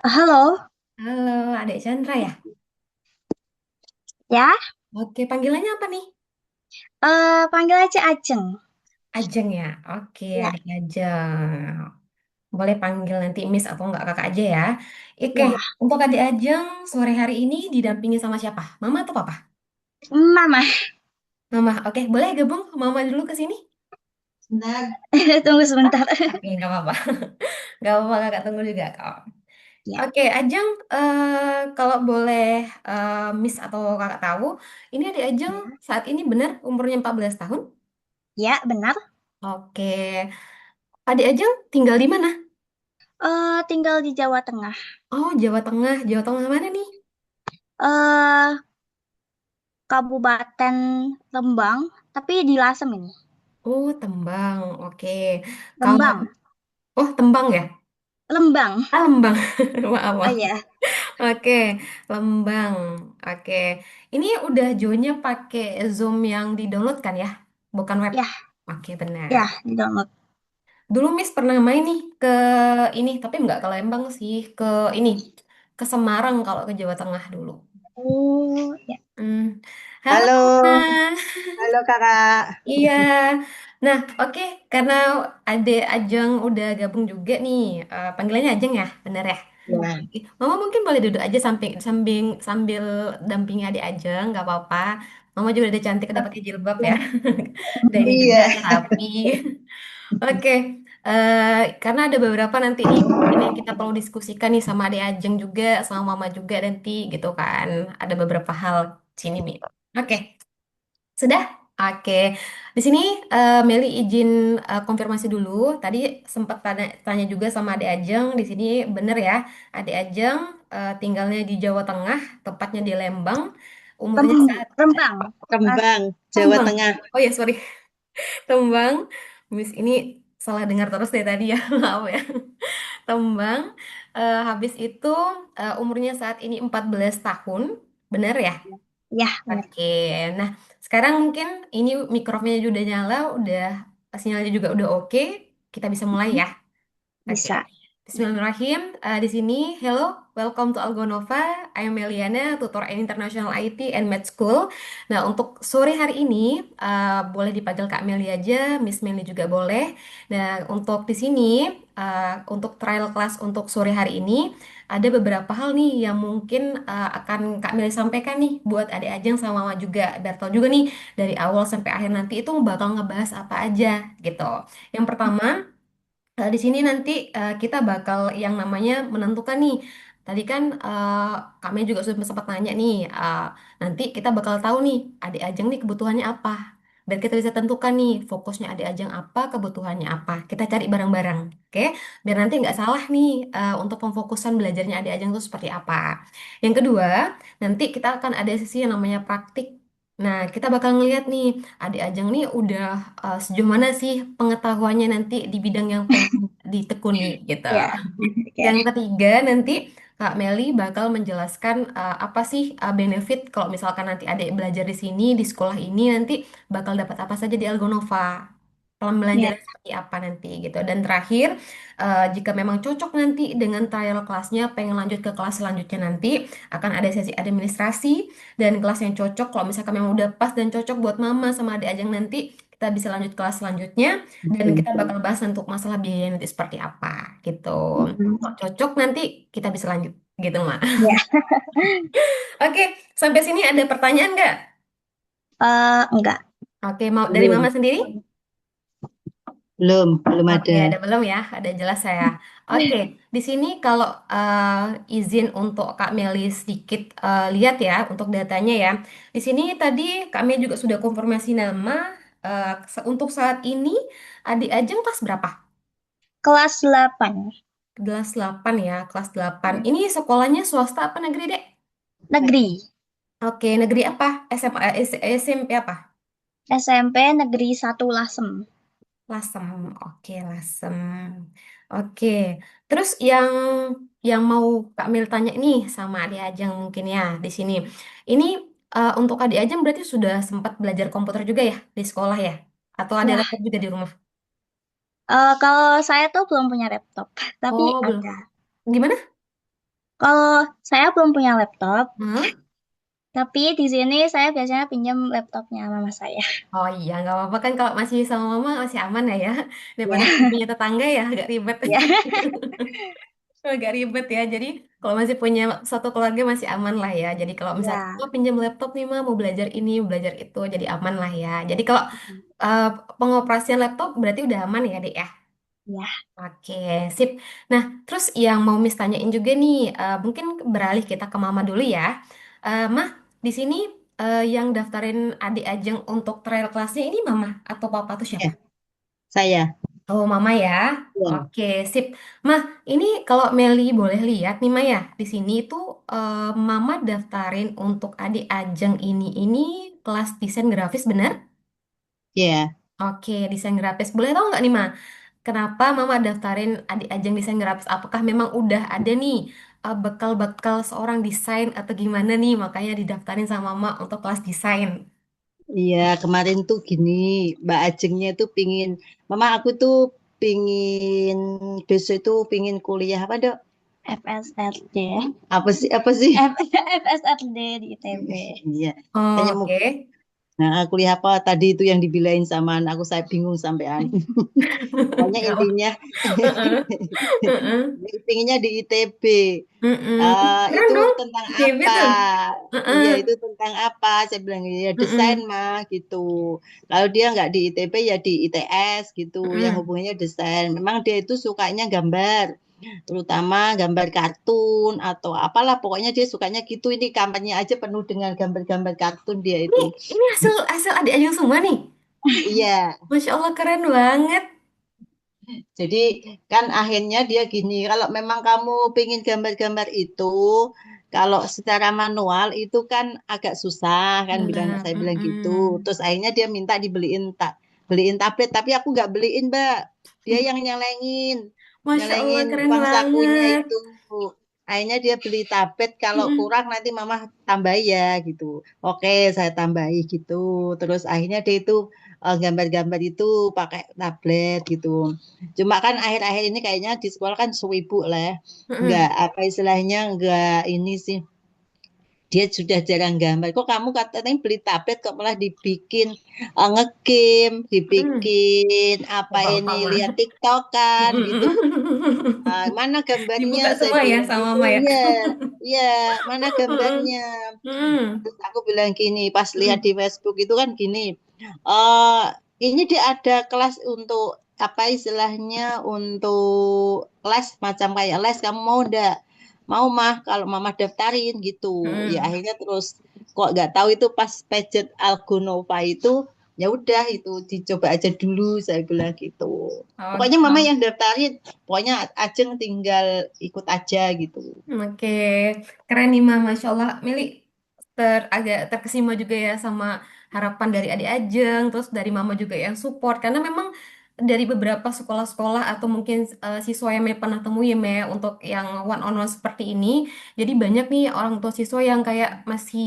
Halo, Halo, Adek Chandra ya? ya, Oke, panggilannya apa nih? panggil aja Ajeng. Ajeng ya? Oke, Ya, Adik Ajeng. Boleh panggil nanti Miss atau enggak kakak aja ya. Oke, ya, untuk Adik Ajeng, sore hari ini didampingi sama siapa? Mama atau papa? Mama. Mama, oke. Boleh gabung Mama dulu ke sini? Sebentar. Tunggu sebentar. Oke, nggak apa-apa. Nggak apa-apa, kakak tunggu juga kok. Ya, Oke, Ajeng, kalau boleh Miss atau kakak tahu, ini Adik Ajeng ya, saat ini benar umurnya 14 tahun? ya, benar. Oke. Adik Ajeng tinggal di mana? Tinggal di Jawa Tengah. Oh, Jawa Tengah. Jawa Tengah mana nih? Eh, Kabupaten Lembang, tapi di Lasem ini. Oh, Tembang. Oke. Kalau Lembang, Tembang ya? Lembang. Ah, Lembang. Maaf, Oh maaf. ya, Oke, Lembang. Oke. Ini udah joinnya pakai Zoom yang di-download kan ya? Bukan web. ya, Oke, benar. ya, di download. Dulu Miss pernah main nih ke ini, tapi nggak ke Lembang sih, ke ini, ke Semarang kalau ke Jawa Tengah dulu. Oh, ya, Hmm. Halo, Halo, Mama. halo kakak. Iya. Nah, oke, karena Ade Ajeng udah gabung juga nih. Panggilannya Ajeng ya, bener ya? Ya, Oke. Mama mungkin boleh duduk aja samping sambil sambil dampingi Ade Ajeng, nggak apa-apa. Mama juga udah cantik, udah pakai jilbab ya. Udah ini juga iya. udah rapi. Oke, karena ada beberapa nanti nih mungkin yang kita perlu diskusikan nih sama Ade Ajeng juga, sama Mama juga nanti gitu kan. Ada beberapa hal sini, Mi. Oke. Sudah? Oke. Di sini Meli izin konfirmasi dulu. Tadi sempat tanya juga sama Ade Ajeng. Di sini bener ya, Ade Ajeng tinggalnya di Jawa Tengah, tepatnya di Lembang. Umurnya saat Rembang. Rembang, Jawa Tembang. Tengah. Oh ya, sorry. Tembang. Miss ini salah dengar terus dari tadi ya. Maaf ya. Tembang. Habis itu umurnya saat ini 14 tahun. Bener ya? Ya, benar. Oke, nah sekarang mungkin ini mikrofonnya juga udah nyala, udah sinyalnya juga udah oke, kita bisa mulai ya. Oke, Bisa. Bismillahirrahmanirrahim. Di sini, hello, welcome to Algonova. I'm Meliana, tutor in International IT and Med School. Nah, untuk sore hari ini, boleh dipanggil Kak Meli aja, Miss Meli juga boleh. Nah, untuk di sini, untuk trial class untuk sore hari ini, ada beberapa hal nih yang mungkin akan Kak Meli sampaikan nih buat adik Ajeng sama Mama juga. Biar tahu juga nih, dari awal sampai akhir nanti itu bakal ngebahas apa aja gitu. Yang pertama, di sini nanti kita bakal yang namanya menentukan nih. Tadi kan kami juga sudah sempat nanya nih. Nanti kita bakal tahu nih adik Ajeng nih kebutuhannya apa. Biar kita bisa tentukan nih fokusnya adik Ajeng apa, kebutuhannya apa. Kita cari bareng-bareng, oke? Biar nanti nggak salah nih untuk pemfokusan belajarnya adik Ajeng itu seperti apa. Yang kedua, nanti kita akan ada sesi yang namanya praktik. Nah, kita bakal ngeliat nih adik Ajeng nih udah sejauh mana sih pengetahuannya nanti di bidang yang pengen ditekuni gitu. Ya, Yang oke. ketiga nanti Kak Meli bakal menjelaskan apa sih benefit kalau misalkan nanti adik belajar di sini, di sekolah ini nanti bakal dapat apa saja di Algonova. Ya, Pembelajaran seperti apa nanti gitu. Dan terakhir, jika memang cocok nanti dengan trial kelasnya, pengen lanjut ke kelas selanjutnya nanti, akan ada sesi administrasi dan kelas yang cocok. Kalau misalkan memang udah pas dan cocok buat mama sama adik Ajeng nanti, kita bisa lanjut kelas selanjutnya dan kita bakal bahas untuk masalah biaya nanti seperti apa gitu. Kalau cocok nanti kita bisa lanjut gitu, Mak. ya. Oke, sampai sini ada pertanyaan nggak? Enggak. Oke, mau dari Belum, Mama sendiri? belum Oke, ada. ada belum ya? Ada jelas saya. Oke, di sini kalau izin untuk Kak Meli sedikit lihat ya untuk datanya ya. Di sini tadi kami juga sudah konfirmasi nama. Untuk saat ini adik Ajeng kelas berapa? Kelas 8. Kelas 8 ya, kelas 8. Ini sekolahnya swasta apa negeri, Dek? Negeri. Oke, negeri apa? SMA, SMP apa? SMP Negeri 1 Lasem. Lasem. Oke, Lasem. Oke. Terus yang mau Kak Mil tanya nih sama Adik Ajeng mungkin ya di sini. Ini untuk Adik Ajeng berarti sudah sempat belajar komputer juga ya di sekolah ya? Atau ada Ya, laptop juga di rumah? kalau saya tuh belum punya laptop, tapi Oh, belum. ada. Gimana? Kalau saya belum punya laptop, Hah? tapi di sini saya biasanya pinjam laptopnya mama saya. Oh iya, nggak apa-apa kan kalau masih sama mama masih aman ya ya. Daripada Ya, punya tetangga ya agak ribet. ya, Agak ribet ya. Jadi kalau masih punya satu keluarga masih aman lah ya. Jadi kalau misalnya ya, oh, pinjam laptop nih mah mau belajar ini, mau belajar itu, jadi aman lah ya. Jadi kalau eh, pengoperasian laptop berarti udah aman ya, Dek ya. ya. Oke, sip. Nah, terus yang mau Miss tanyain juga nih, mungkin beralih kita ke Mama dulu ya. Mah, di sini yang daftarin adik Ajeng untuk trial kelasnya ini Mama atau Papa tuh siapa? Ya, saya. Oh, Mama ya. Ya, Oke, sip. Mah, ini kalau Meli boleh lihat nih, Maya. Di sini tuh Mama daftarin untuk adik Ajeng ini kelas desain grafis, benar? ya. Oke, desain grafis. Boleh tahu nggak nih, Ma? Kenapa Mama daftarin adik Ajeng desain grafis? Apakah memang udah ada nih bekal-bekal seorang desain atau gimana nih? Makanya didaftarin sama Mama untuk kelas desain. Iya, kemarin tuh gini, Mbak Ajengnya tuh pingin, Mama aku tuh pingin, besok itu pingin kuliah apa dok? FSRD. Apa sih? FSRD di ITB. Iya, Oh, kayaknya mau, oke. nah kuliah apa tadi itu yang dibilangin sama anak aku, saya bingung sampean. Pokoknya Gak apa. intinya, Heeh, heeh, pinginnya di ITB. heeh. Keren Itu dong. tentang ITB apa? tuh. Iya, Heeh, itu tentang apa? Saya bilang ya desain heeh, mah gitu. Kalau dia nggak di ITB ya di ITS gitu, yang heeh. hubungannya desain. Memang dia itu sukanya gambar, terutama gambar kartun atau apalah. Pokoknya dia sukanya gitu. Ini kampanye aja penuh dengan gambar-gambar kartun dia Ini itu. ini hasil hasil adik Ajeng semua nih. Iya. Masya Allah keren banget. Jadi kan akhirnya dia gini, kalau memang kamu pengen gambar-gambar itu, kalau secara manual itu kan agak susah kan Benar. saya bilang gitu. Heeh. Terus akhirnya dia minta dibeliin beliin tablet, tapi aku nggak beliin, Mbak. Dia yang nyelengin, Masya Allah nyelengin keren uang sakunya banget. itu. Akhirnya dia beli tablet, kalau Heeh. kurang nanti mama tambahi ya gitu. Oke, saya tambahi gitu. Terus akhirnya dia itu gambar-gambar itu pakai tablet gitu. Cuma kan akhir-akhir ini kayaknya di sekolah kan sibuk lah ya. Heeh. Nggak apa istilahnya nggak ini sih. Dia sudah jarang gambar. Kok kamu katanya beli tablet kok malah dibikin ngegame, Heeh. dibikin apa Apa-apa ini mah. lihat TikTok kan gitu. Mana gambarnya? Dibuka Saya semua ya bilang sama gitu. Mama ya. Iya, iya. Mana Heeh. gambarnya? Heeh. Terus aku bilang gini, pas lihat Heeh. di Facebook itu kan gini, eh ini dia ada kelas untuk apa istilahnya untuk les macam kayak les kamu mau ndak? Mau mah kalau mama daftarin gitu. Ya Heeh. akhirnya terus kok nggak tahu itu pas paget Algonova itu ya udah itu dicoba aja dulu saya bilang gitu. Pokoknya mama Oke. yang daftarin, pokoknya Ajeng tinggal ikut aja gitu. Oke, keren nih Ma, Masya Allah. Mili agak terkesima juga ya sama harapan dari adik Ajeng, terus dari Mama juga yang support. Karena memang dari beberapa sekolah-sekolah atau mungkin siswa yang Meli pernah temui ya Mel, untuk yang one on one seperti ini, jadi banyak nih orang tua siswa yang kayak masih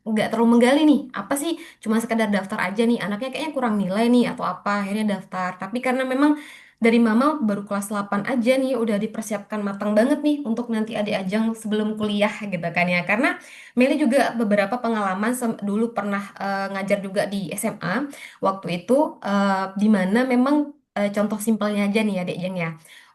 nggak terlalu menggali nih, apa sih cuma sekedar daftar aja nih, anaknya kayaknya kurang nilai nih atau apa, akhirnya daftar. Tapi karena memang dari Mama baru kelas 8 aja nih udah dipersiapkan matang banget nih untuk nanti adik Ajeng sebelum kuliah gitu kan ya. Karena Meli juga beberapa pengalaman dulu pernah ngajar juga di SMA waktu itu, di mana memang contoh simpelnya aja nih adik Ajeng ya.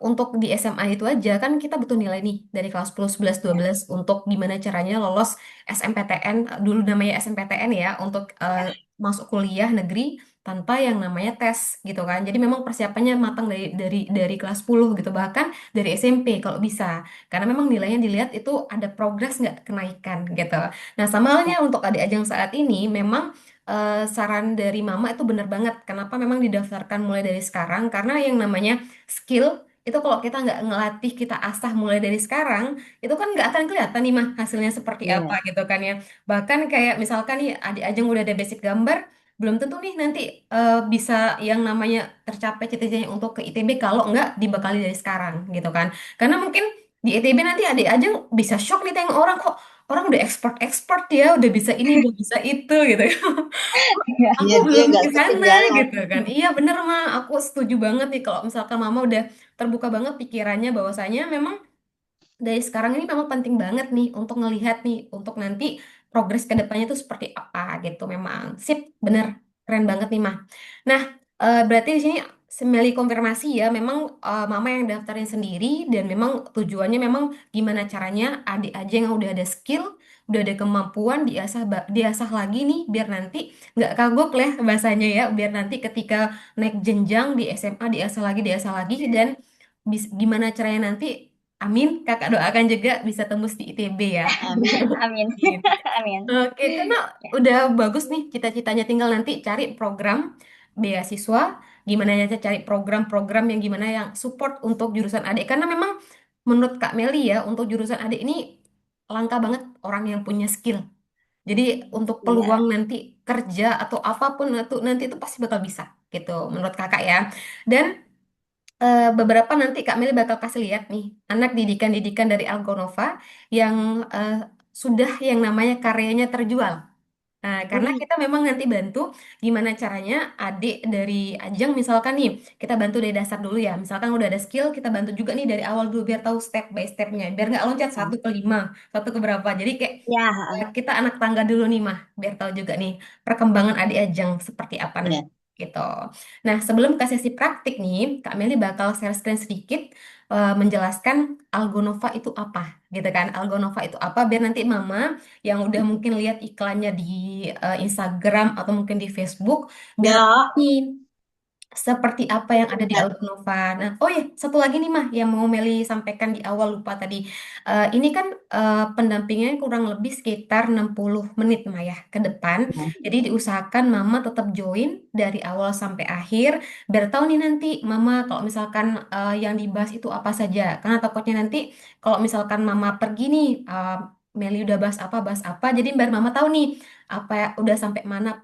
Untuk di SMA itu aja kan kita butuh nilai nih dari kelas 10, 11, Ya, 12 untuk gimana caranya lolos SMPTN, dulu namanya SMPTN ya, untuk ya, masuk kuliah negeri tanpa yang namanya tes gitu kan. Jadi memang persiapannya matang dari kelas 10 gitu, bahkan dari SMP kalau bisa. Karena memang nilainya dilihat itu ada progres nggak kenaikan gitu. Nah, sama halnya untuk adik Ajeng saat ini memang saran dari Mama itu benar banget. Kenapa memang didaftarkan mulai dari sekarang? Karena yang namanya skill itu kalau kita nggak ngelatih, kita asah mulai dari sekarang, itu kan nggak akan kelihatan nih mah hasilnya seperti apa Iya, gitu kan ya. Bahkan kayak misalkan nih adik Ajeng udah ada basic gambar, belum tentu nih nanti bisa yang namanya tercapai cita-citanya untuk ke ITB kalau nggak dibekali dari sekarang gitu kan. Karena mungkin di ITB nanti adik aja bisa shock nih tengok orang, kok orang udah expert-expert ya, udah bisa ini, udah bisa itu gitu. Kok ya. aku iya dia belum nggak ke sana ketinggalan. gitu kan. Iya bener mah, aku setuju banget nih kalau misalkan Mama udah terbuka banget pikirannya bahwasanya memang dari sekarang ini memang penting banget nih untuk ngelihat nih untuk nanti progres ke depannya itu seperti apa gitu memang. Sip, bener. Keren banget nih, Mah. Nah, berarti di sini Meli konfirmasi ya, memang Mama yang daftarin sendiri dan memang tujuannya memang gimana caranya adik aja yang udah ada skill, udah ada kemampuan diasah diasah lagi nih biar nanti nggak kagok lah bahasanya ya, biar nanti ketika naik jenjang di SMA diasah lagi dan gimana caranya nanti amin, kakak doakan juga bisa tembus di ITB ya. Amin. Amin. Amin. Amin. Oke, karena udah bagus nih cita-citanya, tinggal nanti cari program beasiswa, gimana ya cari program-program yang gimana yang support untuk jurusan adik. Karena memang menurut Kak Meli ya, untuk jurusan adik ini langka banget orang yang punya skill. Jadi untuk peluang Ya. nanti kerja atau apapun itu nanti itu pasti bakal bisa gitu menurut kakak ya. Dan beberapa nanti Kak Meli bakal kasih lihat nih anak didikan-didikan dari Algonova yang sudah yang namanya karyanya terjual. Nah, karena Wih. kita memang nanti bantu gimana caranya adik dari Ajeng misalkan nih, kita bantu dari dasar dulu ya. Misalkan udah ada skill, kita bantu juga nih dari awal dulu biar tahu step by stepnya, biar nggak loncat 1 ke 5, 1 ke berapa. Jadi kayak Ya. kita anak tangga dulu nih mah, biar tahu juga nih perkembangan adik Ajeng seperti apa nanti. Ya. Gitu. Nah, sebelum ke sesi praktik nih, Kak Meli bakal share screen sedikit menjelaskan Algonova itu apa, gitu kan? Algonova itu apa? Biar nanti Mama yang udah mungkin lihat iklannya di Instagram atau mungkin di Facebook, biar Ya. ini seperti apa yang ada di Algonova. Nah, oh ya, satu lagi nih Mah yang mau Meli sampaikan di awal lupa tadi. Ini kan pendampingnya kurang lebih sekitar 60 menit Mah ya ke depan. Jadi diusahakan Mama tetap join dari awal sampai akhir biar tahu nih nanti Mama kalau misalkan yang dibahas itu apa saja. Karena takutnya nanti kalau misalkan Mama pergi nih Meli udah bahas apa, jadi biar Mama tahu nih apa ya, udah sampai mana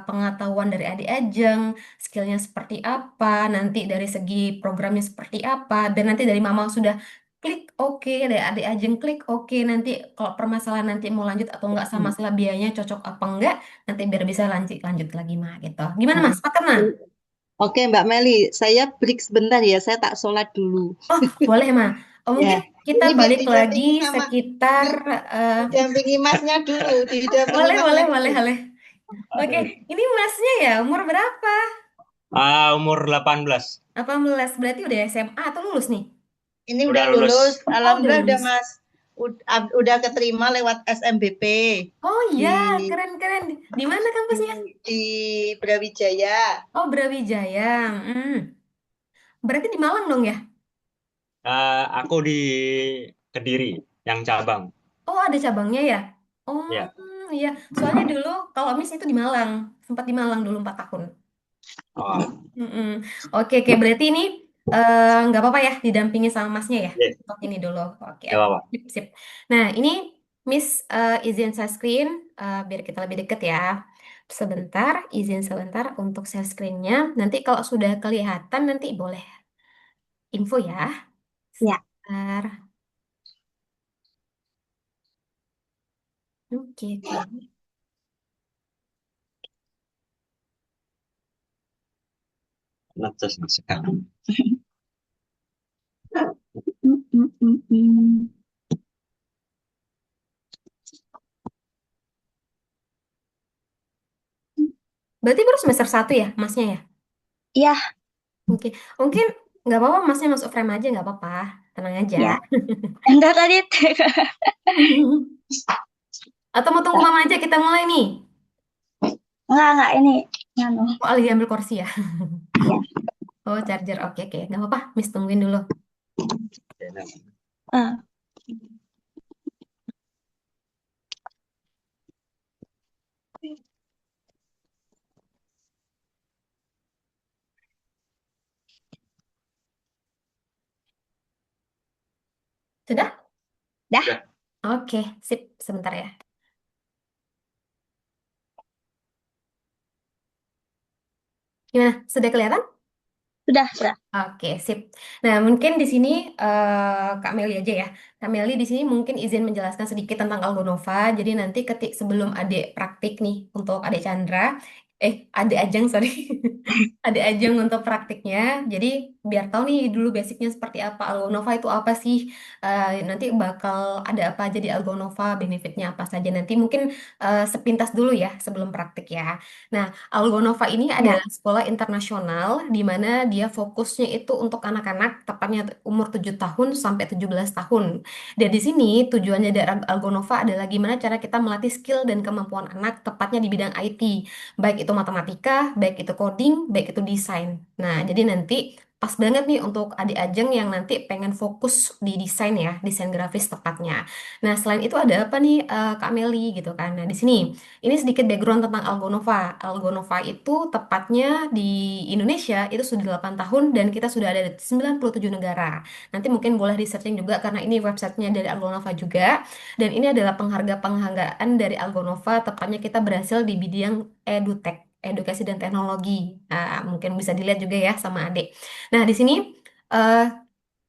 pengetahuan dari adik Ajeng, skillnya seperti apa, nanti dari segi programnya seperti apa, dan nanti dari mama sudah klik oke, dari adik Ajeng klik oke, nanti kalau permasalahan nanti mau lanjut atau enggak sama masalah biayanya cocok apa enggak, nanti biar bisa lanjut lanjut lagi mah gitu. Gimana mas? Sepakat mah? Oke, Mbak Meli, saya break sebentar ya. Saya tak sholat dulu. Oh boleh mah. Oh mungkin Ya, kita ini biar balik lagi didampingi sama sekitar eh, didampingi masnya dulu, didampingi boleh masnya boleh dulu. boleh boleh. Oke, ini masnya ya umur berapa? Umur 18. 18 berarti udah SMA atau lulus nih? Ini Udah udah lulus. lulus, Oh udah alhamdulillah udah lulus. Mas. Udah keterima lewat SMBP Oh di iya, keren-keren. Di mana kampusnya? di Brawijaya. Oh, Brawijaya. Hmm. Berarti di Malang dong ya? Aku di Kediri, yang cabang. Oh, ada cabangnya ya? Oh, Ya. iya. Soalnya dulu kalau Miss itu di Malang. Sempat di Malang dulu 4 tahun. Oh, Mm-mm. Oke, oke. Berarti ini nggak apa-apa ya didampingi sama Masnya ya? iya, Untuk ini dulu. Oke, nggak oke. apa-apa. Sip, sip. Nah, ini Miss izin share screen biar kita lebih deket ya. Sebentar, izin sebentar untuk share screen-nya. Nanti kalau sudah kelihatan nanti boleh info ya. Ya. Sebentar. Oke, oke. Ngecas sekarang. Berarti baru semester 1 ya, Masnya ya? Iya. Oke, mungkin nggak apa-apa Masnya masuk frame aja nggak apa-apa, tenang aja. Ya. Enggak tadi. Atau mau tunggu Mama aja kita mulai nih. Enggak ini. Nganu. Oh, lagi ambil kursi ya? Ya. Oh, charger. Oke, oke. Nggak apa-apa, Miss tungguin dulu. Ah. Sudah? Dah. Oke, sip. Sebentar ya. Gimana? Sudah kelihatan? Sudah, sudah. Oke, sip. Nah, mungkin di sini Kak Meli aja ya. Kak Meli di sini mungkin izin menjelaskan sedikit tentang Algonova. Jadi nanti sebelum adik praktik nih untuk adik Chandra, adik Ajeng, sorry. Adik Ajeng untuk praktiknya. Jadi biar tahu nih dulu basicnya seperti apa, Algonova itu apa sih, nanti bakal ada apa aja di Algonova, benefitnya apa saja. Nanti mungkin sepintas dulu ya sebelum praktik ya. Nah, Algonova ini Ya, adalah sekolah internasional di mana dia fokusnya itu untuk anak-anak, tepatnya umur 7 tahun sampai 17 tahun. Dan di sini tujuannya dari Algonova adalah gimana cara kita melatih skill dan kemampuan anak tepatnya di bidang IT, baik itu matematika, baik itu coding, baik itu desain. Nah, jadi nanti pas banget nih untuk adik Ajeng yang nanti pengen fokus di desain ya, desain grafis tepatnya. Nah, selain itu ada apa nih Kak Meli gitu kan. Nah, di sini ini sedikit background tentang Algonova. Algonova itu tepatnya di Indonesia itu sudah 8 tahun dan kita sudah ada di 97 negara. Nanti mungkin boleh di searching juga karena ini websitenya dari Algonova juga. Dan ini adalah penghargaan dari Algonova, tepatnya kita berhasil di bidang edutech, edukasi dan teknologi. Nah, mungkin bisa dilihat juga ya sama adik. Nah, di sini eh,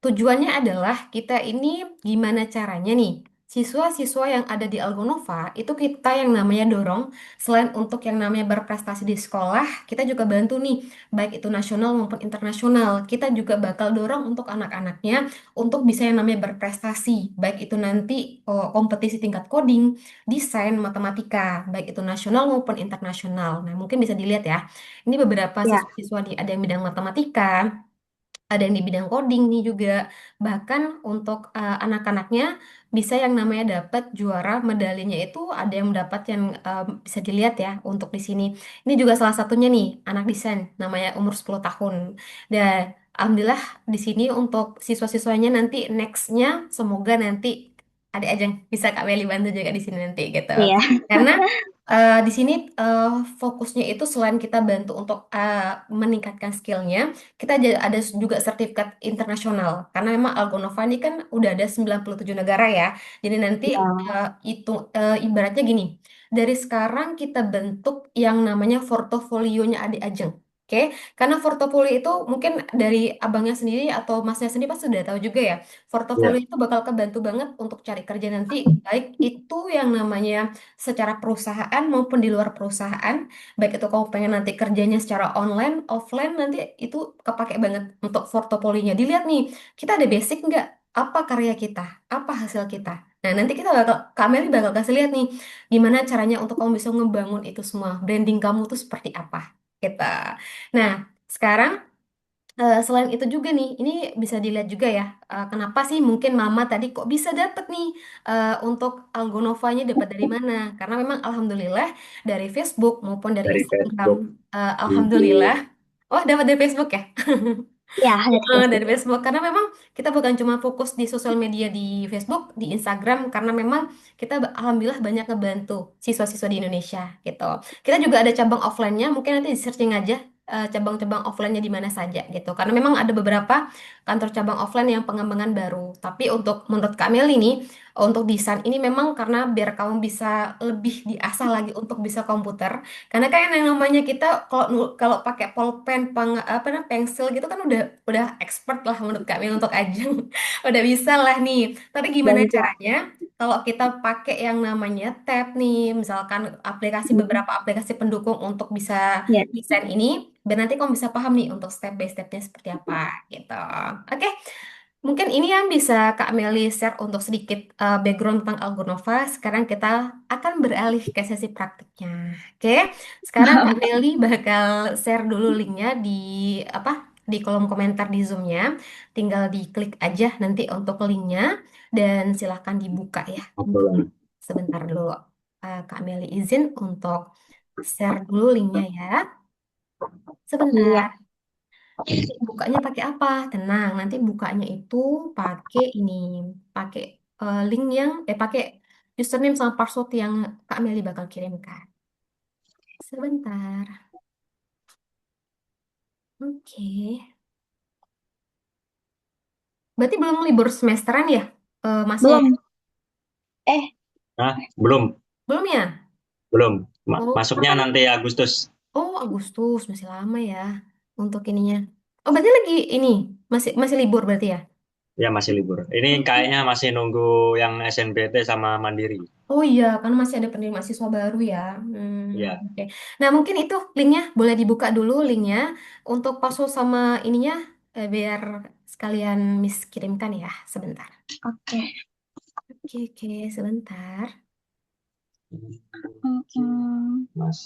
tujuannya adalah kita ini gimana caranya nih siswa-siswa yang ada di Algonova itu kita yang namanya dorong selain untuk yang namanya berprestasi di sekolah, kita juga bantu nih baik itu nasional maupun internasional. Kita juga bakal dorong untuk anak-anaknya untuk bisa yang namanya berprestasi, baik itu nanti kompetisi tingkat coding, desain, matematika, baik itu nasional maupun internasional. Nah, mungkin bisa dilihat ya. Ini beberapa ya, siswa-siswa nih ada yang bidang matematika, ada yang di bidang coding nih juga. Bahkan untuk anak-anaknya bisa yang namanya dapat juara medalinya itu ada yang dapat yang bisa dilihat ya untuk di sini. Ini juga salah satunya nih anak desain namanya umur 10 tahun. Dan alhamdulillah di sini untuk siswa-siswanya nanti nextnya semoga nanti ada aja yang bisa Kak Meli bantu juga di sini nanti gitu. iya. Karena di sini fokusnya itu selain kita bantu untuk meningkatkan skillnya, kita ada juga sertifikat internasional karena memang Algonova ini kan udah ada 97 negara ya. Jadi nanti Ya, itu ibaratnya gini. Dari sekarang kita bentuk yang namanya portofolionya Adik Ajeng. Oke, karena portofolio itu mungkin dari abangnya sendiri atau masnya sendiri pasti sudah tahu juga ya. Portofolio Ya, itu bakal kebantu banget untuk cari kerja nanti, baik itu yang namanya secara perusahaan maupun di luar perusahaan. Baik itu kamu pengen nanti kerjanya secara online, offline, nanti itu kepake banget untuk portofolionya. Dilihat nih, kita ada basic nggak? Apa karya kita? Apa hasil kita? Nah, nanti kita bakal, Kak Meli bakal kasih lihat nih, gimana caranya untuk kamu bisa ngebangun itu semua. Branding kamu tuh seperti apa? Kita. Nah, sekarang selain itu juga nih, ini bisa dilihat juga ya, kenapa sih mungkin Mama tadi kok bisa dapet nih untuk Algonovanya dapat dari mana? Karena memang Alhamdulillah dari Facebook maupun dari dari Instagram, Facebook. Alhamdulillah. Oh, dapat dari Facebook ya? ya, ada di Dari Facebook. Facebook karena memang kita bukan cuma fokus di sosial media di Facebook, di Instagram karena memang kita alhamdulillah banyak ngebantu siswa-siswa di Indonesia gitu. Kita juga ada cabang offline-nya, mungkin nanti di searching aja cabang-cabang offline-nya di mana saja gitu. Karena memang ada beberapa kantor cabang offline yang pengembangan baru. Tapi untuk menurut Kak Mel ini untuk desain ini memang karena biar kamu bisa lebih diasah lagi untuk bisa komputer. Karena kan yang namanya kita kalau kalau pakai pulpen, apa namanya pensil gitu kan udah expert lah menurut kami untuk Ajeng. Udah bisa lah nih. Tapi gimana Dan bisa. caranya kalau kita pakai yang namanya tab nih, misalkan beberapa aplikasi pendukung untuk bisa Ya, desain ini, biar nanti kamu bisa paham nih untuk step by stepnya seperti apa gitu. Oke, mungkin ini yang bisa Kak Meli share untuk sedikit background tentang Algonova. Sekarang kita akan beralih ke sesi praktiknya. Oke, sekarang Kak Meli bakal share dulu linknya di apa di kolom komentar di Zoom-nya. Tinggal diklik aja nanti untuk linknya dan silahkan dibuka ya. Mungkin Betul. sebentar dulu Kak Meli izin untuk share dulu linknya ya. iya. Sebentar. Nanti bukanya pakai apa? Tenang, nanti bukanya itu pakai ini, pakai link yang pakai username sama password yang Kak Meli bakal kirimkan. Sebentar. Oke. Berarti belum libur semesteran ya? Masnya ya? Belum. Eh, Nah, belum, Belum ya? belum. Oh, Masuknya kapan? nanti Agustus. Oh, Agustus, masih lama ya untuk ininya. Oh, berarti lagi ini masih masih libur berarti ya? Ya, masih libur. Ini Hmm. kayaknya masih nunggu yang SNBT sama Mandiri. Oh iya, kan masih ada penerima mahasiswa baru ya. Ya, Oke. Nah, mungkin itu linknya boleh dibuka dulu linknya untuk password sama ininya biar sekalian Miss kirimkan ya, sebentar. Oke. Oke, sebentar. Mas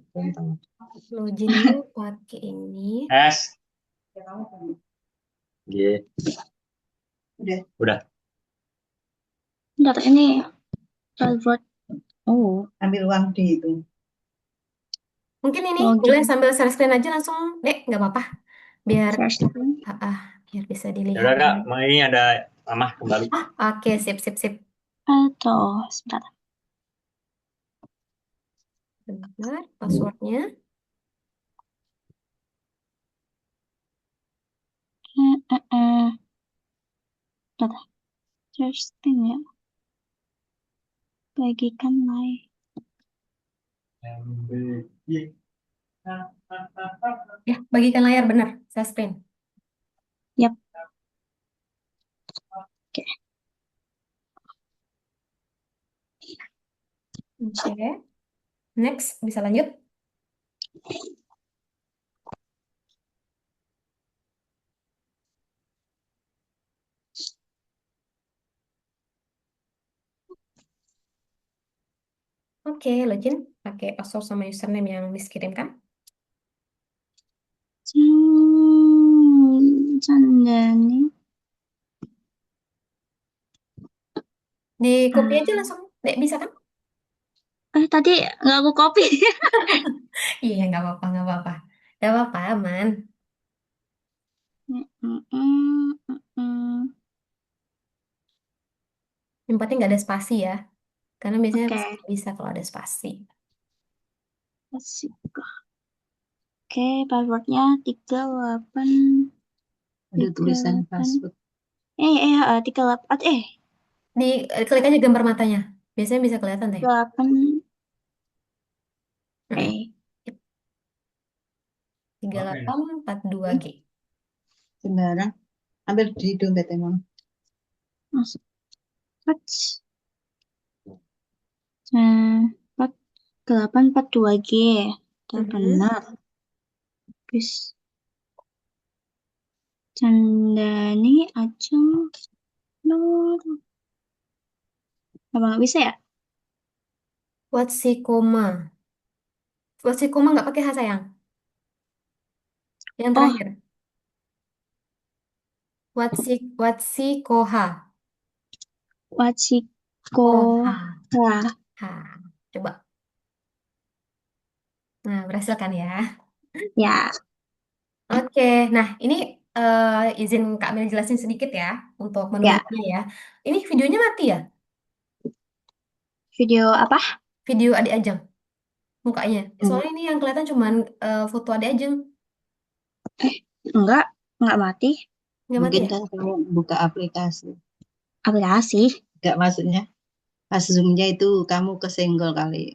tentang Login dulu pakai ini. S. G. Udah. Bentar, ini password. Oh, Ambil uang di itu. Mungkin ini Login. boleh sambil share screen aja langsung, Dek, nggak apa-apa. Biar share screen. biar bisa Ya dilihat. udah Kak, ini ada Mama kembali. Oke, sip. Atau, sebentar. Benar, passwordnya. Bentar. Share screen ya. Bagikan live. Ya, bagikan layar benar, share screen. Yap. Oke. Oke. Next, bisa lanjut. Oke, login pakai password sama username yang Miss kirimkan. Candani. Di copy aja langsung, Dek, bisa kan? Tadi nggak aku copy. Iya, nggak apa-apa. Nggak apa-apa, aman. Yang penting nggak ada spasi ya. Karena biasanya Oke. bisa kalau ada spasi. Asik. Oke, passwordnya 38. Ada tulisan 38. password. 38. Klik aja gambar matanya. Biasanya bisa kelihatan deh. 38. Mm-mm. 3842G. Sembarang. Ambil di dompet emang. Masuk. Nah, 4842G. Benar. Bis. Candani Ajeng Nur. Apa nggak bisa ya? Watsikoma. Watsikoma nggak pakai H sayang. Yang Oh, terakhir. Watsikoha. Wachiko. Koha. Coba. Nah, berhasil kan ya? Ya, Oke, nah ini izin Kak Mel jelasin sedikit ya untuk ya. menulisnya ya. Ini videonya mati ya? Video apa? Video Adik Ajeng mukanya. Soalnya ini yang kelihatan cuman foto Adik Ajeng. Enggak mati. Nggak mati Mungkin ya? kan kamu buka aplikasi. Aplikasi. Enggak, maksudnya pas zoom-nya itu kamu kesenggol kali.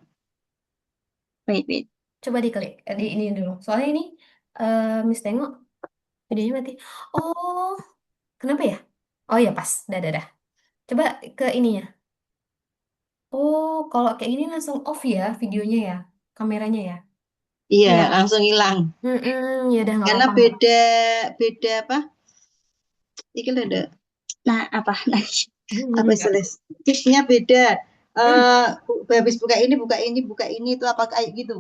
Wait. Coba diklik di ini dulu. Soalnya ini Miss tengok videonya mati. Oh, kenapa ya? Oh ya pas, dah. Coba ke ininya. Oh, kalau kayak gini langsung off ya videonya ya, kameranya ya. Iya, Iya. langsung hilang. Ya udah nggak Karena apa-apa. beda apa? Iki ada Nah, apa? apa istilahnya? Tipsnya beda. Habis buka ini itu apa kayak gitu.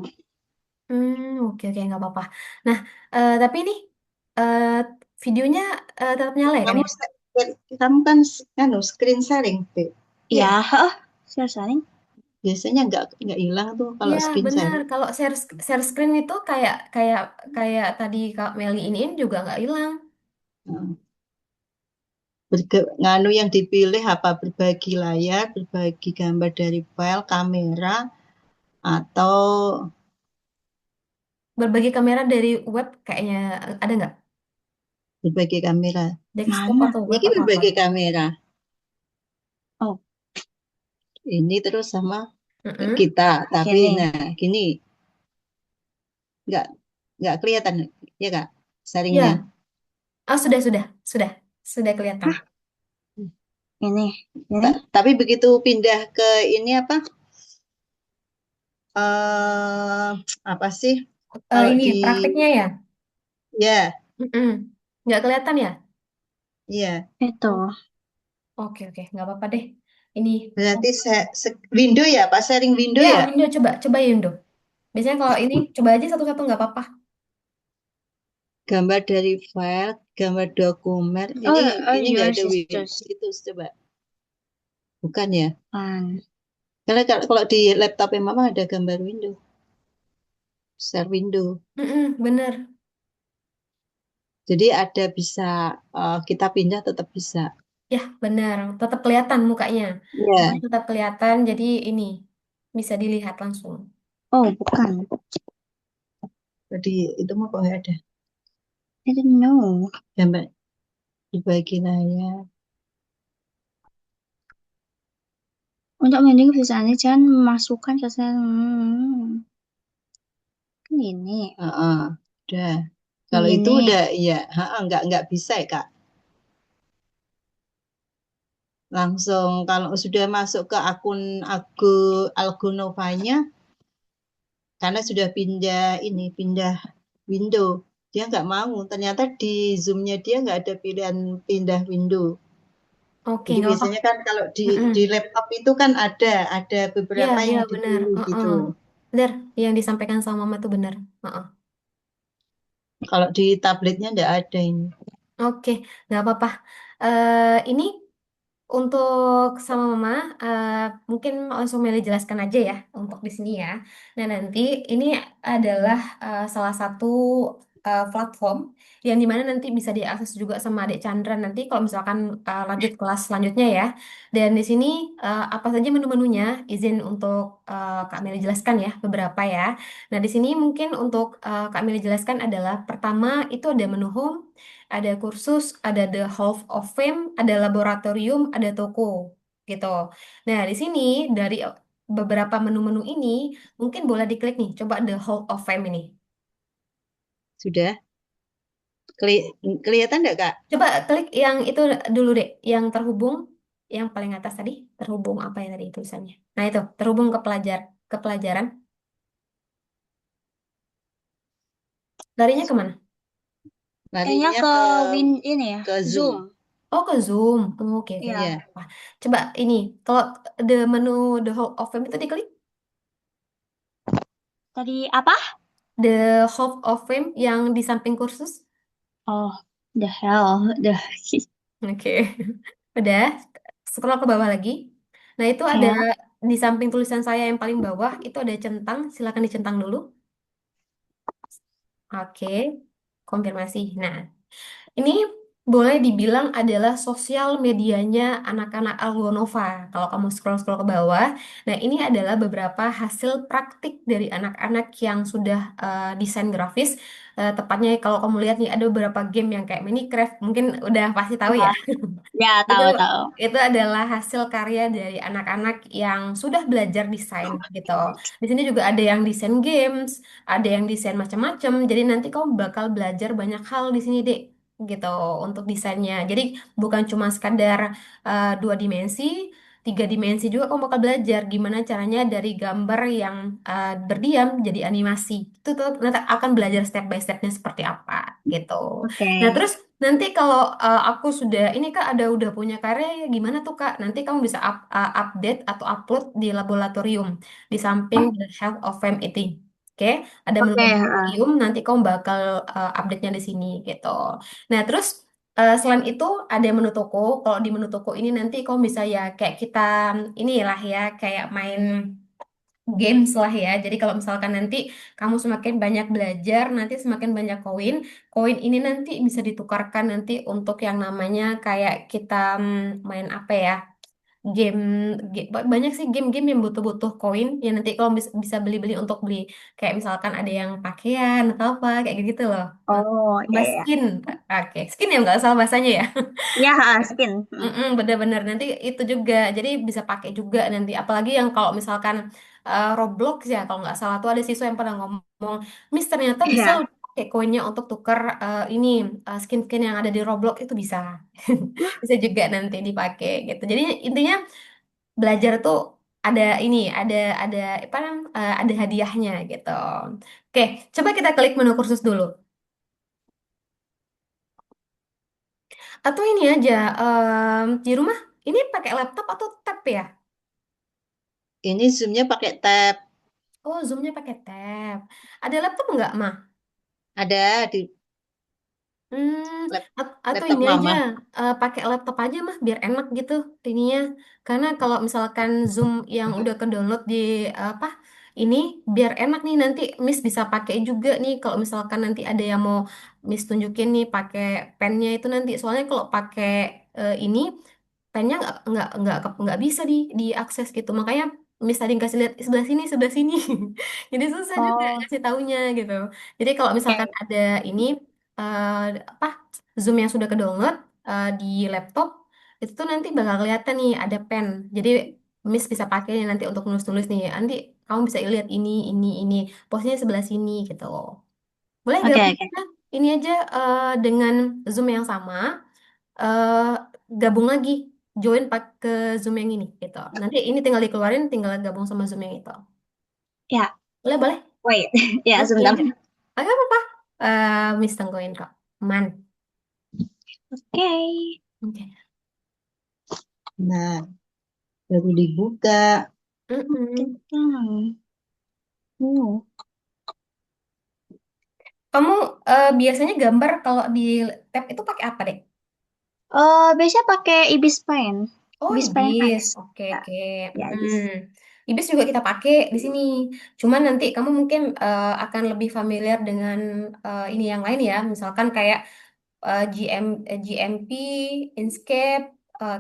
Oke nggak apa-apa. Nah, tapi ini eh, videonya tetap nyala ya kan Kamu ya? kamu kan screen sharing, Be. Iya, share sharing. Biasanya nggak hilang tuh kalau Iya screen benar. sharing. Kalau share screen itu kayak tadi Kak Meli iniin juga nggak hilang. Nah, nganu yang dipilih apa, berbagi layar, berbagi gambar dari file, kamera, atau Berbagi kamera dari web kayaknya ada nggak? berbagi kamera. Desktop Mana? atau Ini web kan atau apa? berbagi kamera. Oh, Ini terus sama Mm-mm. kita, tapi gini. nah gini nggak nggak kelihatan ya Kak Ya, sharingnya. sudah kelihatan. Hah? Ini. Tapi begitu pindah ke ini apa sih kalau Ini di prakteknya ya. ya Mm-mm. Nggak kelihatan ya? Iya, Itu. Oke, oke, nggak apa-apa deh. Ini, berarti window ya, Pak, sharing window ya, ya? window coba Yundo. Biasanya kalau ini coba aja satu-satu nggak apa-apa. Gambar dari file, gambar dokumen. Oh, Ini nggak yours ada is Windows just itu, coba. Bukan ya? fun. Karena kalau di laptopnya Mama ada gambar window, share window. Bener. Jadi ada bisa kita pindah tetap bisa. Ya, benar. Tetap kelihatan mukanya. Iya. Mukanya tetap kelihatan, jadi ini bisa dilihat langsung. Oh, bukan. Jadi itu mah kok nggak ada I didn't know. gambar di bagian layar. Untuk mending visualnya jangan memasukkan ke sel. Kan ini. Heeh, udah. Kalau itu Ini. udah, iya, nggak bisa ya Kak. Langsung kalau sudah masuk ke akun Algonovanya, karena sudah pindah window, dia nggak mau. Ternyata di Zoom-nya dia nggak ada pilihan pindah window. Oke, Jadi nggak apa-apa. biasanya kan kalau Mm-mm. di laptop itu kan ada Iya, beberapa iya yang benar. dipilih Heeh. gitu. Benar, yang disampaikan sama Mama itu benar. Heeh. Kalau di tabletnya nggak ada ini. Oke, nggak apa-apa. Ini untuk sama Mama, mungkin langsung Meli jelaskan aja ya untuk di sini ya. Nah, nanti ini adalah salah satu platform yang dimana nanti bisa diakses juga sama Adik Chandra nanti kalau misalkan lanjut kelas selanjutnya ya. Dan di sini apa saja menu-menunya, izin untuk Kak Meli jelaskan ya beberapa ya. Nah, di sini mungkin untuk Kak Meli jelaskan adalah pertama itu ada menu home, ada kursus, ada the Hall of Fame, ada laboratorium, ada toko, gitu. Nah, di sini dari beberapa menu-menu ini mungkin boleh diklik nih, coba the Hall of Fame ini. Sudah kelihatan nggak Kak? Coba klik yang itu dulu deh, yang terhubung, yang paling atas tadi, terhubung apa ya tadi tulisannya? Nah, itu terhubung ke pelajaran. Larinya kemana? Kayaknya Larinya ke ke ini ya. ke Zoom. Zoom. Oh, ke Zoom. Oh, oke, oke, nggak Iya. Iya. apa-apa. Coba ini, kalau the menu the Hall of Fame itu diklik. Tadi apa? The Hall of Fame yang di samping kursus. Oh, the hell. The Oke, udah. Scroll ke bawah lagi. Nah, itu ada ya. di samping tulisan saya yang paling bawah, itu ada centang. Silakan dicentang dulu. Oke, konfirmasi. Nah, ini boleh dibilang adalah sosial medianya anak-anak Algonova. Kalau kamu scroll-scroll ke bawah, nah ini adalah beberapa hasil praktik dari anak-anak yang sudah desain grafis. Tepatnya kalau kamu lihat nih ada beberapa game yang kayak Minecraft, mungkin udah pasti tahu ya. Ya, ya Itu tahu-tahu. itu adalah hasil karya dari anak-anak yang sudah belajar desain gitu. Di sini juga ada yang desain games, ada yang desain macam-macam. Jadi nanti kamu bakal belajar banyak hal di sini, Dek, gitu untuk desainnya. Jadi bukan cuma sekadar dua dimensi, tiga dimensi juga kamu bakal belajar gimana caranya dari gambar yang berdiam jadi animasi. Itu tuh nanti akan belajar step by stepnya seperti apa gitu. Oke. Nah, terus nanti kalau aku sudah ini Kak ada udah punya karya gimana tuh Kak? Nanti kamu bisa update atau upload di laboratorium di samping the Health of Fame itu. Oke, ada menu Oke, laboratorium nanti kamu bakal update-nya di sini gitu. Nah, terus selain itu ada menu toko. Kalau di menu toko ini nanti kamu bisa ya kayak kita inilah ya kayak main games lah ya. Jadi kalau misalkan nanti kamu semakin banyak belajar, nanti semakin banyak koin. Koin ini nanti bisa ditukarkan nanti untuk yang namanya kayak kita main apa ya? Game, banyak sih game-game yang butuh-butuh koin yang nanti kalau bisa beli-beli untuk beli kayak misalkan ada yang pakaian atau apa kayak gitu loh. oh ya Tambah ya. skin. Oke, skin ya nggak salah bahasanya ya. Ya, skin. Bener-bener nanti itu juga jadi bisa pakai juga nanti apalagi yang kalau misalkan Roblox ya kalau nggak salah tuh ada siswa yang pernah ngomong Miss ternyata bisa Ya. loh pakai koinnya untuk tuker ini skin-skin yang ada di Roblox itu bisa bisa juga nanti dipakai gitu jadi intinya belajar tuh ada ini ada apa ada hadiahnya gitu oke coba kita klik menu kursus dulu Atau ini aja, di rumah ini pakai laptop atau tab ya? Ini Zoom-nya pakai tab. Oh, Zoom-nya pakai tab. Ada laptop nggak, Ma? Ada di Hmm, lap- atau laptop ini aja, Mama. pakai laptop aja mah biar enak gitu ininya. Karena kalau misalkan Zoom yang udah ke-download di apa ini, biar enak nih nanti Miss bisa pakai juga nih. Kalau misalkan nanti ada yang mau Miss tunjukin nih pakai pennya itu nanti. Soalnya kalau pakai ini pennya nggak bisa diakses gitu. Makanya Miss tadi kasih lihat sebelah sini. Jadi susah juga Oh, ngasih taunya gitu. Jadi kalau misalkan oke. ada ini eh, apa Zoom yang sudah ke-download di laptop itu tuh nanti bakal kelihatan nih ada pen. Jadi Miss bisa pakai nih nanti untuk nulis-nulis nih. Nanti kamu bisa lihat ini. Posisinya sebelah sini gitu. Boleh Oke, gabung oke. aja. Ini aja dengan Zoom yang sama eh gabung lagi join ke Zoom yang ini gitu. Nanti ini tinggal dikeluarin tinggal gabung sama Zoom yang itu. Ya, Boleh, boleh. wait. Ya, Oke. sebentar. Oke, apa-apa. Miss tungguin kok. Man. Oke. Oke. Nah, baru dibuka. Mm-mm. Tentang. Oh. Kamu biasanya gambar kalau di tab itu pakai apa deh? Biasanya pakai Ibis Pen. Oh, Ibis Pen X. Ibis. Oke, Ya, oke. ya Mm. Ibis. Ibis juga kita pakai di sini. Cuman nanti kamu mungkin akan lebih familiar dengan ini yang lain ya. Misalkan kayak GMP, Inkscape,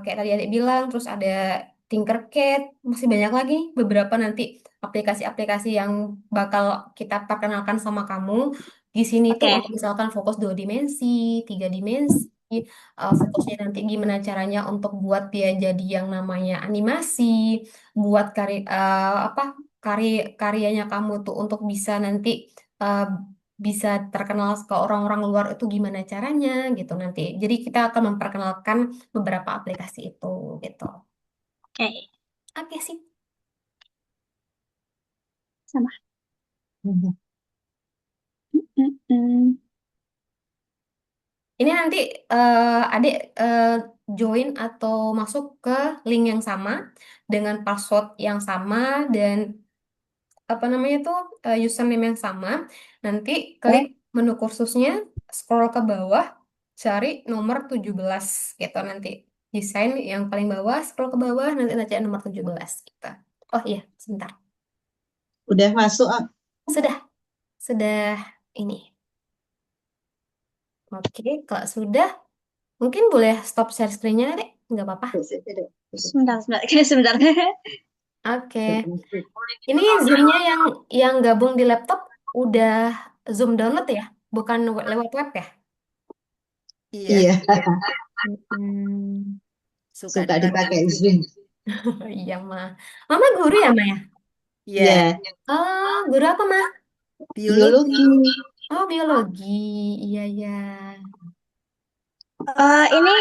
kayak tadi adik bilang, terus ada Tinkercad, masih banyak lagi beberapa nanti aplikasi-aplikasi yang bakal kita perkenalkan sama kamu di sini tuh Oke. untuk misalkan fokus 2 dimensi, 3 dimensi, fokusnya nanti gimana caranya untuk buat dia jadi yang namanya animasi, buat apa karyanya kamu tuh untuk bisa nanti eh, bisa terkenal ke orang-orang luar itu gimana caranya gitu nanti. Jadi kita akan memperkenalkan beberapa aplikasi itu gitu. Oke. Oke sih. Sama. Mm-mm. Ini nanti adik join atau masuk ke link yang sama dengan password yang sama dan apa namanya tuh username yang sama. Nanti klik Oh, menu kursusnya, scroll ke bawah, cari nomor 17 gitu nanti. Desain yang paling bawah, scroll ke bawah, nanti baca nomor 17 gitu. Oh iya, sebentar. Udah masuk. Ah. Sudah, sudah ini. Oke, kalau sudah, mungkin boleh stop share screen-nya, Dek. Nggak apa-apa. sebentar, sebentar. Sebentar. Oke. Ini Zoom-nya yang gabung di laptop udah Zoom download ya? Bukan lewat web ya? Iya, Hmm, suka suka dengar. dipakai Zoom. Iya, mah. Mama guru ya, Maya? Iya, Oh, guru apa, mah? biologi. Oh, biologi. Iya, iya. Ini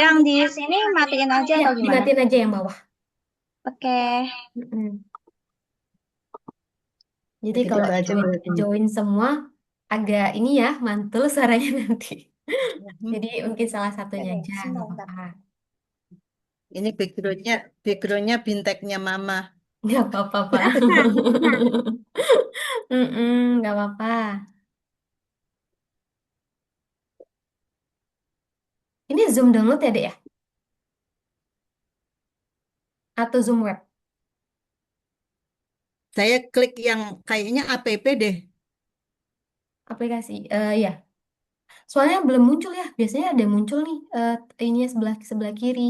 yang di sini matiin aja Ya, atau gimana? dimatiin aja yang bawah. Oke. Mm-mm. Jadi Kita kalau baca join, berarti. join semua agak ini ya, mantul suaranya nanti. Mhm. Jadi mungkin salah satunya Oke, aja, nggak sebentar, sebentar. apa-apa. Ini backgroundnya binteknya Mama. Nggak apa-apa, Pak. Nggak apa-apa. Ini Zoom download ya, Dek ya? Atau Zoom web Saya klik yang kayaknya app deh. aplikasi? Ya. Soalnya belum muncul ya. Biasanya ada muncul nih ini sebelah sebelah kiri.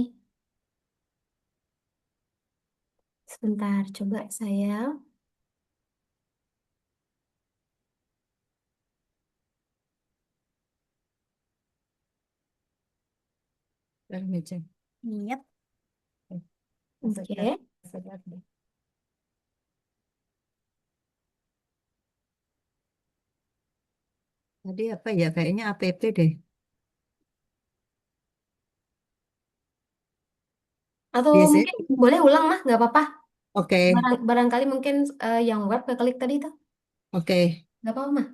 Sebentar, coba saya. Meja. Yep. Oke. Tadi apa ya? Kayaknya app deh. Atau Biasanya, mungkin boleh ulang mah, nggak apa-apa. oke, Barangkali mungkin yang web klik tadi itu, oke. nggak apa-apa mah.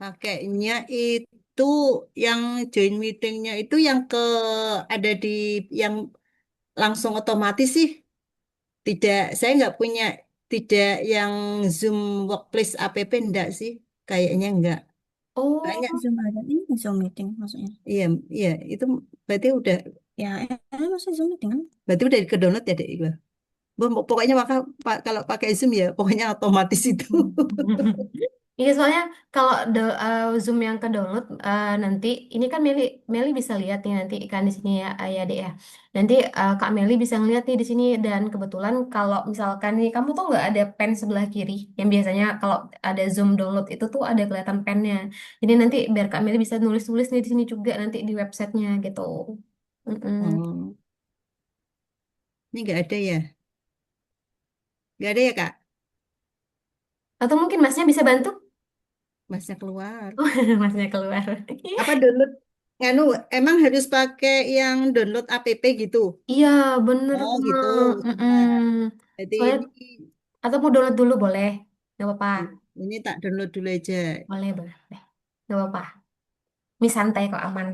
Pakainya itu yang join meetingnya itu yang ada di yang langsung otomatis sih. Tidak, saya nggak punya, tidak yang Zoom Workplace app enggak sih. Kayaknya enggak. Banyak Oh, Zoom ada ini Zoom meeting maksudnya. iya, iya itu berarti udah Ya, maksudnya Zoom meeting kan? berarti udah ke download ya Dek Iqbal? Pokoknya maka kalau pakai Zoom ya pokoknya otomatis itu. iya soalnya kalau Zoom yang ke download nanti ini kan Meli bisa lihat nih nanti ikan di sini ya ya Dek ya. Nanti Kak Meli bisa ngeliat nih di sini dan kebetulan kalau misalkan nih kamu tuh nggak ada pen sebelah kiri yang biasanya kalau ada Zoom download itu tuh ada kelihatan pennya. Jadi nanti biar Kak Meli bisa nulis-nulis nih di sini juga nanti di websitenya gitu. Mm-mm. Oh, ini nggak ada ya? Nggak ada ya Kak? Atau mungkin Masnya bisa bantu? Masnya keluar. Masnya keluar. Apa download? Nganu, emang harus pakai yang download app gitu? Iya, bener Oh gitu. Mak. Nah, Mm-mm. jadi Soalnya ini atau mau download dulu boleh, nggak apa-apa, ini tak download dulu aja. boleh boleh, deh. Nggak apa-apa. Miss santai kok aman,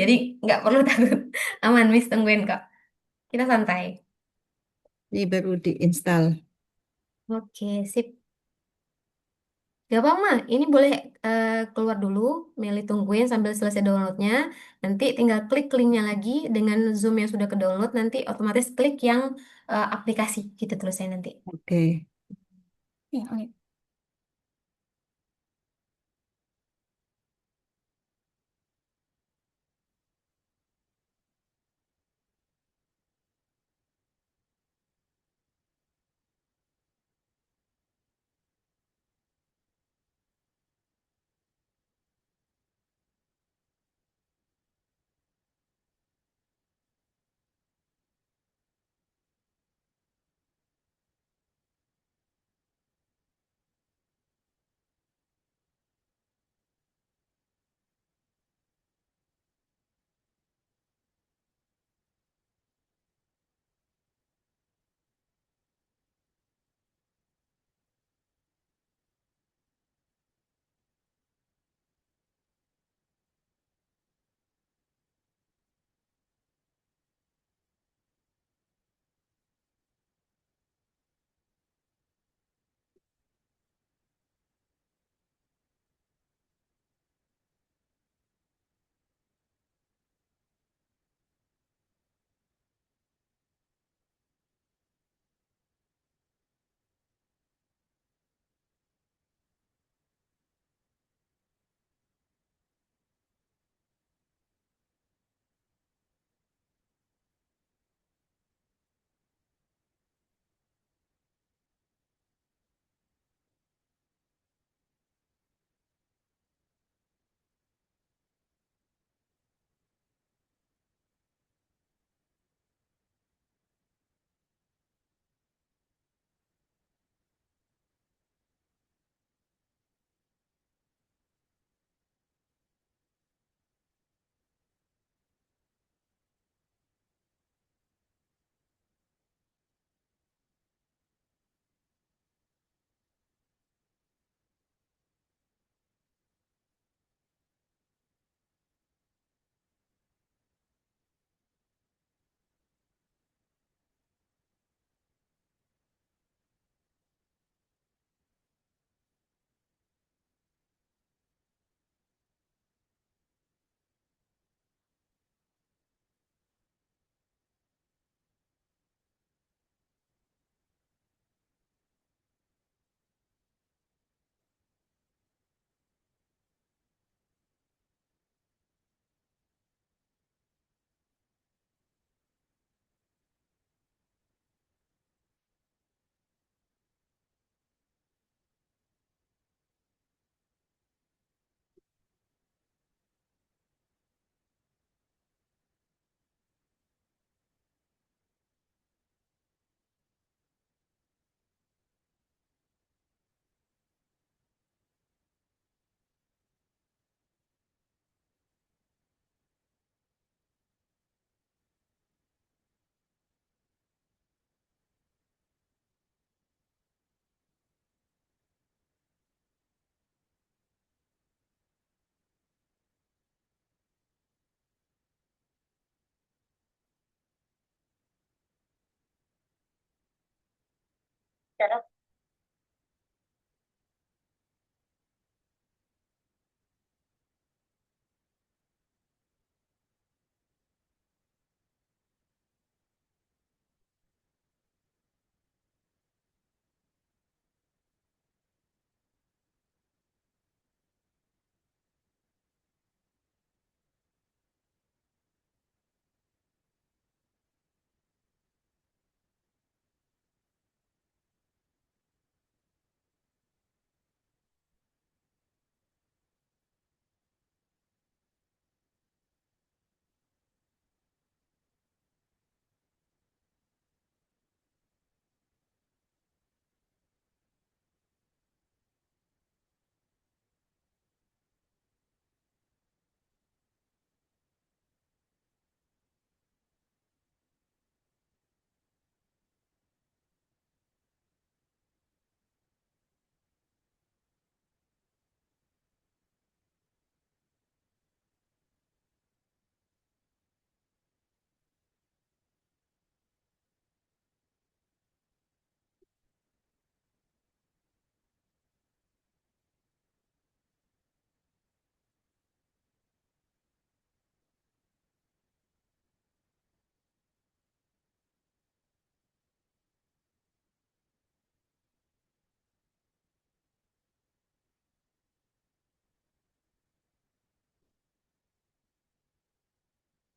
jadi nggak perlu takut, aman Miss tungguin kok, kita santai. Ini baru diinstal. Oke, sip. Gak apa mah, ini boleh keluar dulu, Meli tungguin sambil selesai downloadnya. Nanti tinggal klik linknya lagi dengan Zoom yang sudah ke-download, nanti otomatis klik yang aplikasi gitu terusnya nanti. Oke. Ya, oke.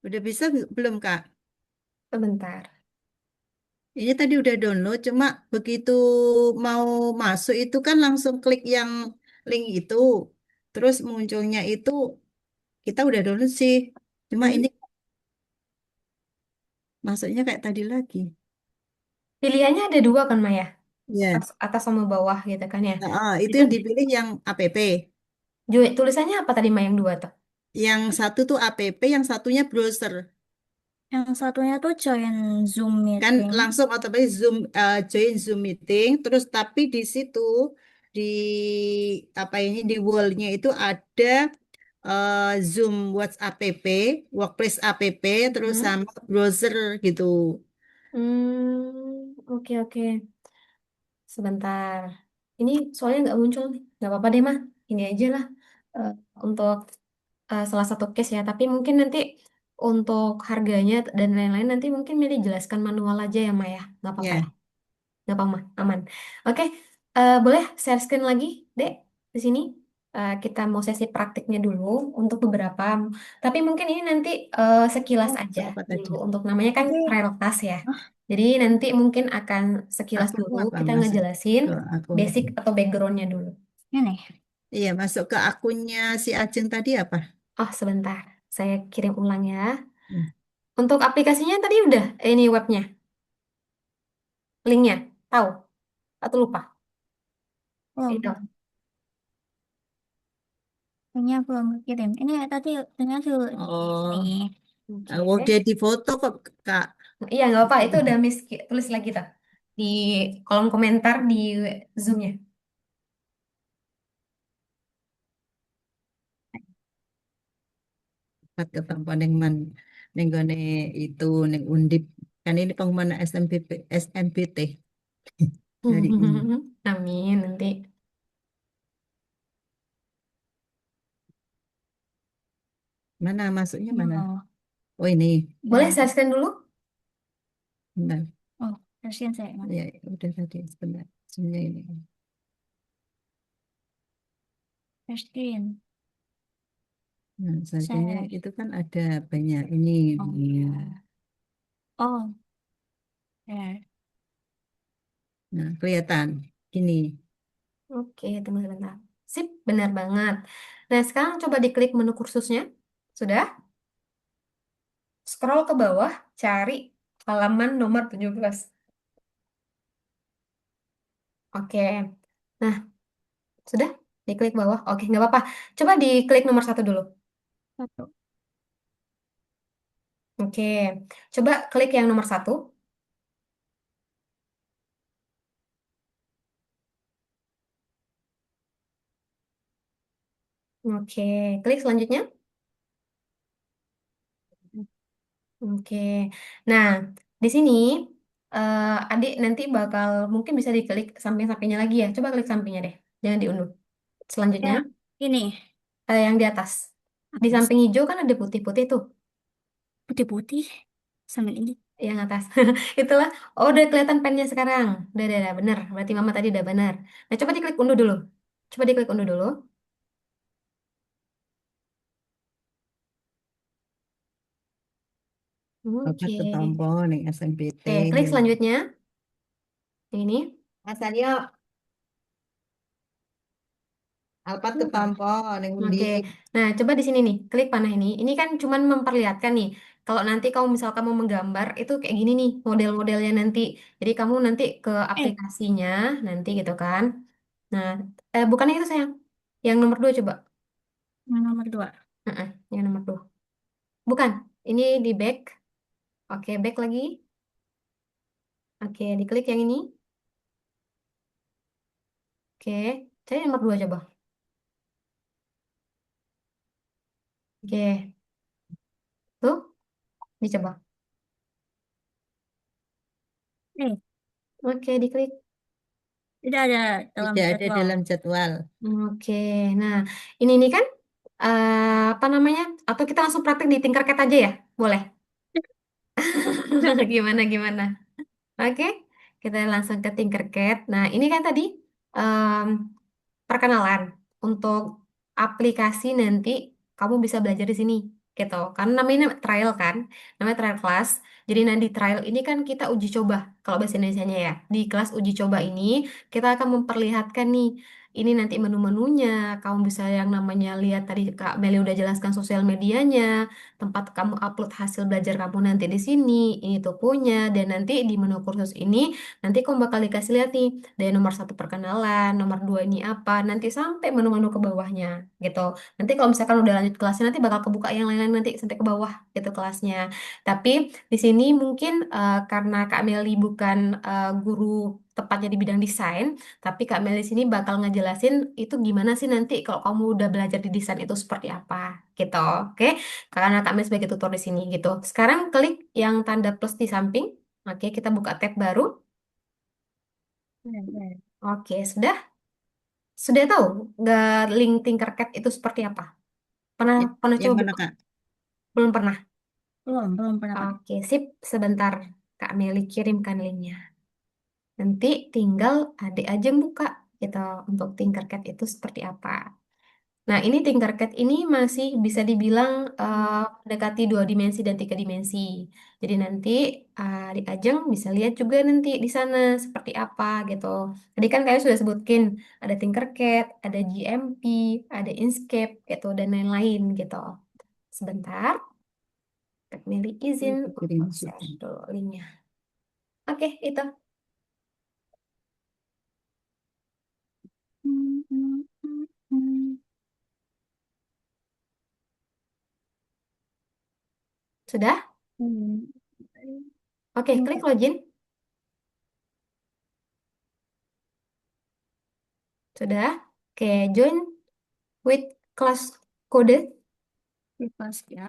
Udah bisa belum, Kak? Sebentar. Ini tadi udah download, cuma begitu mau masuk itu kan langsung klik yang link itu. Terus munculnya itu kita udah download sih. Cuma Hmm. ini masuknya kayak tadi lagi. Pilihannya ada dua kan, Maya? Ya. Atas sama bawah gitu kan ya. Nah, itu Itu yang dipilih yang app. tulisannya apa tadi, Maya, yang dua tuh? Yang satu tuh app, yang satunya browser. Yang satunya tuh join Zoom Kan meeting. langsung otomatis join Zoom meeting. Terus tapi di situ di apa ini di wall-nya itu ada Zoom WhatsApp app, Workplace app, terus Hmm. sama browser gitu. Oke oke. Sebentar. Ini soalnya nggak muncul nih. Nggak apa-apa deh, mah. Ini aja lah eh, untuk salah satu case ya. Tapi mungkin nanti untuk harganya dan lain-lain nanti mungkin Meli jelaskan manual aja ya, Maya. Nggak apa-apa ya. Ya, Nggak apa-apa, aman. Oke, boleh share screen lagi, Dek, di sini. Kita mau sesi praktiknya dulu untuk beberapa. Tapi mungkin ini nanti sekilas Oh, aja apa dulu. tadi? Untuk namanya kan tapi trial class ya. ah, Jadi nanti mungkin akan sekilas Akunnya dulu. apa Kita masuk ngejelasin ke akun? basic atau backgroundnya dulu. ini. Iya, masuk ke akunnya si Ajeng tadi apa? Oh, sebentar. Saya kirim ulang ya. Hmm. Untuk aplikasinya tadi udah, ini webnya, linknya. Tahu? Atau lupa? Oh, Itu. ini belum kirim. Ini tadi ternyata tuh Oh, ini. oke Oke. di foto kok, Kak. Iya, nggak apa. Itu udah miss. Tulis lagi tuh. Di kolom komentar di Zoom-nya. Pat ketemu neng man neng gone itu neng undip kan ini pengumuman SMPT dari ini Amin, nanti. mana masuknya mana Oh, oh ini Boleh ya. share screen dulu? benar Oh, kasihan saya. ya udah tadi sebentar sebenarnya ini Screen. nah selanjutnya Share. itu kan ada banyak ini Oh, ya. oh, share. Nah kelihatan ini Oke, tunggu sebentar. Sip, benar banget. Nah, sekarang coba diklik menu kursusnya. Sudah? Scroll ke bawah, cari halaman nomor 17. Oke. Nah, sudah? Diklik bawah. Oke, nggak apa-apa. Coba diklik nomor satu dulu. Satu. Oke. Coba klik yang nomor satu. Oke. Klik selanjutnya. Oke. Nah, di sini adik nanti bakal mungkin bisa diklik samping-sampingnya lagi ya. Coba klik sampingnya deh. Jangan diunduh. Selanjutnya, Ya, ini yang di atas. Di atas samping hijau kan ada putih-putih tuh, putih-putih sambil ini. yang atas. Itulah. Oh, udah kelihatan pennya sekarang. Udah, bener. Berarti mama tadi udah bener. Nah, coba diklik unduh dulu. Coba diklik unduh dulu. Bapak Oke. ketompo nih SMPT. Oke, klik selanjutnya. Yang ini. Mas Aryo, Alpat ketompo ning undi. Oke, nah coba di sini nih, klik panah ini. Ini kan cuman memperlihatkan nih, kalau nanti kamu misalkan mau menggambar, itu kayak gini nih, model-modelnya nanti. Jadi kamu nanti ke Eh, aplikasinya, nanti gitu kan. Nah, bukannya itu sayang. Yang nomor dua coba. yang nomor 2. Heeh, yang nomor dua. Bukan, ini di back. Oke, back lagi. Oke, diklik yang ini. Oke, cari nomor dua coba. Oke, tuh, dicoba. Eh, Oke, diklik. tidak ada dalam Tidak ada jadwal. dalam jadwal. Oke, nah ini nih kan apa namanya? Atau kita langsung praktek di Tinkercad aja ya? Boleh? Gimana gimana? Oke, kita langsung ke Tinkercad. Nah ini kan tadi em, perkenalan untuk aplikasi nanti kamu bisa belajar di sini gitu. Karena namanya trial kan, namanya trial class. Jadi nanti trial ini kan kita uji coba kalau bahasa Indonesianya ya. Di kelas uji coba ini kita akan memperlihatkan nih ini nanti menu-menunya. Kamu bisa yang namanya lihat tadi Kak Meli udah jelaskan sosial medianya, tempat kamu upload hasil belajar kamu nanti di sini, ini tokonya dan nanti di menu kursus ini nanti kamu bakal dikasih lihat nih dari nomor satu perkenalan, nomor dua ini apa, nanti sampai menu-menu ke bawahnya gitu. Nanti kalau misalkan udah lanjut kelasnya nanti bakal kebuka yang lain-lain nanti sampai ke bawah gitu kelasnya. Tapi di sini mungkin karena Kak Meli bukan guru tepatnya di bidang desain, tapi Kak Meli sini bakal ngejelasin itu gimana sih nanti kalau kamu udah belajar di desain itu seperti apa gitu. Oke, karena Kak Meli sebagai tutor di sini gitu. Sekarang klik yang tanda plus di samping. Oke, kita buka tab baru. Oke, sudah tahu nggak link Tinkercad itu seperti apa? Pernah Ya, pernah yang coba mana buka? Kak? Belum pernah. Belum pernah, Kak. Oke, sip. Sebentar, Kak Meli kirimkan linknya. Nanti tinggal adik aja yang buka gitu untuk Tinkercad itu seperti apa. Nah, ini Tinkercad ini masih bisa dibilang mendekati dua dimensi dan tiga dimensi. Jadi nanti adik Ajeng bisa lihat juga nanti di sana seperti apa gitu. Tadi kan kalian sudah sebutkin ada Tinkercad, ada GMP, ada Inkscape gitu dan lain-lain gitu. Sebentar, Kak Meli izin Itu kirim untuk share situ. dulu linknya. Oke, itu Hmm, hmm, hmm, hmm. sudah. Hmm. Oke, Hmm. klik login. Sudah. Oke, join with class code. Bebas ya.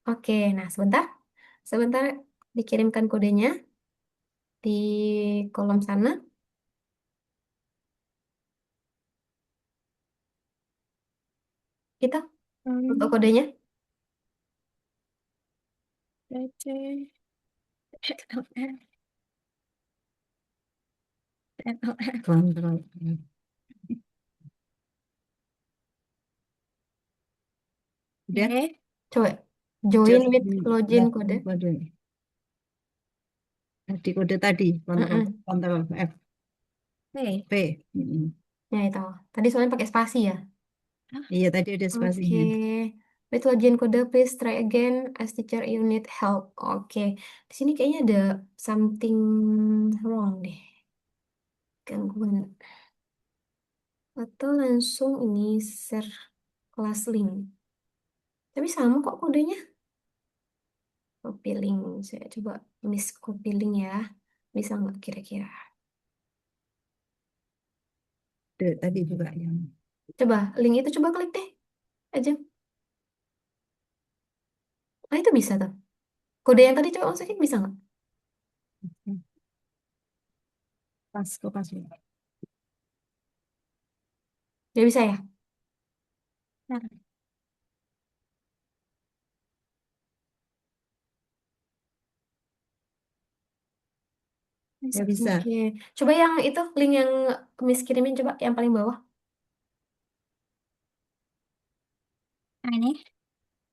Oke, nah sebentar. Sebentar dikirimkan kodenya di kolom sana. Kita untuk Hmm. kodenya. PC, LR, LR. Kontrol. Udah? Oke. Coba join Just with login log kode. kode. Di kode tadi, kontrol Mm-mm. kontrol F Oke. P. Mm. Ya itu. Tadi soalnya pakai spasi ya. Ah, Iya tadi ada Oke. spasinya. With login kode, please try again as teacher you need help. Oke. Di sini kayaknya ada something wrong deh. Gangguan. Atau langsung ini share kelas link. Tapi sama kok kodenya. Copy link. Saya coba miss copy link ya. Bisa nggak kira-kira? Tadi juga yang Coba link itu coba klik deh aja. Ah itu bisa tuh. Kode yang tadi coba masukin bisa nggak? Pas, kok pas. Nggak bisa ya? Nah, Nggak bisa. Oke. Coba yang itu, link yang Miss kirimin, coba yang paling bawah. ini.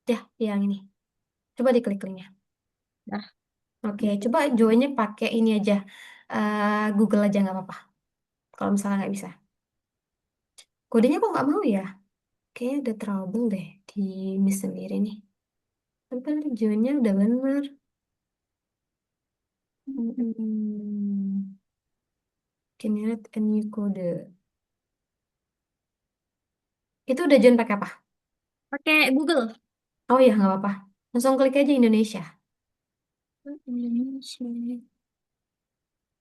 Ya, yang ini. Coba diklik linknya. Dah. Oke, coba joinnya pakai ini aja. Google aja nggak apa-apa. Kalau misalnya nggak bisa. Kodenya kok nggak mau ya? Kayaknya ada trouble deh di Miss sendiri nih. Tapi kan joinnya udah bener. Generate a new code. Itu udah join pakai apa? Pakai Google. Oh ya, nggak apa-apa. Langsung klik aja Indonesia. Indonesia.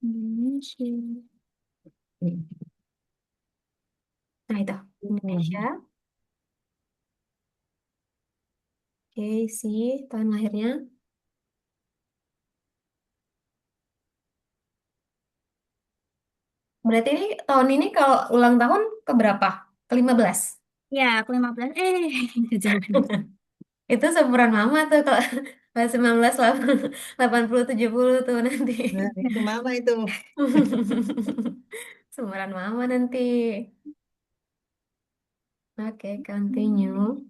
Indonesia. Nah, itu. Indonesia. Oke, sih tahun lahirnya. Berarti ini tahun ini kalau ulang tahun ke berapa? Ke-15. Ya, aku 15. Kejauhan. Itu seumuran mama tuh kalau pas 19, 80, 70 tuh nanti. Nah, itu mama itu. Seumuran mama nanti. Oke, continue.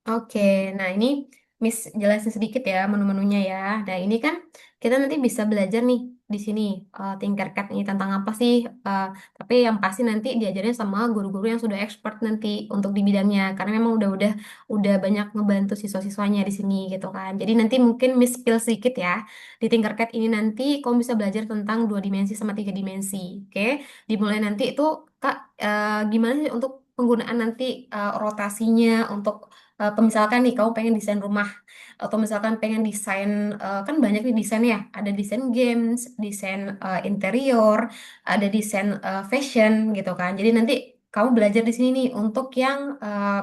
Oke, nah ini Miss jelasin sedikit ya menu-menunya ya. Nah ini kan kita nanti bisa belajar nih di sini Tinkercad ini tentang apa sih. Eh, tapi yang pasti nanti diajarnya sama guru-guru yang sudah expert nanti untuk di bidangnya. Karena memang udah banyak ngebantu siswa-siswanya di sini gitu kan. Jadi nanti mungkin Miss spill sedikit ya di Tinkercad ini nanti kamu bisa belajar tentang 2 dimensi sama 3 dimensi. Oke, dimulai nanti itu Kak, gimana sih untuk penggunaan nanti rotasinya untuk misalkan nih kamu pengen desain rumah atau misalkan pengen desain kan banyak nih desain ya, ada desain games, desain interior, ada desain fashion gitu kan. Jadi nanti kamu belajar di sini nih untuk yang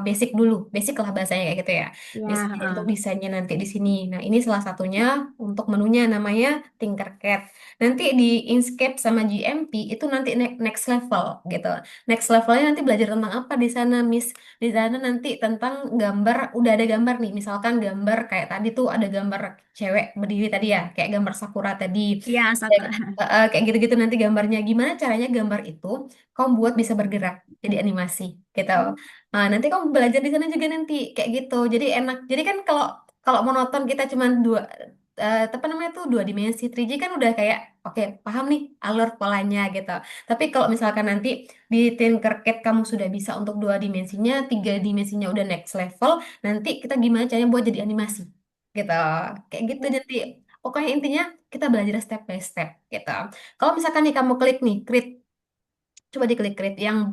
basic dulu, basic lah bahasanya kayak gitu ya. Ya, Basic untuk desainnya nanti di sini. Nah, ini salah satunya untuk menunya namanya Tinkercad. Nanti di Inkscape sama GMP itu nanti next level gitu. Next levelnya nanti belajar tentang apa di sana, Miss? Di sana nanti tentang gambar, udah ada gambar nih, misalkan gambar kayak tadi tuh ada gambar cewek berdiri tadi ya, kayak gambar Sakura tadi. ya Kayak Sakura. kayak gitu-gitu nanti gambarnya. Gimana caranya gambar itu kamu buat bisa bergerak jadi animasi gitu. Nah, nanti kamu belajar di sana juga nanti kayak gitu. Jadi enak. Jadi kan kalau kalau monoton kita cuma apa namanya tuh 2 dimensi 3D kan udah kayak oke paham nih alur polanya gitu. Tapi kalau misalkan nanti di Tinkercad kamu sudah bisa untuk 2 dimensinya, 3 dimensinya udah next level, nanti kita gimana caranya buat jadi animasi gitu. Kayak gitu nanti. Pokoknya intinya kita belajar step by step gitu. Kalau misalkan nih kamu klik nih, create, coba diklik create yang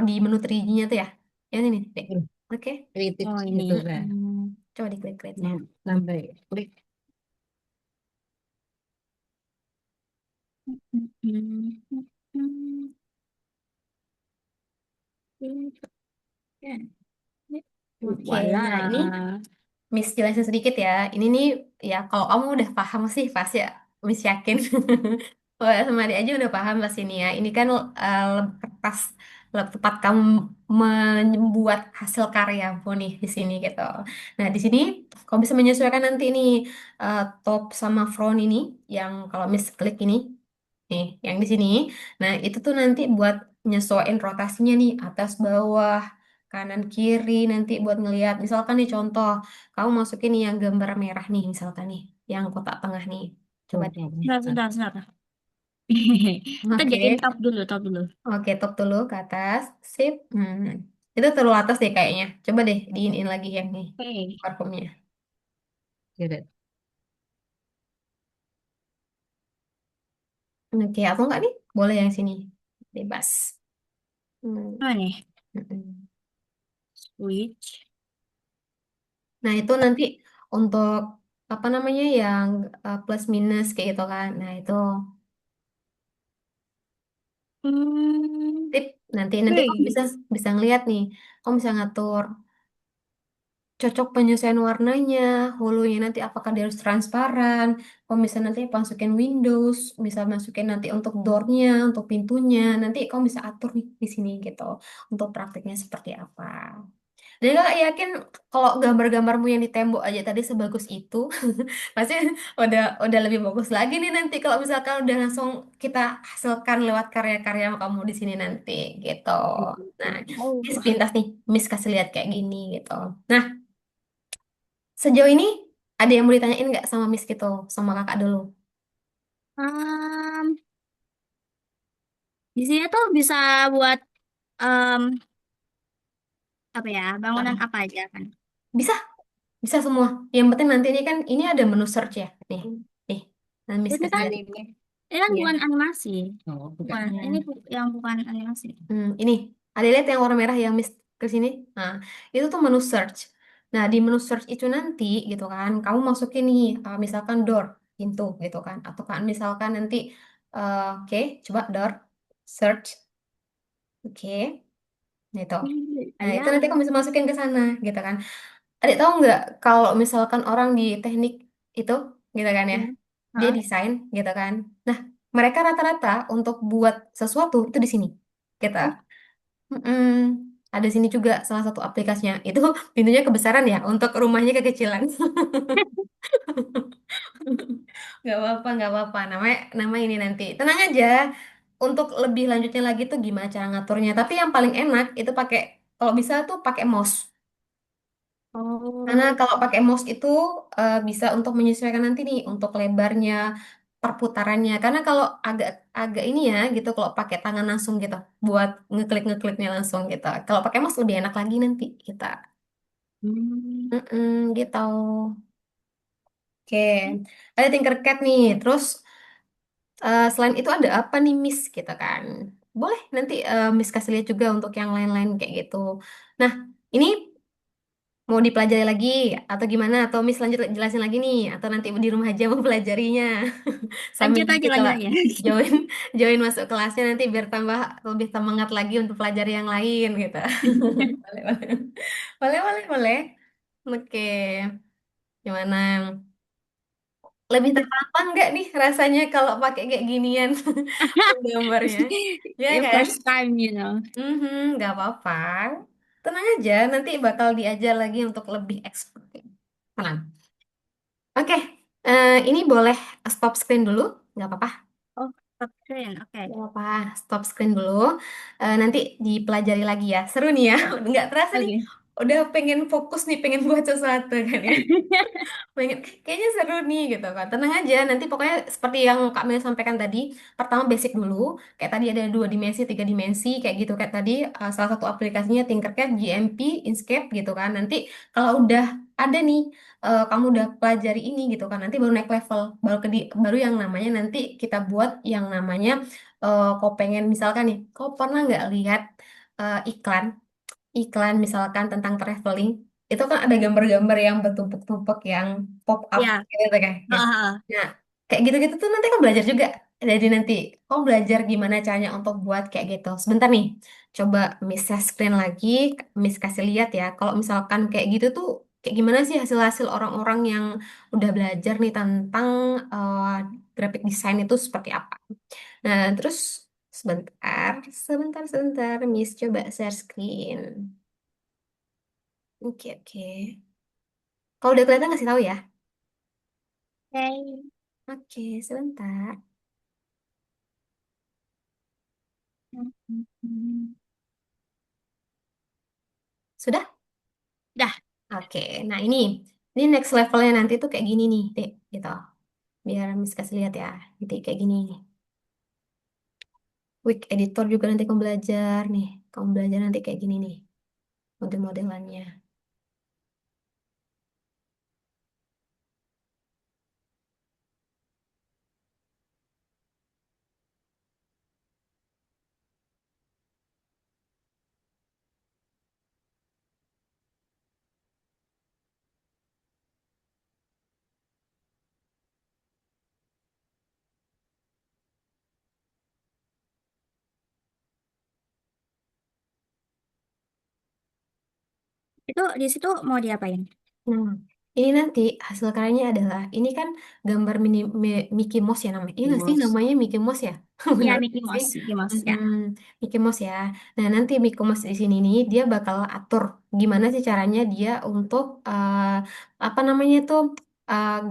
di menu 3D-nya tuh ya. Yang ini nih, Dek. Oke. Kritik Oh, ini. itu kan. Coba diklik create-nya. Sampai klik. Oke, Wala. nah ini Miss jelasin sedikit ya. Ini nih ya kalau kamu udah paham sih pasti ya, Miss yakin. Wah, sama adik aja udah paham pas ini ya. Ini kan kertas tempat kamu membuat hasil karyamu nih di sini gitu. Nah, di sini kamu bisa menyesuaikan nanti nih top sama front ini yang kalau Miss klik ini nih yang di sini. Nah, itu tuh nanti buat nyesuaiin rotasinya nih atas bawah kanan kiri nanti buat ngelihat misalkan nih contoh kamu masukin nih yang gambar merah nih misalkan nih yang kotak tengah nih coba deh. Sebentar, sebentar. Kita jadiin Oke, top dulu. oke, top dulu ke atas, sip. Itu terlalu atas deh kayaknya. Coba deh diinin lagi yang nih Oke. parfumnya. Gitu. Oke, atau enggak nih? Boleh yang sini, bebas. Hmm, Nah, nih, mm-mm. switch. Nah itu nanti untuk apa namanya yang plus minus kayak gitu kan. Nah itu Hmm, tip nanti nanti kamu oke. bisa bisa ngeliat nih, kamu bisa ngatur. cocok penyesuaian warnanya, hulunya nanti apakah dia harus transparan, kalau misalnya nanti masukin Windows, bisa masukin nanti untuk door-nya, untuk pintunya, nanti kamu bisa atur nih di sini gitu, untuk praktiknya seperti apa. Dan kakak yakin kalau gambar-gambarmu yang di tembok aja tadi sebagus itu, pasti udah lebih bagus lagi nih nanti kalau misalkan udah langsung kita hasilkan lewat karya-karya kamu di sini nanti gitu. Nah, Miss Oh. pintas nih, Miss kasih lihat kayak gini gitu. Nah, sejauh ini ada yang mau ditanyain nggak sama Miss gitu, sama kakak dulu? Um, di sini tuh bisa buat em, apa ya, bangunan Apa? apa aja kan? Bisa, bisa semua. Yang penting nanti ini kan ini ada menu search ya, nih, nih. Nah, Miss Ini kasih kan lihat. ini kan Iya. bukan animasi. Bukan, ini Hmm. yang bukan animasi. Ini ada lihat yang warna merah yang Miss ke sini. Nah, itu tuh menu search. Nah, di menu search itu nanti gitu kan, kamu masukin nih, misalkan door, pintu gitu kan, atau kan misalkan nanti, oke, coba door, search, oke, gitu. Nah, Ya. itu nanti kamu bisa masukin ke sana gitu kan. Adik tahu nggak kalau misalkan orang di teknik itu gitu kan ya, Ya. dia Hah? desain gitu kan. Nah, mereka rata-rata untuk buat sesuatu itu di sini. Gitu. Oh, Mm-mm. Ada sini juga salah satu aplikasinya. Itu pintunya kebesaran ya, untuk rumahnya kekecilan. Nggak apa-apa, nggak apa-apa. Nama ini nanti. Tenang aja. Untuk lebih lanjutnya lagi tuh gimana cara ngaturnya. Tapi yang paling enak itu pakai, kalau bisa tuh pakai mouse. Karena oh. kalau pakai mouse itu bisa untuk menyesuaikan nanti nih untuk lebarnya, perputarannya. Karena kalau agak agak ini ya gitu, kalau pakai tangan langsung gitu, buat ngekliknya langsung gitu. Kalau pakai mouse lebih enak lagi nanti kita. Hmm. Gitu. Oke, ada Tinkercad nih. Terus selain itu ada apa nih Miss gitu kan? Boleh nanti Miss kasih lihat juga untuk yang lain-lain kayak gitu. Nah, ini mau dipelajari lagi atau gimana? Atau Miss lanjut jelasin lagi nih? Atau nanti di rumah aja mau pelajarinya? Sambil Lanjut nanti aja, kalau lanjut aja. join join masuk kelasnya nanti biar tambah lebih semangat lagi untuk pelajari yang lain gitu. Boleh, boleh. Boleh, boleh, boleh. Oke. Gimana? Lebih Lanjut. terpampang nggak nih rasanya kalau pakai kayak ginian gambarnya? Ya Ya, kan? first time, you know. Nggak apa-apa. Tenang aja, nanti bakal diajar lagi untuk lebih expert. Tenang. Oke, ini boleh stop screen dulu? Nggak apa-apa. Oh, top screen. Oke. Nggak apa-apa, stop screen dulu. Nanti dipelajari lagi ya. Seru nih ya. Nggak terasa nih. Oke. Udah pengen fokus nih, pengen buat sesuatu kan ya. Pengen, kayaknya seru nih gitu kan. Tenang aja, nanti pokoknya seperti yang Kak Mel sampaikan tadi, pertama basic dulu. Kayak tadi ada 2 dimensi, 3 dimensi, kayak gitu. Kayak tadi salah satu aplikasinya Tinkercad, GMP, Inkscape gitu kan. Nanti kalau udah ada nih, kamu udah pelajari ini gitu kan. Nanti baru naik level, baru yang namanya nanti kita buat yang namanya, kau pengen misalkan nih, kau pernah nggak lihat iklan? Iklan misalkan tentang traveling itu kan ada gambar-gambar yang bertumpuk-tumpuk yang pop up Ya. gitu kan ya. Haha. Nah, kayak gitu-gitu tuh nanti kamu belajar juga. Jadi nanti kamu belajar gimana caranya untuk buat kayak gitu. Sebentar nih, coba Miss share screen lagi, Miss kasih lihat ya. Kalau misalkan kayak gitu tuh kayak gimana sih hasil-hasil orang-orang yang udah belajar nih tentang eh, graphic design itu seperti apa. Nah, terus sebentar, sebentar, Miss coba share screen. Oke, oke. Kalau udah kelihatan kasih tahu ya. Oke. Oke, sebentar. Hmm. Sudah? Dah. Oke. Nah, ini next levelnya nanti tuh kayak gini nih, Dek, gitu. Biar Miss kasih lihat ya. Nanti kayak gini nih. Quick editor juga nanti kamu belajar nih. Kamu belajar nanti kayak gini nih, model-modelannya. Itu di situ mau diapain? Nah, ini nanti hasil karyanya adalah ini kan gambar Mickey Mouse ya namanya. Iya nggak sih Mouse. namanya Mickey Mouse ya? Ya, Benar Mickey sih. Mouse, Mickey Mouse ya. Mhm, Mickey Mouse ya. Nah, nanti Mickey Mouse di sini nih dia bakal atur gimana sih caranya dia untuk apa namanya itu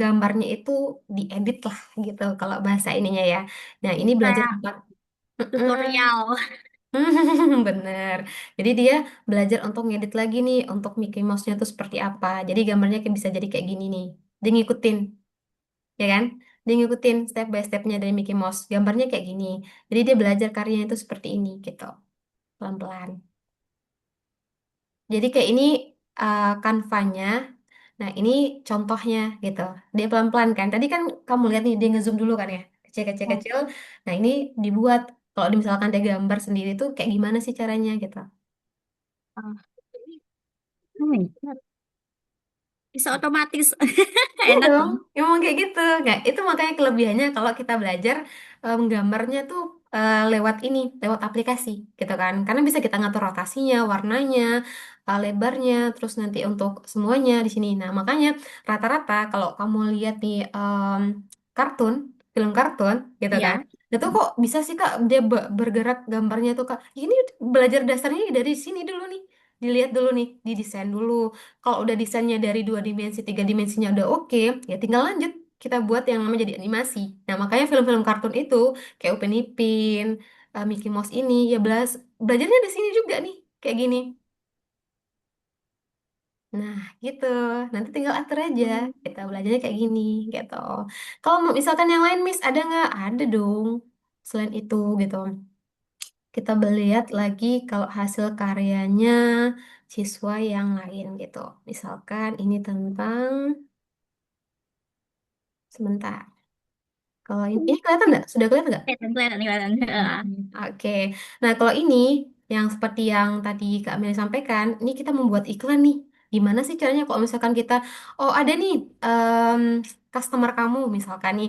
gambarnya itu diedit lah gitu kalau bahasa ininya ya. Nah, ini belajar Kayak tentang tutorial. Bener. Jadi dia belajar untuk ngedit lagi nih, untuk Mickey Mouse-nya tuh seperti apa. Jadi gambarnya kayak bisa jadi kayak gini nih. Dia ngikutin, ya kan? Dia ngikutin step by stepnya dari Mickey Mouse. Gambarnya kayak gini. Jadi dia belajar karyanya itu seperti ini, gitu. Pelan-pelan. Jadi kayak ini kanvanya. Nah, ini contohnya gitu. Dia pelan-pelan kan. Tadi kan kamu lihat nih, dia ngezoom dulu kan ya. Kecil-kecil-kecil. Nah, ini dibuat. Kalau misalkan dia gambar sendiri tuh kayak gimana sih caranya gitu. Ah, oh my God. Bisa otomatis. Iya Enak dong, dong. emang kayak gitu. Nggak, itu makanya kelebihannya kalau kita belajar menggambarnya tuh lewat ini, lewat aplikasi, gitu kan. Karena bisa kita ngatur rotasinya, warnanya, lebarnya, terus nanti untuk semuanya di sini. Nah, makanya rata-rata kalau kamu lihat nih kartun, film kartun, gitu kan. Ya. Itu kok bisa sih Kak dia bergerak gambarnya tuh Kak. Ini belajar dasarnya dari sini dulu nih. Dilihat dulu nih, didesain dulu. Kalau udah desainnya dari 2 dimensi, 3 dimensinya udah oke, ya tinggal lanjut kita buat yang namanya jadi animasi. Nah, makanya film-film kartun itu kayak Upin Ipin, Mickey Mouse ini ya belajarnya di sini juga nih, kayak gini. Nah, gitu. Nanti tinggal atur aja. Kita belajarnya kayak gini, gitu. Kalau misalkan yang lain, Miss, ada nggak? Ada dong. Selain itu, gitu. Kita lihat lagi kalau hasil karyanya siswa yang lain, gitu. Misalkan ini tentang sebentar. Kalau ini kelihatan nggak? Sudah kelihatan nggak? Kelihatan, kelihatan, kelihatan. Oke. Nah, kalau ini yang seperti yang tadi Kak Meli sampaikan, ini kita membuat iklan nih. Gimana sih caranya kalau misalkan kita, oh ada nih customer kamu misalkan nih,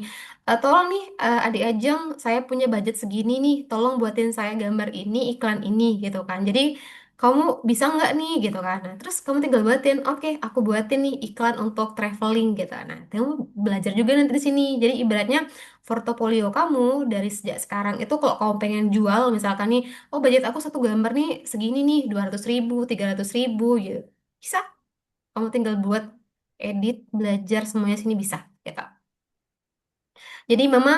tolong nih adik Ajeng, saya punya budget segini nih, tolong buatin saya gambar ini, iklan ini gitu kan. Jadi kamu bisa nggak nih gitu kan. Nah, terus kamu tinggal buatin, oke, aku buatin nih iklan untuk traveling gitu. Nah, kamu belajar juga nanti di sini. Jadi ibaratnya portofolio kamu dari sejak sekarang itu kalau kamu pengen jual misalkan nih, oh budget aku satu gambar nih segini nih 200.000, 300.000 gitu. Bisa, kamu tinggal buat edit, belajar semuanya sini bisa gitu. Jadi mama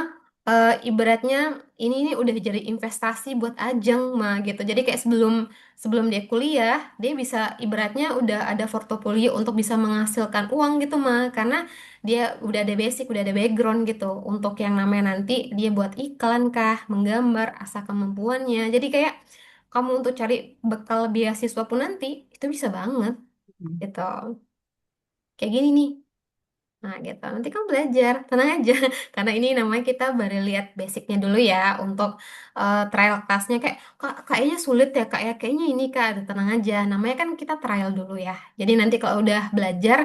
ibaratnya ini udah jadi investasi buat Ajeng mah gitu. Jadi kayak sebelum sebelum dia kuliah, dia bisa ibaratnya udah ada portofolio untuk bisa menghasilkan uang gitu mah karena dia udah ada basic, udah ada background gitu untuk yang namanya nanti dia buat iklan kah, menggambar, asal kemampuannya. Jadi kayak kamu untuk cari bekal beasiswa pun nanti itu bisa banget gitu. Kayak gini nih. Nah, gitu. Nanti kamu belajar, tenang aja. Karena ini namanya kita baru lihat basicnya dulu ya untuk trial classnya kayak kayaknya sulit ya kak ya. Kayaknya ini kak, tenang aja. Namanya kan kita trial dulu ya. Jadi nanti kalau udah belajar,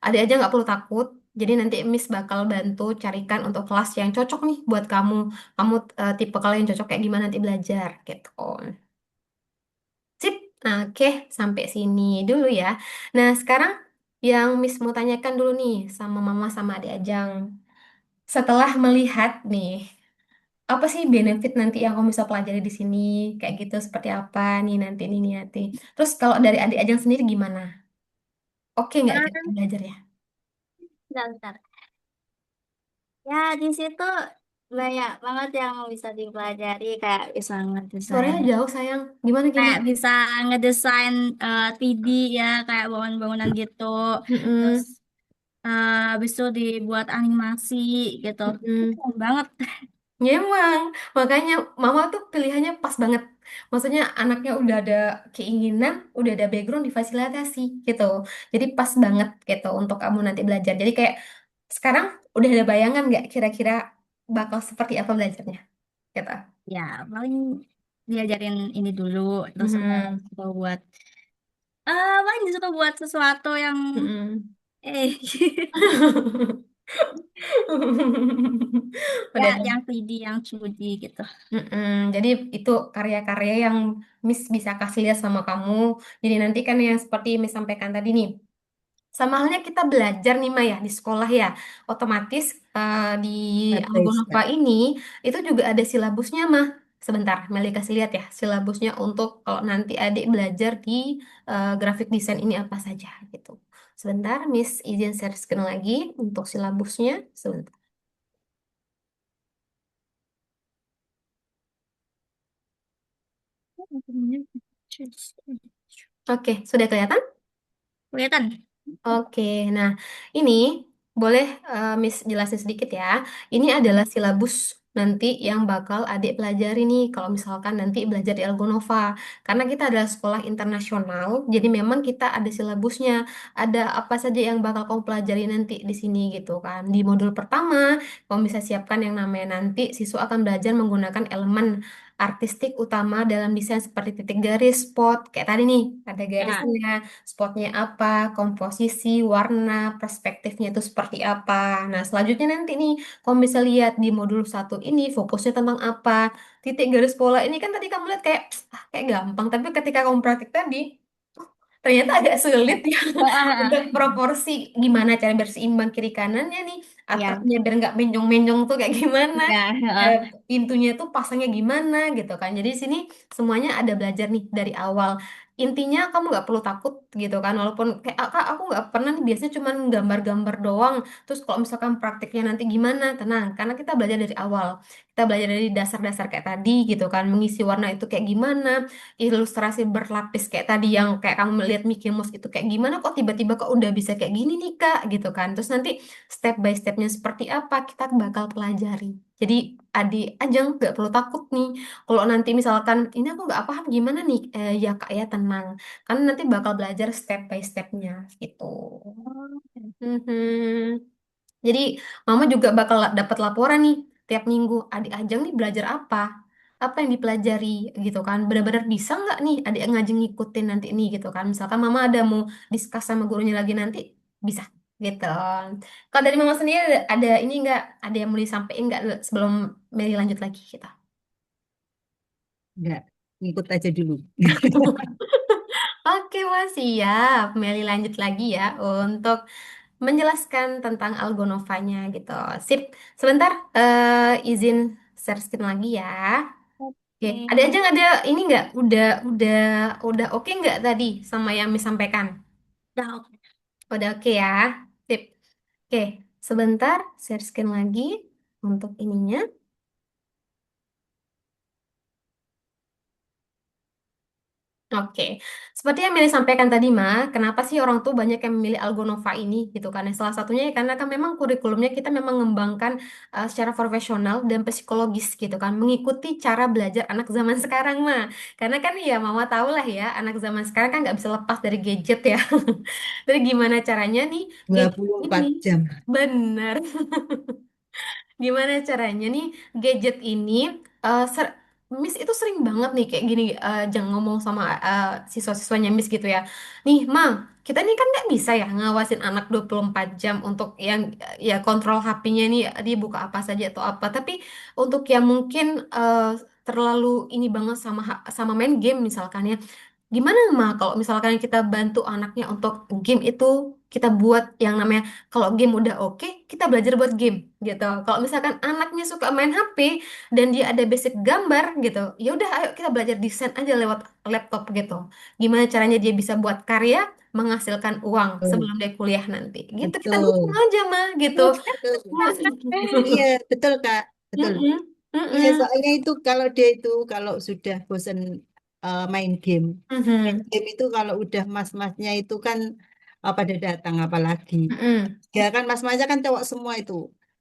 ada aja nggak perlu takut. Jadi nanti Miss bakal bantu carikan untuk kelas yang cocok nih buat kamu. Kamu tipe kalian yang cocok kayak gimana nanti belajar gitu. Sip. Nah, oke, sampai sini dulu ya. Nah, sekarang yang Miss mau tanyakan dulu nih sama Mama sama Adik Ajang. Setelah melihat nih, apa sih benefit nanti yang kamu bisa pelajari di sini? Kayak gitu seperti apa nih nanti ini nanti. Terus kalau dari Adik Ajang sendiri gimana? Oke nggak kita Ah, belajar ya? bentar, bentar. Ya, di situ banyak banget yang bisa dipelajari, kayak bisa ngedesain, Suaranya jauh sayang. Gimana kayak gimana? bisa ngedesain 3D ya, kayak bangunan-bangunan gitu. Terus Mm-mm, habis itu dibuat animasi gitu. mm-mm. Keren banget. Ya emang, makanya mama tuh pilihannya pas banget. Maksudnya anaknya udah ada keinginan, udah ada background difasilitasi gitu. Jadi pas banget gitu untuk kamu nanti belajar. Jadi kayak sekarang udah ada bayangan nggak kira-kira bakal seperti apa belajarnya gitu. Ya, paling diajarin ini dulu, terus udah Mhm, disuruh buat, paling disuruh buat sesuatu yang, mhm. eh, Ya, Udah. yang 3D, yang 2D gitu. Jadi itu karya-karya yang Miss bisa kasih lihat sama kamu. Jadi nanti kan yang seperti Miss sampaikan tadi nih. Sama halnya kita belajar nih Maya di sekolah ya. Otomatis di Step by Algonova step. ini itu juga ada silabusnya mah. Sebentar, Meli kasih lihat ya silabusnya untuk kalau nanti adik belajar di graphic design ini apa saja gitu. Sebentar, Miss izin share screen lagi untuk silabusnya. Sebentar. Oke, sudah kelihatan? Kelihatan? Oke, nah ini boleh Miss jelasin sedikit ya. Ini adalah silabus nanti yang bakal adik pelajari nih kalau misalkan nanti belajar di Algonova. Karena kita adalah sekolah internasional, jadi memang kita ada silabusnya. Ada apa saja yang bakal kamu pelajari nanti di sini gitu kan. Di modul pertama, kamu bisa siapkan yang namanya nanti siswa akan belajar menggunakan elemen artistik utama dalam desain seperti titik garis, spot, kayak tadi nih, ada Ya. garisnya, spotnya apa, komposisi, warna, perspektifnya itu seperti apa. Nah, selanjutnya nanti nih, kamu bisa lihat di modul satu ini fokusnya tentang apa. Titik garis pola ini kan tadi kamu lihat kayak kayak gampang, tapi ketika kamu praktik tadi, ternyata agak sulit ya untuk proporsi gimana cara berseimbang kiri kanannya nih, Ya. atapnya biar nggak menjong-menjong tuh kayak gimana, Ya. eh, pintunya tuh pasangnya gimana gitu kan. Jadi di sini semuanya ada belajar nih dari awal. Intinya kamu nggak perlu takut gitu kan, walaupun kayak "Ah, Kak, aku nggak pernah nih, biasanya cuma gambar-gambar doang. Terus kalau misalkan praktiknya nanti gimana, tenang, karena kita belajar dari awal. Kita belajar dari dasar-dasar kayak tadi gitu kan, mengisi warna itu kayak gimana, ilustrasi berlapis kayak tadi yang kayak kamu melihat Mickey Mouse itu kayak gimana kok tiba-tiba kok udah bisa kayak gini nih Kak gitu kan. Terus nanti step by stepnya seperti apa kita bakal pelajari. Jadi adik ajang nggak perlu takut nih. Kalau nanti misalkan ini aku nggak paham gimana nih, ya Kak ya tenang. Karena nanti bakal belajar step by stepnya gitu. Mhm. Jadi mama juga bakal dapat laporan nih tiap minggu. Adik Ajeng nih belajar apa? Apa yang dipelajari gitu kan? Benar-benar bisa nggak nih adik ngajeng ngikutin nanti ini gitu kan? Misalkan mama ada mau diskus sama gurunya lagi nanti bisa gitu. Kalau dari mama sendiri ada ini nggak? Ada yang mau disampaikan nggak sebelum Mary lanjut lagi kita? Enggak, ngikut aja dulu. Oke, Mas, siap. Meli lanjut lagi ya untuk menjelaskan tentang Algonovanya gitu. Sip. Sebentar, izin share screen lagi ya. Oke, ada Oke. aja nggak ada ini nggak? Udah oke nggak tadi sama yang disampaikan? Udah oke. Udah oke ya. Sip. Oke, sebentar share screen lagi untuk ininya. Oke, seperti yang Meli sampaikan tadi, kenapa sih orang tuh banyak yang memilih Algonova ini gitu kan? Salah satunya ya karena kan memang kurikulumnya kita memang mengembangkan secara profesional dan psikologis gitu kan, mengikuti cara belajar anak zaman sekarang Karena kan ya mama tahu lah ya, anak zaman sekarang kan nggak bisa lepas dari gadget ya. Jadi gimana caranya nih dua gadget puluh ini? empat jam. Benar. Gimana caranya nih gadget ini Miss itu sering banget nih kayak gini, jangan ngomong sama siswa-siswanya Miss gitu ya. Nih, kita ini kan nggak bisa ya ngawasin anak 24 jam untuk yang ya kontrol HP-nya nih dia buka apa saja atau apa. Tapi untuk yang mungkin terlalu ini banget sama main game misalkan ya. Gimana kalau misalkan kita bantu anaknya untuk game itu kita buat yang namanya kalau game udah oke, kita belajar buat game gitu. Kalau misalkan anaknya suka main HP dan dia ada basic gambar gitu, ya udah ayo kita belajar desain aja lewat laptop gitu. Gimana caranya dia bisa buat karya menghasilkan uang Betul. sebelum dia kuliah nanti. Gitu kita dukung Betul. aja gitu. Betul. Iya, betul Kak. Betul. Mm-mm, Iya, mm-mm, soalnya itu kalau dia itu kalau sudah bosan main mhm, game itu kalau udah mas-masnya itu kan pada datang apalagi. mm-mm, Ya kan mas-masnya kan cowok semua itu.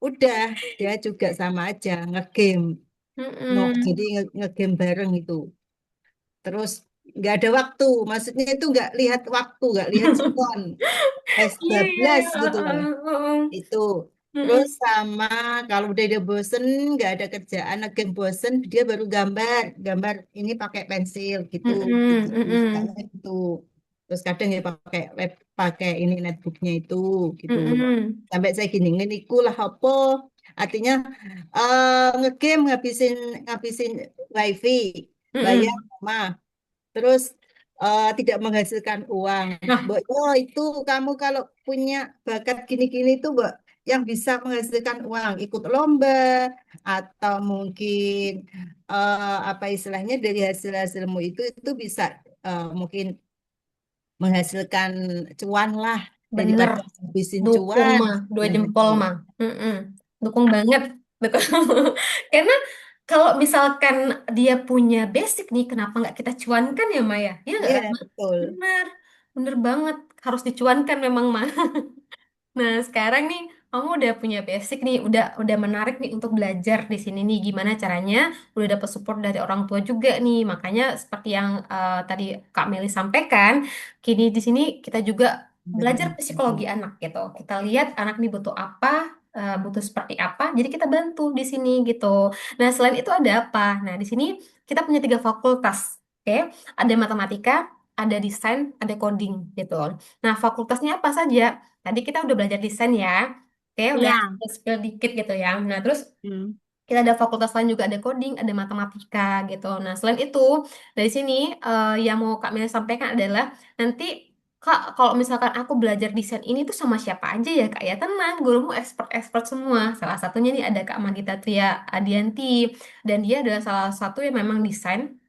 Udah, dia juga sama aja ngegame. No, jadi mm-mm. ngegame bareng itu. Terus nggak ada waktu, maksudnya itu nggak lihat waktu, nggak lihat jam. Iya, iya, S12 iya. gitu loh. Itu. Terus Mm-mm, sama kalau udah dia bosen, nggak ada kerjaan, lagi bosen, dia baru gambar, gambar ini pakai pensil gitu, gitu mm-mm, sukanya mm-mm. gitu. Terus kadang ya pakai ini netbooknya itu gitu. Mm-mm. Sampai saya gini iku lah apa? Artinya ngegame ngabisin wifi, bayar Mm-mm. mah. Terus tidak menghasilkan uang. Nah, Mbak, oh itu kamu kalau punya bakat gini-gini itu Mbak yang bisa menghasilkan uang, ikut lomba atau mungkin apa istilahnya dari hasil-hasilmu itu bisa mungkin menghasilkan cuan lah bener. daripada habisin Dukung cuan. mah, dua Nah, jempol itu. mah. Mm-mm. Dukung banget. Dukung. Karena kalau misalkan dia punya basic nih, kenapa nggak kita cuankan ya Maya? Ya nggak kan? Iya, Ma? betul. Bener, bener banget. Harus dicuankan memang mah. Nah, sekarang nih kamu udah punya basic nih, udah menarik nih untuk belajar di sini nih gimana caranya, udah dapet support dari orang tua juga nih. Makanya seperti yang tadi Kak Meli sampaikan, kini di sini kita juga belajar psikologi anak gitu. Kita lihat anak nih butuh apa, butuh seperti apa, jadi kita bantu di sini gitu. Nah, selain itu ada apa? Nah, di sini kita punya 3 fakultas. Oke, ada matematika, ada desain, ada coding gitu. Nah, fakultasnya apa saja? Tadi kita udah belajar desain ya. Oke, udah Ya, spill dikit gitu ya. Nah, terus hmm. kita ada fakultas lain juga ada coding, ada matematika gitu. Nah, selain itu, dari sini yang mau Kak Mila sampaikan adalah nanti Kak, kalau misalkan aku belajar desain ini tuh sama siapa aja ya Kak ya? Tenang, gurumu expert-expert semua. Salah satunya nih ada Kak Magita Tria Adianti dan dia adalah salah satu yang memang desain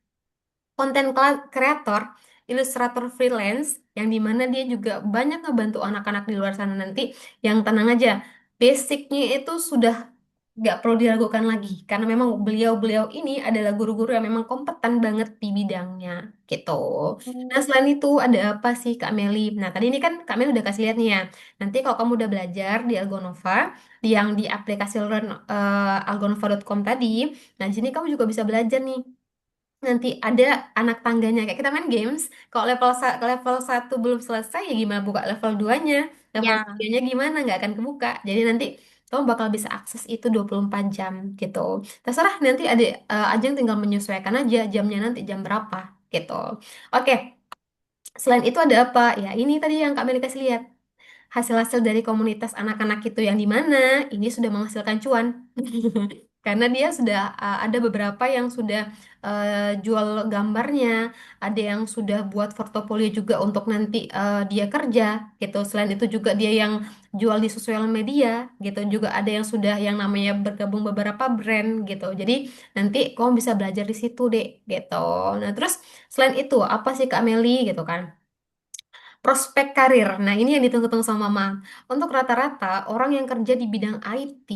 konten kreator, ilustrator freelance, yang dimana dia juga banyak ngebantu anak-anak di luar sana nanti yang tenang aja. Basicnya itu sudah nggak perlu diragukan lagi karena memang beliau-beliau ini adalah guru-guru yang memang kompeten banget di bidangnya gitu. Nah selain itu ada apa sih Kak Meli? Nah tadi ini kan Kak Meli udah kasih lihat nih ya. Nanti kalau kamu udah belajar di Algonova, yang di aplikasi learn algonova.com tadi, nah di sini kamu juga bisa belajar nih nanti ada anak tangganya kayak kita main games kalau level 1 belum selesai ya gimana buka level 2-nya level Ya, 3-nya gimana nggak akan kebuka jadi nanti kamu bakal bisa akses itu 24 jam gitu terserah nanti ada Ajeng tinggal menyesuaikan aja jamnya nanti jam berapa gitu oke selain itu ada apa ya ini tadi yang Kak Meli kasih lihat hasil-hasil dari komunitas anak-anak itu yang di mana ini sudah menghasilkan cuan. Karena dia sudah ada beberapa yang sudah jual gambarnya, ada yang sudah buat portofolio juga untuk nanti dia kerja gitu. Selain itu juga dia yang jual di sosial media gitu. Juga ada yang sudah yang namanya bergabung beberapa brand gitu. Jadi nanti kamu bisa belajar di situ deh gitu. Nah, terus selain itu apa sih Kak Meli gitu kan? Prospek karir. Nah, ini yang ditunggu-tunggu sama Mama. Untuk rata-rata orang yang kerja di bidang IT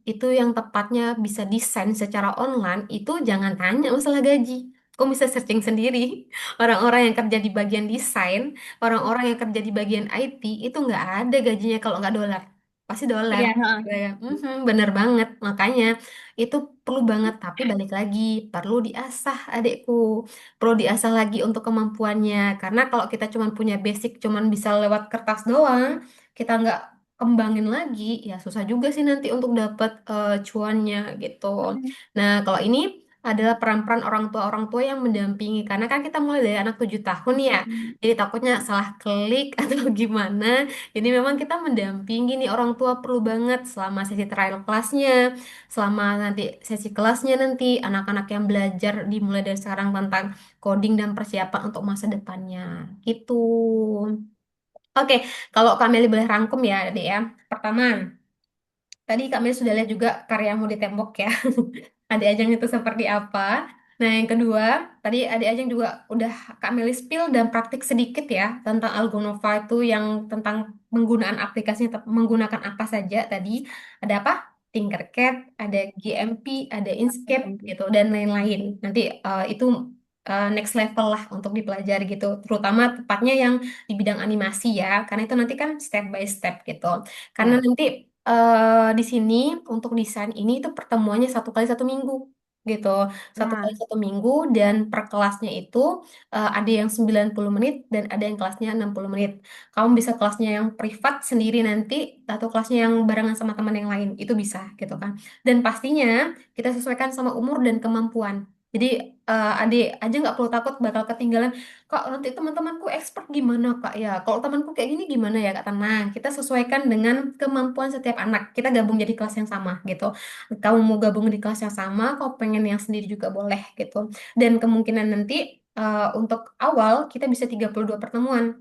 itu yang tepatnya bisa desain secara online itu jangan tanya masalah gaji. Kau bisa searching sendiri. Orang-orang yang kerja di bagian desain, orang-orang yang kerja di bagian IT itu nggak ada gajinya kalau nggak dolar. Pasti dolar. iya, heeh. Ya, bener banget. Makanya itu perlu banget. Tapi balik lagi, perlu diasah adekku perlu diasah lagi untuk kemampuannya. Karena kalau kita cuman punya basic, cuman bisa lewat kertas doang, kita nggak kembangin lagi, ya susah juga sih nanti untuk dapat cuannya gitu. Nah, kalau ini adalah peran-peran orang tua yang mendampingi. Karena kan kita mulai dari anak 7 tahun ya, jadi takutnya salah klik atau gimana. Jadi memang kita mendampingi nih orang tua perlu banget selama sesi trial kelasnya, selama nanti sesi kelasnya nanti anak-anak yang belajar dimulai dari sekarang tentang coding dan persiapan untuk masa depannya gitu. Oke, kalau Kameli boleh rangkum ya, Adik ya. Pertama, tadi Kameli sudah lihat juga karyamu di tembok ya. Adik Ajeng itu seperti apa. Nah, yang kedua, tadi Adik Ajeng juga udah Kameli spill dan praktik sedikit ya tentang Algonova itu yang tentang penggunaan aplikasinya menggunakan apa saja tadi. Ada apa? Tinkercad, ada GMP, ada Inkscape gitu dan lain-lain. Nanti itu next level lah untuk dipelajari gitu. Terutama tepatnya yang di bidang animasi ya, karena itu nanti kan step by step gitu. Karena Ya. nanti di sini untuk desain ini itu pertemuannya 1 kali 1 minggu gitu. Satu Ya, kali 1 minggu dan per kelasnya itu ada yang 90 menit dan ada yang kelasnya 60 menit. Kamu bisa kelasnya yang privat sendiri nanti atau kelasnya yang barengan sama teman yang lain. Itu bisa gitu kan. Dan pastinya kita sesuaikan sama umur dan kemampuan. Jadi adik aja nggak perlu takut bakal ketinggalan. Kak, nanti teman-temanku expert gimana Kak ya? Kalau temanku kayak gini gimana ya Kak? Tenang, kita sesuaikan dengan kemampuan setiap anak. Kita gabung jadi kelas yang sama gitu. Kamu mau gabung di kelas yang sama, kau pengen yang sendiri juga boleh gitu. Dan kemungkinan nanti untuk awal kita bisa 32 pertemuan.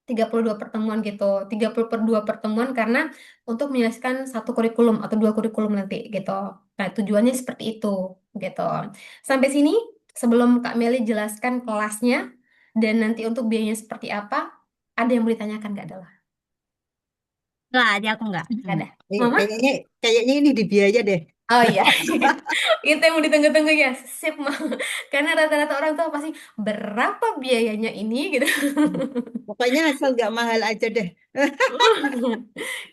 32 pertemuan gitu. 32 pertemuan karena untuk menyelesaikan satu kurikulum atau dua kurikulum nanti gitu. Nah, tujuannya seperti itu gitu. Sampai sini sebelum Kak Meli jelaskan kelasnya dan nanti untuk biayanya seperti apa, ada yang mau ditanyakan nggak adalah? Nggak, dia aku nggak. Nggak ada. Eh, Mama? kayaknya kayaknya ini di biaya deh. Oh iya, itu yang mau ditunggu-tunggu ya, sip mah. Karena rata-rata orang tuh pasti berapa biayanya ini gitu. Pokoknya asal nggak mahal aja deh.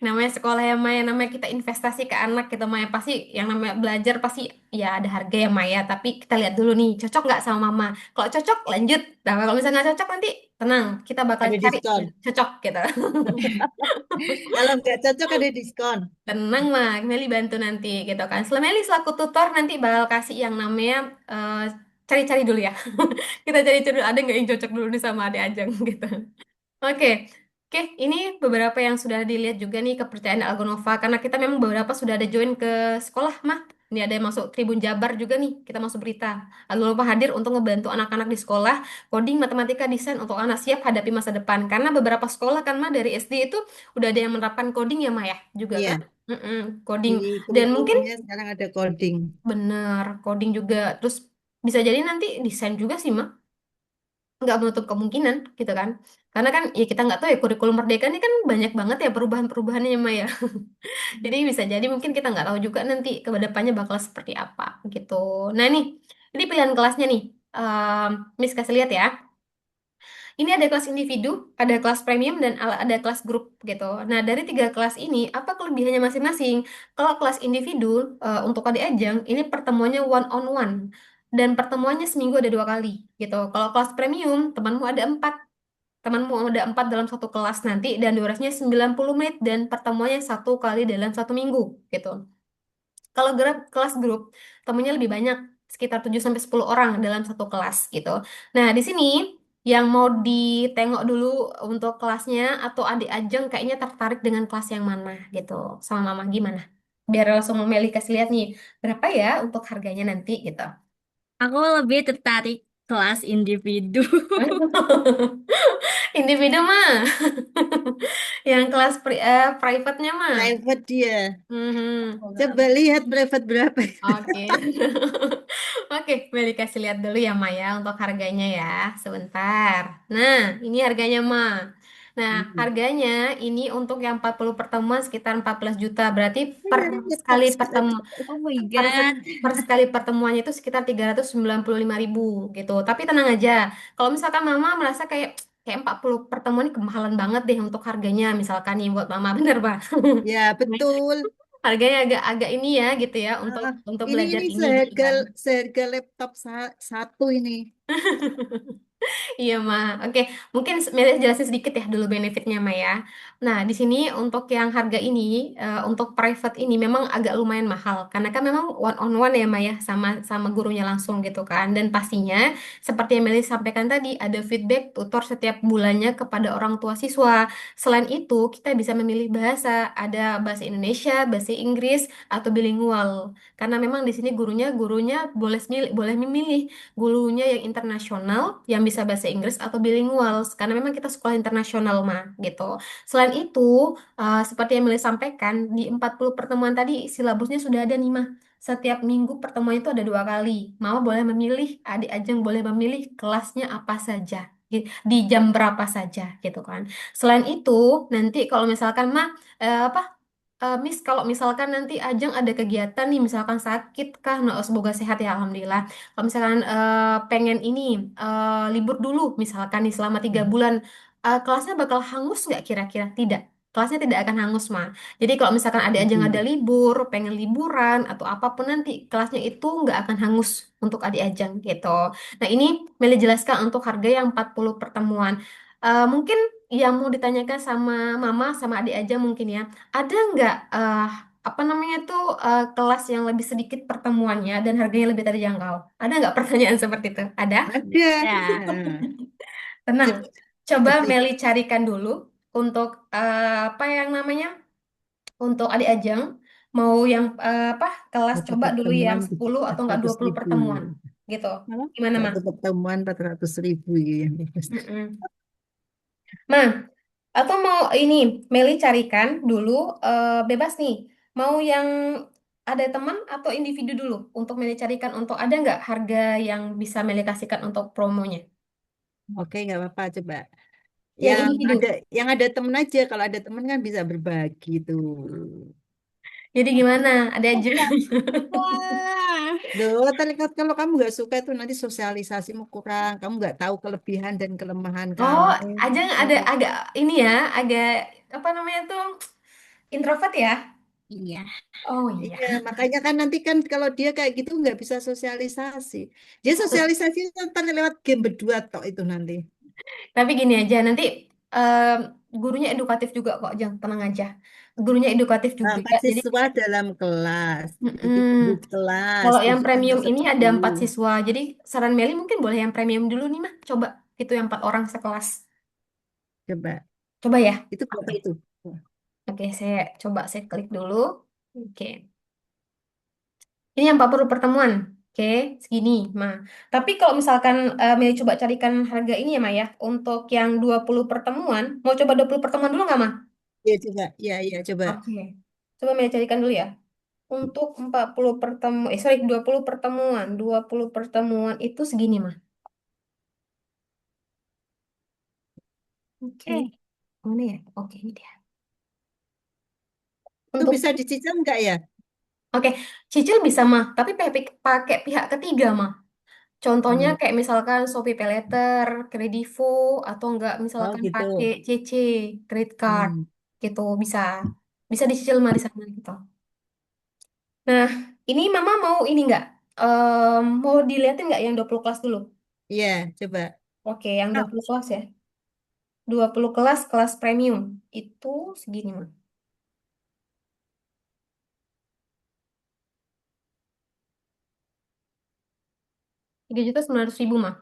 Namanya sekolah ya Maya, namanya kita investasi ke anak kita Maya pasti yang namanya belajar pasti ya ada harga ya Maya. Tapi kita lihat dulu nih cocok nggak sama Mama. Kalau cocok lanjut. Nah kalau misalnya nggak cocok nanti tenang kita bakal Ada cari diskon. yang cocok gitu. Kalau nggak cocok ada diskon. Tenang mah, Meli bantu nanti gitu kan. Setelah Meli selaku tutor nanti bakal kasih yang namanya cari-cari dulu ya. Kita cari-cari dulu ada nggak yang cocok dulu nih sama adik Ajeng gitu. Oke, oke, ini beberapa yang sudah dilihat juga nih kepercayaan Algonova karena kita memang beberapa sudah ada join ke sekolah mah. Ini ada yang masuk Tribun Jabar juga nih, kita masuk berita. Algonova hadir untuk ngebantu anak-anak di sekolah, coding, matematika, desain untuk anak siap hadapi masa depan. Karena beberapa sekolah kan mah dari SD itu udah ada yang menerapkan coding ya Maya juga kan? Iya, Coding. di Dan mungkin kurikulumnya sekarang ada coding. benar coding juga. Terus bisa jadi nanti desain juga sih Mak, nggak menutup kemungkinan gitu kan, karena kan ya kita nggak tahu ya kurikulum Merdeka ini kan banyak banget ya perubahan-perubahannya Maya. Jadi bisa jadi mungkin kita nggak tahu juga nanti ke depannya bakal seperti apa gitu. Nah nih, ini pilihan kelasnya nih. Miss kasih lihat ya. Ini ada kelas individu, ada kelas premium, dan ada kelas grup gitu. Nah, dari tiga kelas ini, apa kelebihannya masing-masing? Kalau kelas individu, untuk adik ajang, ini pertemuannya one on one. Dan pertemuannya seminggu ada 2 kali gitu. Kalau kelas premium, temanmu ada empat dalam satu kelas nanti, dan durasinya 90 menit, dan pertemuannya 1 kali dalam 1 minggu gitu. Kalau kelas grup, temennya lebih banyak, sekitar 7 sampai 10 orang dalam satu kelas gitu. Nah, di sini yang mau ditengok dulu untuk kelasnya atau adik Ajeng kayaknya tertarik dengan kelas yang mana gitu. Sama Mama gimana? Biar langsung Meli kasih lihat nih, berapa ya untuk harganya nanti gitu. Aku lebih tertarik kelas individu. Individu mah, yang kelas private-nya mah. Private dia. Mhm. Coba lihat private berapa. Oke. Oke, Meli kasih lihat dulu ya Maya untuk harganya ya. Sebentar. Nah, ini harganya Ma. Nah, Hmm. harganya ini untuk yang 40 pertemuan sekitar 14 juta. Berarti per Ini nyetok sekali sekali. Oh my God. per sekali pertemuannya itu sekitar 395.000 gitu. Tapi tenang aja. Kalau misalkan Mama merasa kayak 40 pertemuan ini kemahalan banget deh untuk harganya misalkan nih buat Mama, bener Pak? Ya, betul. Harganya agak ini ya gitu ya untuk Ah, ini belajar ini ini gitu seharga kan. seharga laptop satu ini. Iya, Ma. Oke, mungkin Meli jelasin sedikit ya dulu benefitnya, Ma ya. Nah, di sini untuk yang harga ini, untuk private ini memang agak lumayan mahal. Karena kan memang one on one ya, Ma ya, sama sama gurunya langsung gitu kan. Dan pastinya, seperti yang Meli sampaikan tadi, ada feedback tutor setiap bulannya kepada orang tua siswa. Selain itu, kita bisa memilih bahasa. Ada bahasa Indonesia, bahasa Inggris, atau bilingual. Karena memang di sini gurunya boleh memilih gurunya yang internasional, yang bisa bahasa Inggris atau bilingual, karena memang kita sekolah internasional mah gitu. Selain itu, seperti yang Meli sampaikan, di 40 pertemuan tadi silabusnya sudah ada nih mah. Setiap minggu pertemuan itu ada 2 kali. Mama boleh memilih, adik Ajeng boleh memilih kelasnya apa saja. Di jam berapa saja gitu kan. Selain itu, nanti kalau misalkan mah apa Miss, kalau misalkan nanti Ajeng ada kegiatan nih, misalkan sakit kah, nah, semoga sehat ya, Alhamdulillah. Kalau misalkan pengen ini libur dulu, misalkan nih selama 3 bulan, kelasnya bakal hangus nggak kira-kira? Tidak, kelasnya tidak akan hangus mah. Jadi kalau misalkan ada Ajeng ada libur, pengen liburan atau apapun nanti, kelasnya itu nggak akan hangus untuk adik Ajeng gitu. Nah ini Meli jelaskan untuk harga yang 40 pertemuan. Mungkin yang mau ditanyakan sama Mama sama adik aja mungkin ya. Ada nggak apa namanya tuh kelas yang lebih sedikit pertemuannya dan harganya lebih terjangkau. Ada nggak pertanyaan seperti itu? Ada? Ada. Ya. Nah, Tenang. coba Coba itu Meli carikan dulu untuk apa yang namanya? Untuk adik Ajeng mau yang apa kelas satu coba dulu yang pertemuan 10 atau empat enggak ratus 20 ribu. pertemuan gitu. Apa? Gimana, Mah? Satu pertemuan 400.000 ya. Mm-mm. Mah, atau mau ini Meli carikan dulu bebas nih. Mau yang ada teman atau individu dulu untuk Meli carikan untuk ada nggak harga yang bisa Meli kasihkan untuk promonya? Oke, nggak apa-apa coba. Yang Yang individu. ada yang ada temen aja. Kalau ada temen kan bisa berbagi tuh. Jadi gimana? Ada aja. Wah. Loh, terlihat kalau kamu nggak suka itu nanti sosialisasimu kurang. Kamu nggak tahu kelebihan dan kelemahan Oh, kamu. Ajeng ada agak ini ya, agak apa namanya tuh introvert ya? Iya. Oh iya. Iya, makanya kan nanti kan kalau dia kayak gitu nggak bisa sosialisasi. Dia sosialisasi kan lewat game berdua tok itu nanti. Tapi gini aja, nanti em, gurunya edukatif juga kok, jangan tenang aja. Gurunya edukatif Nah, juga, empat jadi siswa dalam kelas. Jadi mm, di kelas kalau yang itu kan premium ini ada 4 10. siswa. Jadi saran Meli mungkin boleh yang premium dulu nih mah. Coba itu yang 4 orang sekelas. Coba. Coba ya. Itu berapa Oke, itu? oke, saya klik dulu. Oke, ini yang 40 pertemuan. Oke, segini, Ma. Tapi kalau misalkan Meli coba carikan harga ini ya, Ma ya. Untuk yang 20 pertemuan, mau coba 20 pertemuan dulu nggak, Ma? Ya coba. Ya, ya coba. Oke. Coba Meli carikan dulu ya. Untuk 40 pertemuan, sorry, 20 pertemuan. 20 pertemuan itu segini, mah. Oke. Eh, Mana ya? Oke, ini dia. Itu Untuk, bisa dicicil nggak ya? oke, cicil bisa, mah. Tapi pakai pihak ketiga, mah. Contohnya Hmm. kayak misalkan Shopee Paylater, Kredivo, atau enggak Oh misalkan gitu. pakai CC, credit card, Hmm. gitu. Bisa. Bisa dicicil, mah, di sana, gitu. Nah, ini Mama mau ini enggak? Mau dilihatin nggak yang 20 kelas dulu? Iya, coba. Oke, yang 20 kelas ya. 20 kelas, kelas premium. Itu segini, mah. 3.900.000, mah.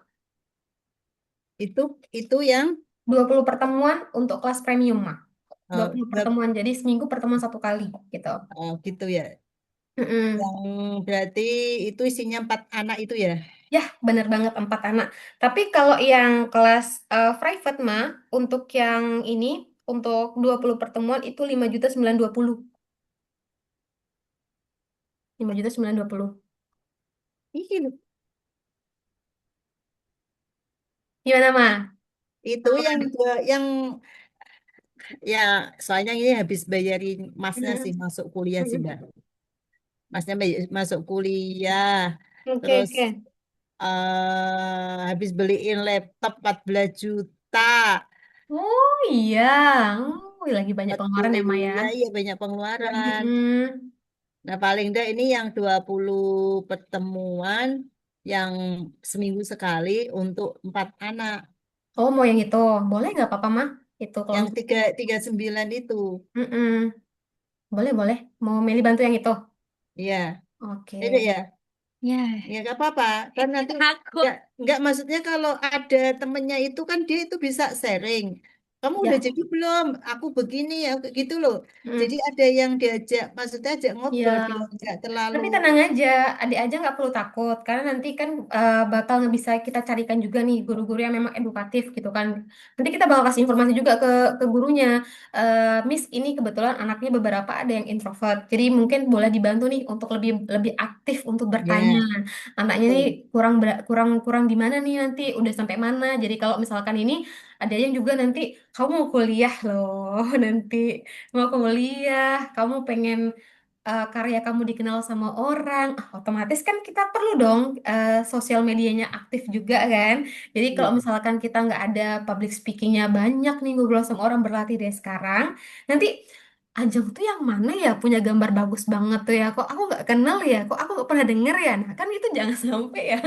Itu yang 20 pertemuan untuk kelas premium, mah. dua oh, puluh pertemuan. Jadi seminggu pertemuan 1 kali, gitu. gitu ya. Mm-mm. Yang berarti itu isinya 4 anak itu ya. Ya, bener banget 4 anak. Tapi kalau yang kelas private, mah, untuk yang ini, untuk 20 pertemuan itu 5.920. 5.920. Ih, Gimana, mah? itu yang yang ya soalnya ini habis bayarin masnya sih Mm-mm. masuk kuliah sih Mbak. Mm-mm. Masnya masuk kuliah Oke, terus oke. habis beliin laptop 14 juta. Oh iya. Oh, lagi banyak pengeluaran ya, Maya. Iya, iya banyak pengeluaran. Mm-mm. Nah, paling enggak ini yang 20 pertemuan yang seminggu sekali untuk 4 anak. Oh, mau yang itu. Boleh nggak apa-apa, mah? Itu kalau Yang misalnya. tiga sembilan itu. Mm-mm. Boleh, boleh. Mau Meli bantu yang itu? Iya, itu Oke. ya. ya. Ya nggak apa-apa. Kan nanti Takut. nggak maksudnya kalau ada temennya itu kan dia itu bisa sharing. Kamu udah Ya. jadi belum? Aku begini ya gitu loh. Jadi Mm. ada yang diajak, maksudnya ajak ngobrol Ya. biar nggak terlalu. Tapi tenang aja, adik aja nggak perlu takut karena nanti kan bakal bisa kita carikan juga nih guru-guru yang memang edukatif gitu kan. Nanti kita bakal kasih informasi juga ke gurunya. Miss ini kebetulan anaknya beberapa ada yang introvert, jadi mungkin boleh dibantu nih untuk lebih lebih aktif untuk bertanya. Ya, Anaknya nih betul. kurang kurang kurang di mana nih nanti, udah sampai mana? Jadi kalau misalkan ini ada yang juga nanti kamu mau kuliah loh, nanti mau kuliah, kamu pengen karya kamu dikenal sama orang, otomatis kan kita perlu dong sosial medianya aktif juga kan. Jadi kalau Iya. misalkan kita nggak ada public speakingnya banyak nih ngobrol sama orang berlatih dari sekarang, nanti Ajeng tuh yang mana ya punya gambar bagus banget tuh ya, kok aku nggak kenal ya, kok aku nggak pernah denger ya. Nah kan itu jangan sampai ya,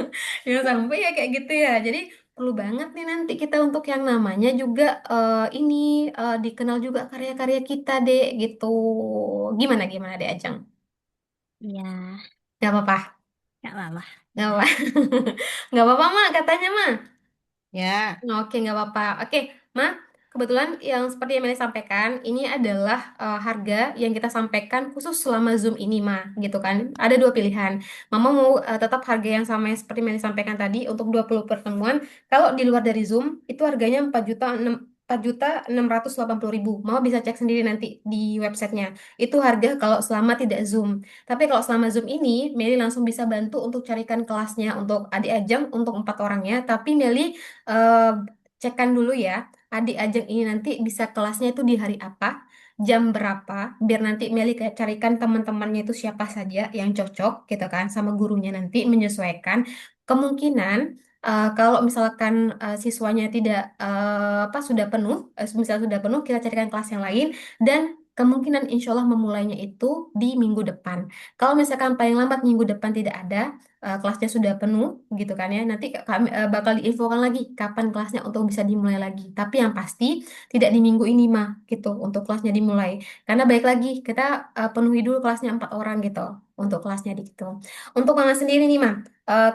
jangan sampai ya kayak gitu ya. Jadi perlu banget nih nanti kita untuk yang namanya juga ini dikenal juga karya-karya kita, Dek, gitu. Gimana gimana, Dek Ajeng? Iya, Gak apa-apa. nggak apa-apa. Gak apa. Gak apa-apa, Mak, katanya, Mak. Ya. Oke, nggak apa-apa. Oke, Ma, kebetulan yang seperti yang Meli sampaikan, ini adalah harga yang kita sampaikan khusus selama Zoom ini, Ma, gitu kan. Ada dua pilihan. Mama mau tetap harga yang sama yang seperti Meli sampaikan tadi untuk 20 pertemuan. Kalau di luar dari Zoom, itu harganya 4.680.000. Mama bisa cek sendiri nanti di websitenya. Itu harga kalau selama tidak Zoom. Tapi kalau selama Zoom ini, Meli langsung bisa bantu untuk carikan kelasnya untuk adik ajang untuk 4 orangnya. Tapi Meli eh, cekkan dulu ya, adik ajeng ini nanti bisa kelasnya itu di hari apa, jam berapa, biar nanti Meli kayak carikan teman-temannya itu siapa saja yang cocok gitu kan, sama gurunya nanti menyesuaikan. Kemungkinan kalau misalkan siswanya tidak apa sudah penuh, misal sudah penuh, kita carikan kelas yang lain dan kemungkinan insya Allah memulainya itu di minggu depan. Kalau misalkan paling lambat minggu depan tidak ada, kelasnya sudah penuh gitu kan ya. Nanti kami bakal diinfokan lagi kapan kelasnya untuk bisa dimulai lagi. Tapi yang pasti tidak di minggu ini mah gitu untuk kelasnya dimulai. Karena baik lagi kita penuhi dulu kelasnya 4 orang gitu untuk kelasnya gitu. Untuk Mama sendiri nih mah,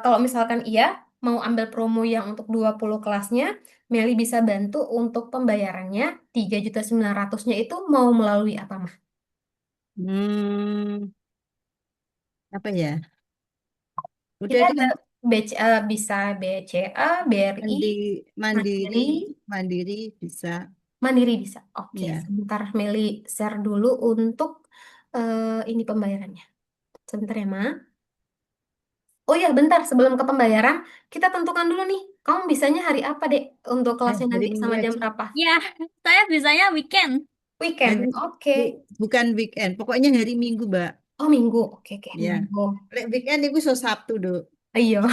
kalau misalkan iya mau ambil promo yang untuk 20 kelasnya, Meli bisa bantu untuk pembayarannya 3.900.000-nya itu mau melalui apa mah? Hmm, apa ya? Udah Kita deh, ada bisa BCA, BRI, mandi, mandiri, Mandiri, mandiri bisa. Mandiri bisa. Oke, Ya. sebentar Meli share dulu untuk ini pembayarannya. Sebentar ya, Ma. Oh ya, bentar sebelum ke pembayaran, kita tentukan dulu nih. Kamu bisanya hari apa, Dek? Untuk kelasnya Hari nanti Minggu sama jam aja. berapa? Ya, saya bisanya weekend. Weekend. Hari, Oke. bukan weekend, pokoknya hari Minggu, Mbak. Oh, Minggu. Oke, oke, Ya. Minggu. Lek weekend itu so Sabtu, Dok. Iya,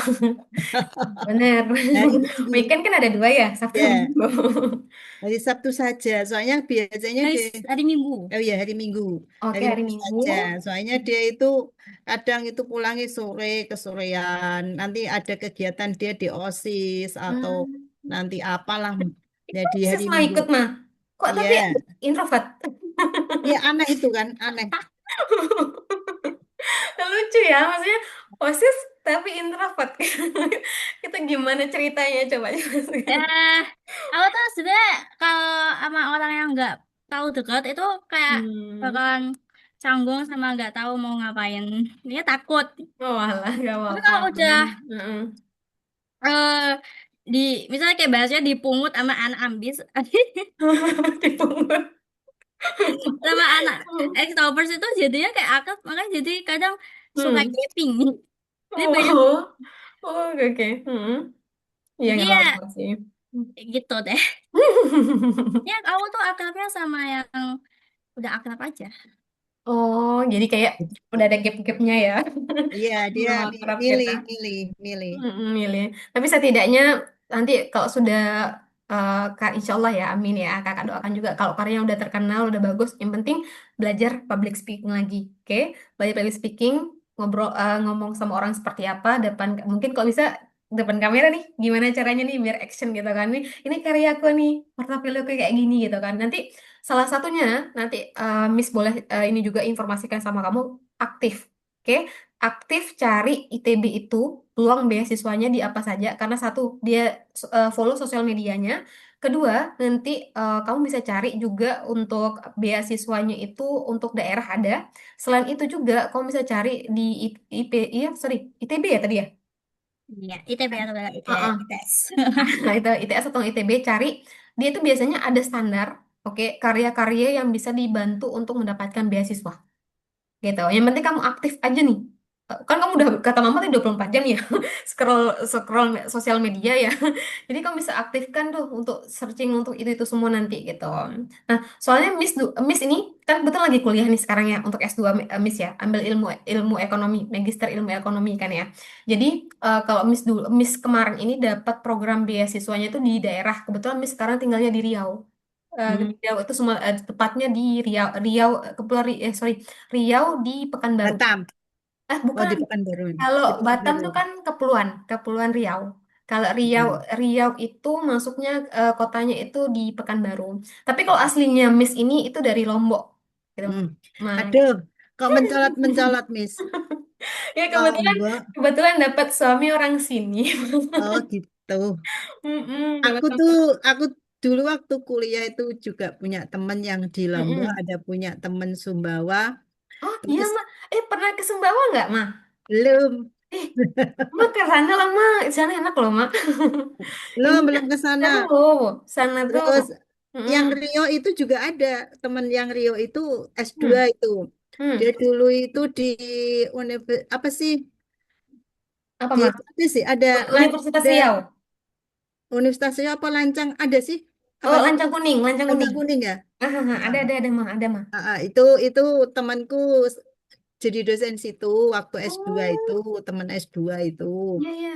bener. Hari Minggu. Weekend kan ada dua ya, Sabtu Ya, Minggu. hari Sabtu saja. Soalnya biasanya Hari, di hari Minggu. oh ya hari Minggu. Oke, Hari hari Minggu Minggu. saja. Soalnya dia itu kadang itu pulangnya sore ke sorean. Nanti ada kegiatan dia di OSIS atau Hmm. nanti apalah. Kok Jadi bisa hari semua Minggu. ikut, mah? Kok Iya. tapi introvert? Iya aneh itu kan, aneh. Lucu ya, maksudnya OSIS tapi introvert. Itu gimana ceritanya coba Ya, jelaskan. aku tuh sebenarnya kalau sama orang yang nggak tahu dekat itu kayak Hmm. bakalan canggung sama nggak tahu mau ngapain. Dia takut. Oh alah, gak Tapi apa-apa. kalau udah Heeh. eh di misalnya kayak bahasanya dipungut sama anak ambis, Dipungut. sama anak extrovert itu jadinya kayak akap, makanya jadi kadang suka Hmm. gaping. Jadi banyak Oh, oh oke. Oke. Iya jadi nggak ya apa-apa sih. gitu deh. Ya aku tuh akrabnya sama yang udah akrab aja. Oh, jadi kayak udah ada gap-gapnya ya. Iya dia Belum akrab kita. milih, milih, milih. Milih. Tapi setidaknya nanti kalau sudah insya Allah ya, amin ya. Kakak doakan juga kalau karyanya udah terkenal, udah bagus. Yang penting belajar public speaking lagi, oke? Belajar public speaking, ngomong sama orang seperti apa depan, mungkin kalau bisa depan kamera nih, gimana caranya nih biar action gitu kan? Ini karya aku nih, portofolio aku kayak gini gitu kan. Nanti salah satunya nanti Miss boleh ini juga informasikan sama kamu aktif. Oke, aktif cari ITB itu peluang beasiswanya di apa saja karena satu dia follow sosial medianya, kedua nanti kamu bisa cari juga untuk beasiswanya itu untuk daerah ada, selain itu juga kamu bisa cari di IP, iya sorry ITB ya tadi ya. Iya, ITB atau Heeh. ITS. Nah itu ITS atau ITB cari, dia itu biasanya ada standar, oke, karya-karya yang bisa dibantu untuk mendapatkan beasiswa gitu. Yang penting kamu aktif aja nih. Kan kamu udah kata mama tadi 24 jam ya scroll scroll sosial media ya. Jadi kamu bisa aktifkan tuh untuk searching untuk itu semua nanti gitu. Nah, soalnya Miss ini kan betul lagi kuliah nih sekarang ya untuk S2 Miss ya, ambil ilmu ilmu ekonomi, magister ilmu ekonomi kan ya. Jadi kalau Miss kemarin ini dapat program beasiswanya itu di daerah. Kebetulan Miss sekarang tinggalnya di Riau. Hmm, Riau itu semua tepatnya di Riau, Riau Kepulauan sorry, Riau di Pekanbaru. Batam. Oh Bukan. di Pekanbaru. Kalau Di Batam Pekanbaru. tuh kan Kepulauan Riau. Kalau Riau, Riau itu masuknya kotanya itu di Pekanbaru. Tapi kalau aslinya Miss ini itu dari Lombok, gitu. Hmm. Mang. Aduh, kok mencolot-mencolot, Miss? Ya kebetulan Lombok. kebetulan dapat suami orang sini. Oh, gitu. Dapat Aku tuh, suami. aku dulu waktu kuliah itu juga punya temen yang di Lombok, Mm-mm. ada punya temen Sumbawa, Oh iya, terus Mah. Pernah ke Sumbawa nggak, Mah? belum, Eh, Mah ke sana lah, Mah. Di sana enak loh, Mah. Ini belum ke sana. seru. Sana tuh. Terus Mm-mm. yang Rio itu juga ada, temen yang Rio itu S2 Hmm. itu. Dia Hmm. dulu itu di apa sih? Apa, Di Mah? apa sih? Ada Universitas ada Riau. universitasnya apa Lancang ada sih? Apa Oh, sih? Lancang Kuning, Lancang Lancang Kuning. Kuning ya? Ada, Mah, ada, Mah. Itu temanku jadi dosen situ waktu S2 itu, Oh, teman S2 itu. iya, iya,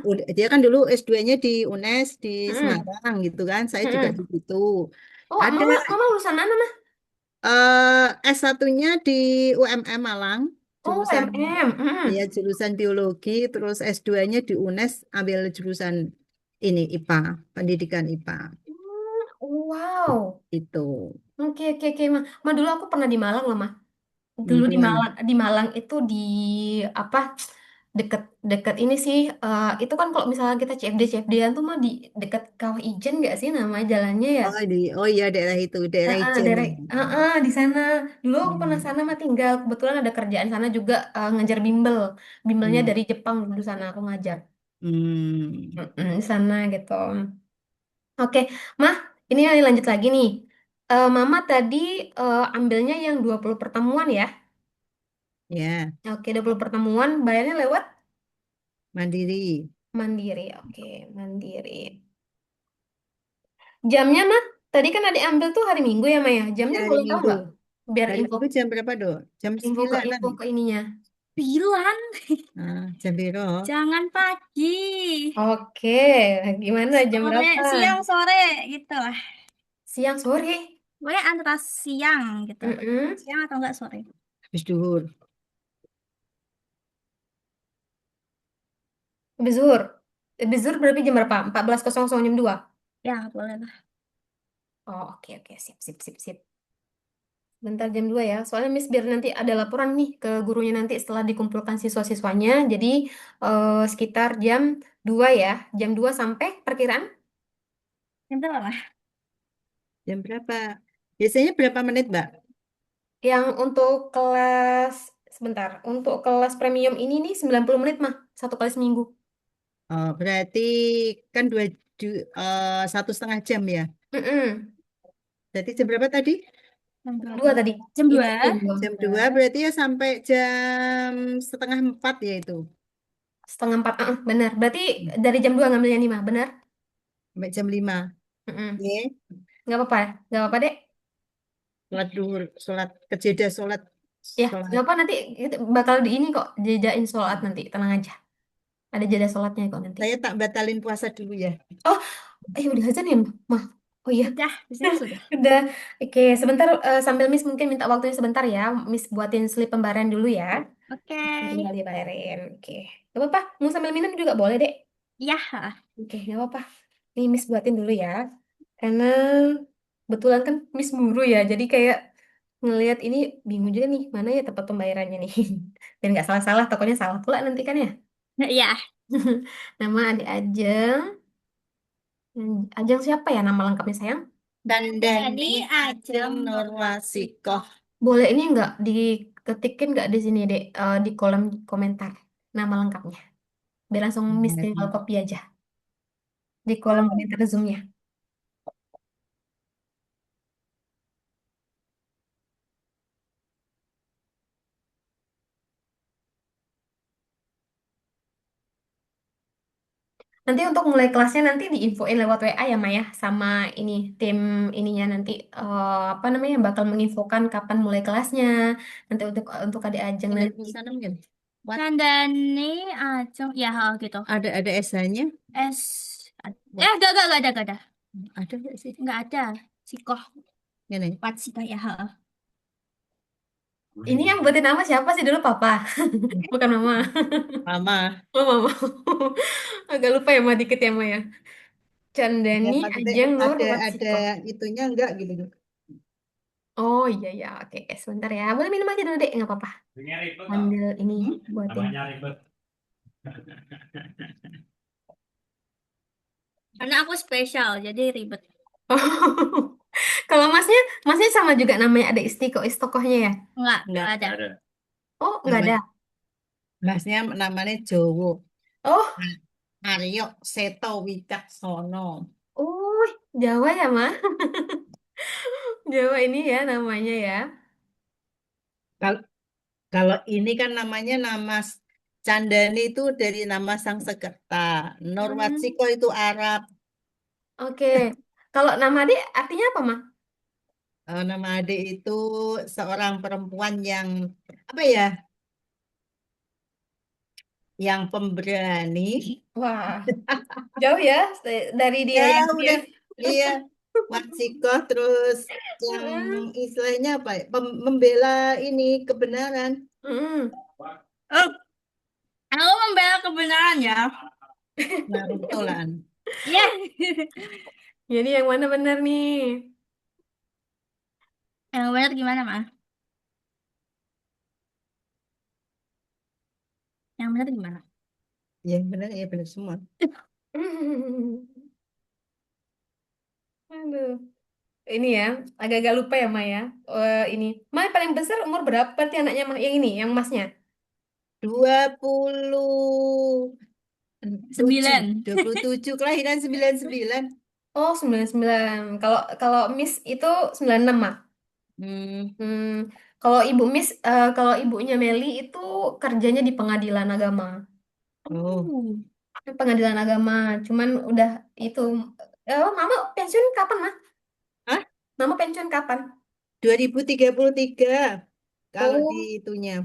Udah, dia kan dulu S2-nya di UNES di Mm-mm. Semarang gitu kan. Saya juga di Mm-mm. situ. Oh, Ada mama lulusan mana, Mah? S1-nya di UMM Malang, Oh, jurusan ya MM. jurusan biologi, terus S2-nya di UNES ambil jurusan ini IPA, pendidikan IPA. Wow. Itu. Oke, Mah. Mah dulu aku pernah di Malang loh, Mah. Dulu di Malang. Malang itu di apa? Deket ini sih. Itu kan kalau misalnya kita CFD-CFD-an tuh mah di deket Kawah Ijen nggak sih nama jalannya ya? Oh iya daerah itu, daerah Ijen Daerah, ya. di sana. Dulu aku pernah Hmm. sana mah tinggal. Kebetulan ada kerjaan sana juga ngajar bimbel. Bimbelnya Hmm. dari Jepang dulu sana aku ngajar. Hmm. Di sana gitu. Oke, Mah, ini lanjut lagi nih. Mama tadi ambilnya yang 20 pertemuan ya. Ya, Oke, 20 pertemuan bayarnya lewat Mandiri. Mandiri. Oke, Mandiri. Jamnya mah, tadi kan adik ambil tuh hari Minggu ya Maya. Ya, Jamnya hari boleh tahu Minggu. nggak? Biar Hari info Minggu jam berapa, Dok? Jam info ke 9-an. info ke ininya. Bilang, Jam berapa? jangan pagi. Oke, gimana jam Sore, berapa? siang, sore gitu lah. Siang sore. Pokoknya antara siang gitu. Mm-mm. Siang atau enggak sore. Habis duhur. Habis zuhur. Habis zuhur berarti jam berapa? 14.00 jam 2. Ya, boleh lah. Oh, oke, sip. Bentar jam 2 ya. Soalnya Miss biar nanti ada laporan nih ke gurunya nanti setelah dikumpulkan siswa-siswanya. Jadi sekitar jam 2 ya. Jam 2 sampai perkiraan Yang berapa lah? Jam berapa? Biasanya berapa menit, Mbak? yang untuk kelas sebentar. Untuk kelas premium ini nih 90 menit mah satu kali seminggu. Oh, berarti kan 1,5 jam ya. Mm-mm. Berarti jam berapa tadi? Jam Jam berapa? 2 tadi. Jam Itu 2. jam 2. Jam 2 berarti ya sampai jam setengah 4 ya itu. Setengah 4. Benar. Berarti dari jam 2 ngambilnya nih mah. Benar? Sampai jam 5. Mm-mm. Oke. Nggak apa-apa. Nggak apa-apa dek. Sholat duhur, sholat kejeda, sholat, Ya, sholat. nggak apa nanti kita bakal di ini kok jejain sholat nanti. Tenang aja. Ada jeda sholatnya kok nanti. Saya tak batalin puasa dulu ya. Oh, udah azan ya, Mah? Oh iya, Sudah, di sini sudah. udah. Oke, sebentar sambil Miss mungkin minta waktunya sebentar ya. Miss buatin slip pembayaran dulu ya. Oke. Tinggal dibayarin. Oke. Gak apa-apa, mau sambil minum juga boleh, Dek. Iya. Oke, gak apa-apa. Nih Miss buatin dulu ya. Karena kebetulan kan Miss buru ya, jadi kayak ngelihat ini bingung juga nih, mana ya tempat pembayarannya nih. Dan nggak salah-salah, tokonya salah pula nanti kan ya. Iya. Nama adik Ajeng. Ajeng siapa ya nama lengkapnya sayang? Dandani Jadi Ajeng Nurwasikoh. Boleh ini nggak diketikin nggak di sini dek di kolom komentar nama lengkapnya. Biar langsung Miss tinggal copy aja di kolom komentar Zoom-nya. Nanti untuk mulai kelasnya nanti diinfoin lewat WA ya Maya sama ini tim ininya nanti apa namanya bakal menginfokan kapan mulai kelasnya. Nanti untuk adik Ajeng Ada nanti. tulisannya mungkin. What? Dandani Acung. Ya, gitu. Ada SH-nya? S. What? Gak ada. Ada nggak sih? Nggak ada. Sikoh. Ini. Wat sikoh ya. Ini yang buatin nama siapa sih dulu, Papa? Bukan Mama. Mama. Oh, Mama. Agak lupa ya, Ma, dikit ya, Ma ya. Ya, Candani maksudnya Ajeng Nur ada Watsiko. itunya enggak gitu. Oh iya ya, oke, oke. Sebentar ya. Boleh minum aja dulu deh, nggak apa-apa. Ini ribet kok. Sambil ini Hmm? buatin. Namanya ribet. Karena aku spesial, jadi ribet. Kalau masnya sama juga namanya ada istokohnya ya? Enggak Enggak. ada. Nggak ada. Oh, nggak ada. Namanya Masnya namanya Jowo. Oh, Aryo Seto Wicaksono. oh, Jawa ya, Ma? Jawa ini ya namanya ya. Kalau kalau ini kan namanya nama Candani itu dari nama sang sekerta. Hmm, Norwatsiko itu Arab. oke. Kalau nama adik artinya apa, Ma? Nama adik itu seorang perempuan yang apa ya? Yang pemberani. Wah, jauh ya dari Ya dia yang dia. udah, iya. Watsiko terus yang Hmm, istilahnya apa ya? Membela ini kebenaran. hmm. Oh, aku membela kebenaran ya. Nah, betulan. Iya. Jadi yang mana benar nih? Yang benar gimana, Ma? Yang benar gimana? Ya benar semua. Aduh. Ini ya, agak-agak lupa ya, Maya. Ini. Maya paling besar umur berapa berarti anaknya yang ini, yang masnya? 27, 9. 27 kelahiran 99. Oh, 99. Kalau kalau Miss itu 96, Mak. Hmm. Hmm, kalau ibunya Meli itu kerjanya di pengadilan agama. Oh, Oh. Pengadilan agama, cuman udah itu. Mama pensiun kapan, Mas? ah, Mama pensiun kapan? 2033 kalau di Oh, itunya.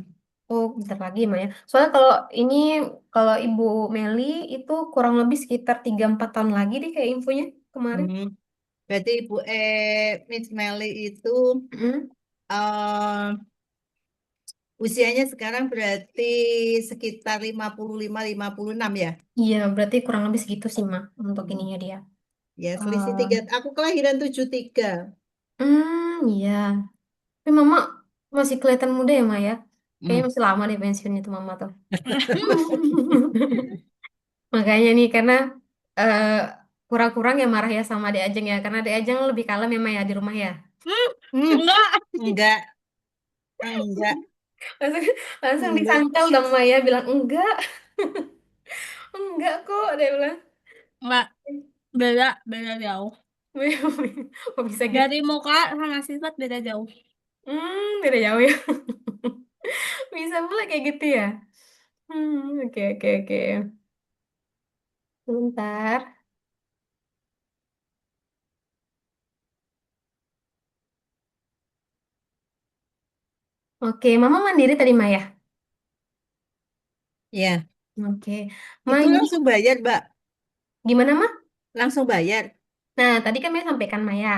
oh, bentar lagi, Maya. Soalnya kalau Ibu Meli itu kurang lebih sekitar 3-4 tahun lagi deh kayak infonya kemarin. Hmm. Berarti Ibu Miss Melly itu Mm. eh, usianya sekarang berarti sekitar 55 56 ya. Iya, berarti kurang lebih segitu sih, Ma, untuk Hmm. ininya dia. Ya, selisih Eh, 3. Aku kelahiran 73. iya. Tapi Mama masih kelihatan muda ya, Ma ya? Kayaknya Hmm. masih lama deh pensiun itu Mama tuh. Makanya nih, karena eh, kurang-kurang ya marah ya sama adik Ajeng ya. Karena adik Ajeng lebih kalem ya, Ma ya, di rumah ya. Hmm. Enggak. Enggak, enggak, Langsung, langsung enggak. disangkal dong Maya bilang, enggak, enggak kok. Dia bilang, Enggak. Beda jauh. kok bisa gitu? Dari muka sama sifat beda jauh. Beda jauh ya. Bisa pula kayak gitu ya. Oke, oke, oke. Sebentar. Oke, Mama mandiri tadi Maya. Ya, Oke. Ma itu ini langsung bayar, Mbak. gimana, Ma? Langsung bayar. Nah, tadi kan Maya sampaikan Maya,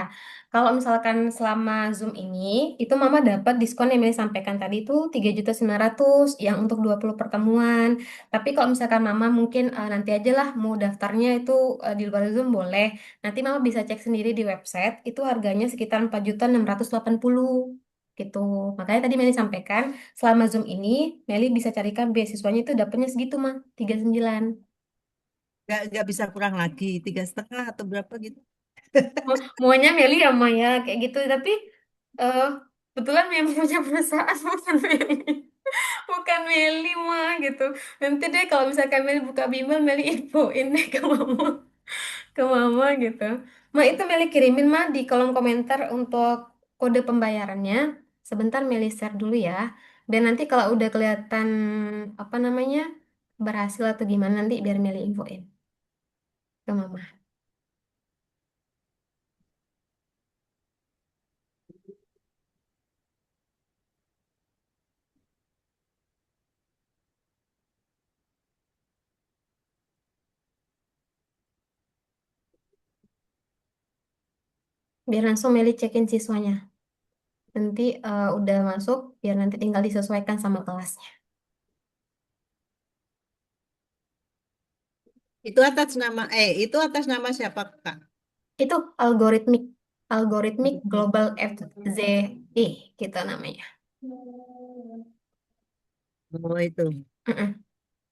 kalau misalkan selama Zoom ini, itu Mama dapat diskon yang Maya sampaikan tadi itu 3.900.000 yang untuk 20 pertemuan. Tapi kalau misalkan Mama mungkin nanti aja lah mau daftarnya itu di luar Zoom boleh. Nanti Mama bisa cek sendiri di website, itu harganya sekitar 4.680.000 gitu. Makanya tadi Meli sampaikan, selama Zoom ini, Meli bisa carikan beasiswanya itu dapatnya segitu, mah 39. Nggak bisa kurang lagi 3,5 atau berapa gitu. Maunya Meli ya Maya kayak gitu tapi eh kebetulan memang punya perusahaan bukan Meli, bukan Meli mah gitu. Nanti deh kalau misalkan Meli buka bimbel Meli infoin deh ke mama gitu. Itu Meli kirimin mah di kolom komentar untuk kode pembayarannya. Sebentar Meli share dulu ya, dan nanti kalau udah kelihatan apa namanya berhasil atau gimana nanti biar Meli infoin ke mama biar langsung Meli cekin siswanya. nanti udah masuk, biar nanti tinggal disesuaikan sama kelasnya. Itu atas nama siapa, Kak? Itu algoritmik Global FZE gitu namanya. Oh, itu. Mm-mm.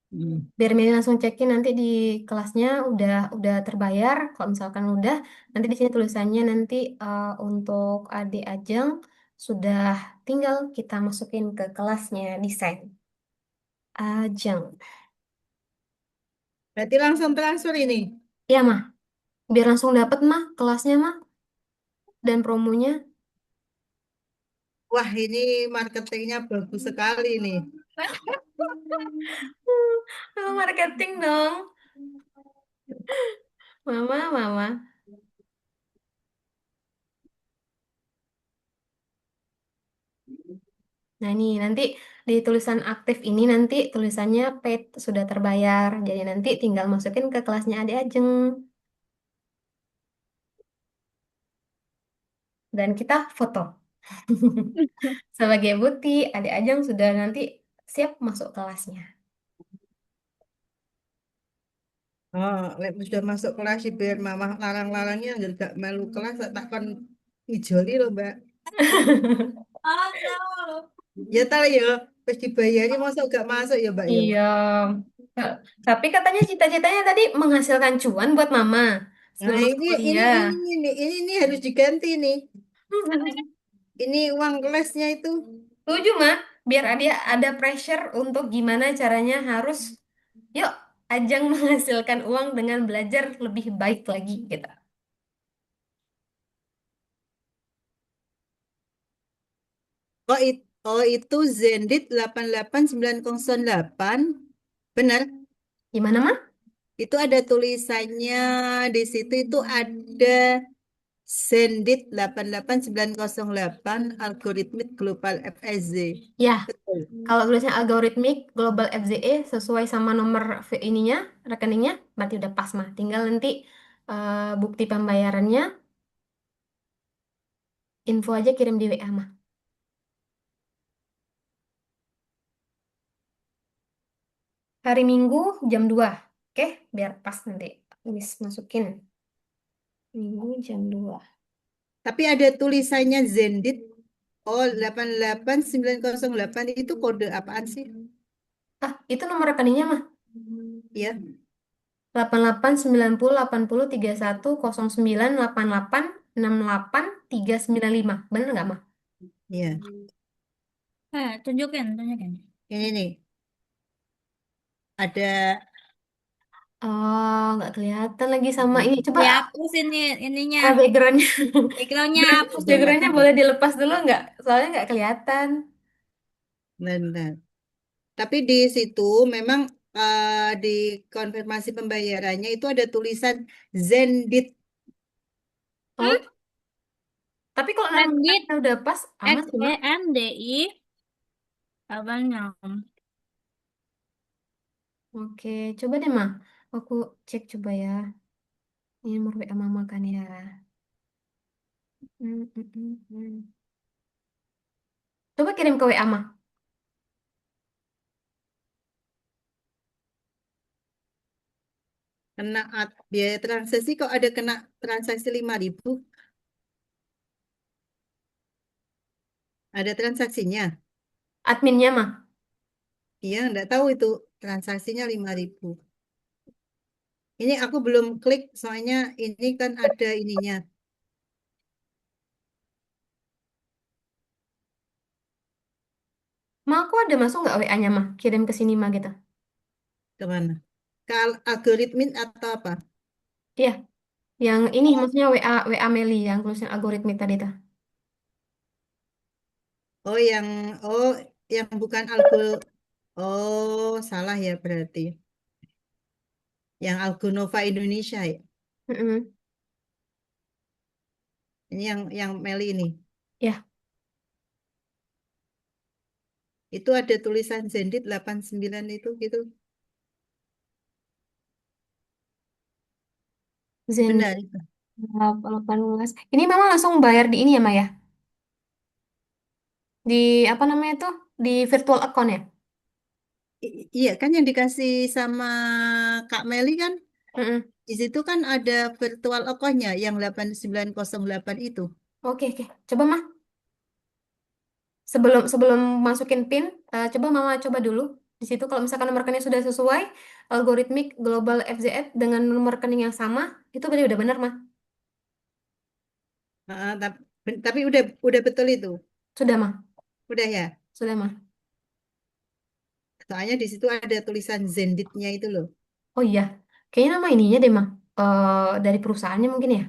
Hmm. Biar Meli langsung cekin nanti di kelasnya udah terbayar. Kalau misalkan udah, nanti di sini tulisannya nanti untuk adik Ajeng sudah tinggal kita masukin ke kelasnya desain. Ajeng. Berarti langsung transfer ini. Ya mah, biar langsung dapet mah kelasnya mah dan promonya. Wah, ini marketingnya bagus sekali nih. Marketing dong, mama. Nah ini nanti di tulisan aktif ini nanti tulisannya paid sudah terbayar. Jadi nanti tinggal masukin ke kelasnya adik Ajeng. Dan kita foto. Sebagai bukti, adik Ajeng sudah nanti siap masuk kelasnya. Oh, lek sudah masuk kelas sih biar mama larang-larangnya gak melu kelas takkan ijoli loh, Mbak. Oh no. Ya tahu ya, pas dibayari masuk gak masuk ya, Mbak ya. Iya. Eh, Tapi katanya cita-citanya tadi menghasilkan cuan buat mama Nah, lulus ini ini kuliah. ini ini harus diganti nih. Ini uang kelasnya itu. Setuju, mah. Biar ada pressure untuk gimana caranya harus, yuk, ajang menghasilkan uang dengan belajar lebih baik lagi gitu. Oh, itu Zendit 88908. Benar? Gimana, mah? Itu ada tulisannya di situ itu ada Zendit 88908 algoritmik global FSZ. Ya, Betul. kalau tulisnya algoritmik Global FZE sesuai sama nomor ininya, rekeningnya, berarti udah pas, mah. Tinggal nanti bukti pembayarannya, info aja kirim di WA, mah. Hari Minggu jam 2. Oke, biar pas nanti masukin. Minggu jam 2. Tapi ada tulisannya Zendit. Oh, 88908 itu kode apaan sih? Ah, itu nomor rekeningnya, mah. Ya, 889081098868 Bener nggak, mah? ya. Tunjukin. Ini nih, ada Oh, nggak kelihatan lagi sama ini. Coba Dihapus ini ininya. backgroundnya. Backgroundnya hapus coba. Backgroundnya boleh dilepas dulu nggak? Soalnya nggak kelihatan. benar. Tapi di situ memang di konfirmasi pembayarannya itu ada tulisan Zendit. Oh, tapi kalau Edit namanya udah pas, aman sih, mah. XEMDI apanya? Oke, coba deh, mah. Aku cek coba ya. Ini nomor WA mama kan ya. Hmm. Coba kirim ke WA, mah. Biaya transaksi kok ada kena transaksi 5.000? Ada transaksinya? Adminnya, mah. Iya, enggak tahu itu transaksinya 5.000. Ini aku belum klik soalnya ini kan ada ininya. Mah, aku ada masuk nggak WA-nya, mah? Kirim ke sini, mah, gitu. Kemana? Ke algoritmin atau apa? Iya, yang ini maksudnya WA Meli yang tulisan algoritmik tadi tuh. Oh, yang bukan Oh, salah ya berarti. Yang Algonova Indonesia ya. Mm-mm. Ini yang Meli ini. Ya, Itu ada tulisan Zendit 89 itu gitu. Zen Benar. 18. Ini mama langsung bayar di ini ya, Maya? Di apa namanya tuh? Di virtual account ya? Iya kan yang dikasih sama Kak Meli kan, Mm-mm. di situ kan ada virtual account-nya yang 8908 itu. Oke, oke. Coba mah sebelum sebelum masukin PIN, coba Mama coba dulu. Di situ kalau misalkan nomor rekening sudah sesuai, algoritmik global FZF dengan nomor rekening yang sama, itu berarti udah benar mah. Tapi udah betul itu. Sudah mah, Udah ya. sudah mah. Soalnya di situ ada tulisan Zenditnya itu loh. Oh iya, kayaknya nama ininya deh mah. Dari perusahaannya mungkin ya.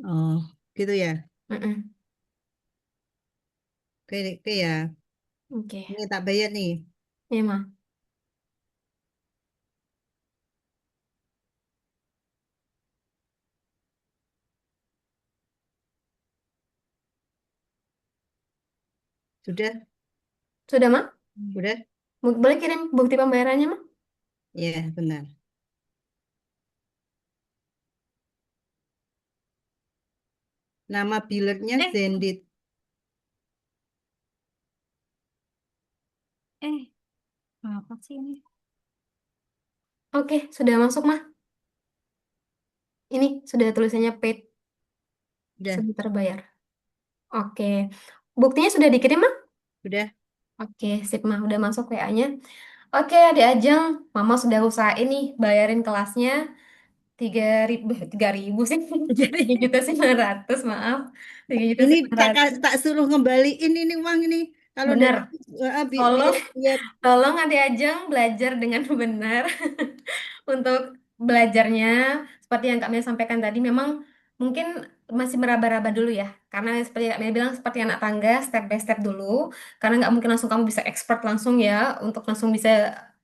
Oh, gitu ya. Mm-mm. Oke, oke ya. Oke, Ini tak bayar nih. iya mah. Sudah? Sudah mah? Udah? Boleh kirim bukti pembayarannya mah? Ya, benar. Nama billernya Eh, Zendit. eh, apa sih ini? Oke, sudah masuk mah. Ini sudah tulisannya paid, Udah, sudah terbayar. Oke, buktinya sudah dikirim mah? udah. Oke, sip mah, udah masuk WA-nya. Oke, Adik Ajeng, Mama sudah usahain nih bayarin kelasnya 3.000, 3.000 sih, jadi 3.900.000, maaf, tiga juta Ini sembilan tak ratus. tak suruh ngembaliin ini uang ini. Kalau udah Bener, habis, tolong, biar biar tolong Adik Ajeng belajar dengan benar. Untuk belajarnya, seperti yang Kak Mia sampaikan tadi, memang mungkin masih meraba-raba dulu ya. Karena seperti Kak Mia bilang, seperti anak tangga, step by step dulu. Karena nggak mungkin langsung kamu bisa expert langsung ya, untuk langsung bisa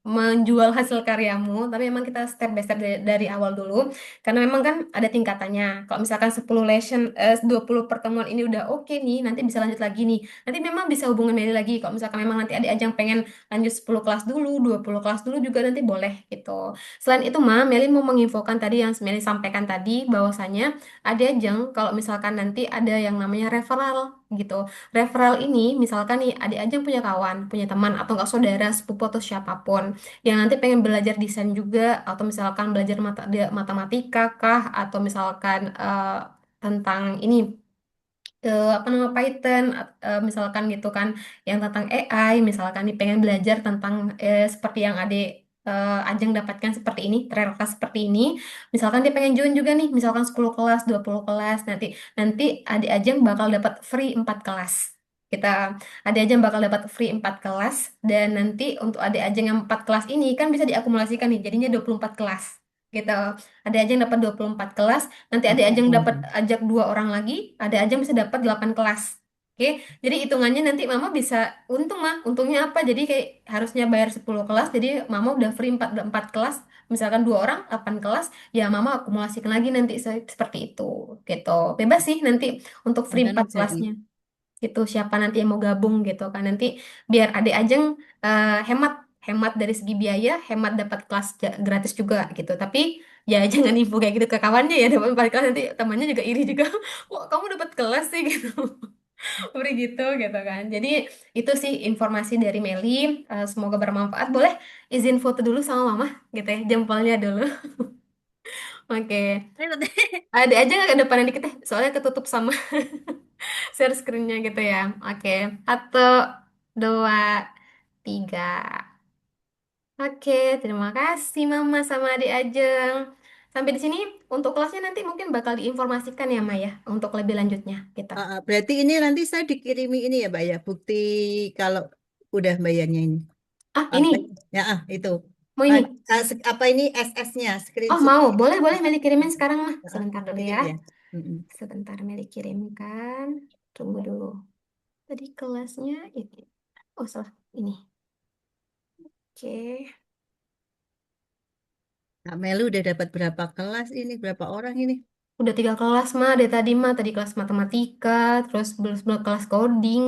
menjual hasil karyamu. Tapi memang kita step by step dari awal dulu. Karena memang kan ada tingkatannya. Kalau misalkan 10 lesson, 20 pertemuan ini udah oke nih, nanti bisa lanjut lagi nih. Nanti memang bisa hubungin Meli lagi. Kalau misalkan memang nanti adik ajang pengen lanjut 10 kelas dulu, 20 kelas dulu juga nanti boleh gitu. Selain itu, Ma, Meli mau menginfokan tadi yang Meli sampaikan tadi bahwasanya ada Ajeng kalau misalkan nanti ada yang namanya referral gitu. Referral ini misalkan nih adik Ajeng punya kawan, punya teman atau enggak saudara, sepupu atau siapapun yang nanti pengen belajar desain juga atau misalkan belajar matematika kah atau misalkan tentang ini apa nama Python misalkan gitu kan yang tentang AI misalkan nih pengen belajar tentang seperti yang adik Ajeng dapatkan seperti ini trial class seperti ini misalkan dia pengen join juga nih misalkan 10 kelas 20 kelas nanti nanti adik Ajeng bakal dapat free 4 kelas kita adik Ajeng bakal dapat free 4 kelas dan nanti untuk adik Ajeng yang 4 kelas ini kan bisa diakumulasikan nih jadinya 24 kelas gitu adik Ajeng dapat 24 kelas. Nanti ada ajang dapat ajak 2 orang lagi, ada ajang bisa dapat 8 kelas. Oke, jadi hitungannya nanti mama bisa untung mah. Untungnya apa? Jadi kayak harusnya bayar 10 kelas, jadi mama udah free 4 kelas. Misalkan 2 orang, 8 kelas, ya mama akumulasikan lagi nanti seperti itu. Gitu. Bebas sih nanti untuk free kan 4 jadi. kelasnya. Gitu, siapa nanti yang mau gabung gitu kan. Nanti biar adik ajeng hemat hemat dari segi biaya, hemat dapat kelas gratis juga gitu. Tapi ya jangan info kayak gitu ke kawannya ya dapat 4 kelas nanti temannya juga iri juga. Kok kamu dapat kelas sih gitu. Beri gitu gitu kan. Jadi itu sih informasi dari Meli. Semoga bermanfaat. Boleh izin foto dulu sama mama gitu ya. Jempolnya dulu. Oke. Ayo, Ada aja nggak ke depannya dikit deh. Soalnya ketutup sama share screen-nya gitu ya. Oke. Satu, dua, tiga. Oke, terima kasih Mama sama Adik Ajeng. Sampai di sini untuk kelasnya nanti mungkin bakal diinformasikan ya Maya untuk lebih lanjutnya kita. Berarti ini nanti saya dikirimi ini ya, Mbak ya, bukti kalau udah bayarnya ini. Ah, Apa? ini. Ya, itu. Mau Ah, ini. apa ini SS-nya, Oh, screenshot. mau. Boleh, boleh Meli kirimin sekarang mah. Sebentar dulu Begini ya. ya. Mm-mm. Sebentar Meli kirimkan. Tunggu dulu. Tadi kelasnya ini. Oh, salah. Ini. Oke. Kak Melu udah dapat berapa kelas ini, berapa orang ini? Udah 3 kelas mah dari tadi mah tadi kelas matematika, terus belum belum kelas coding,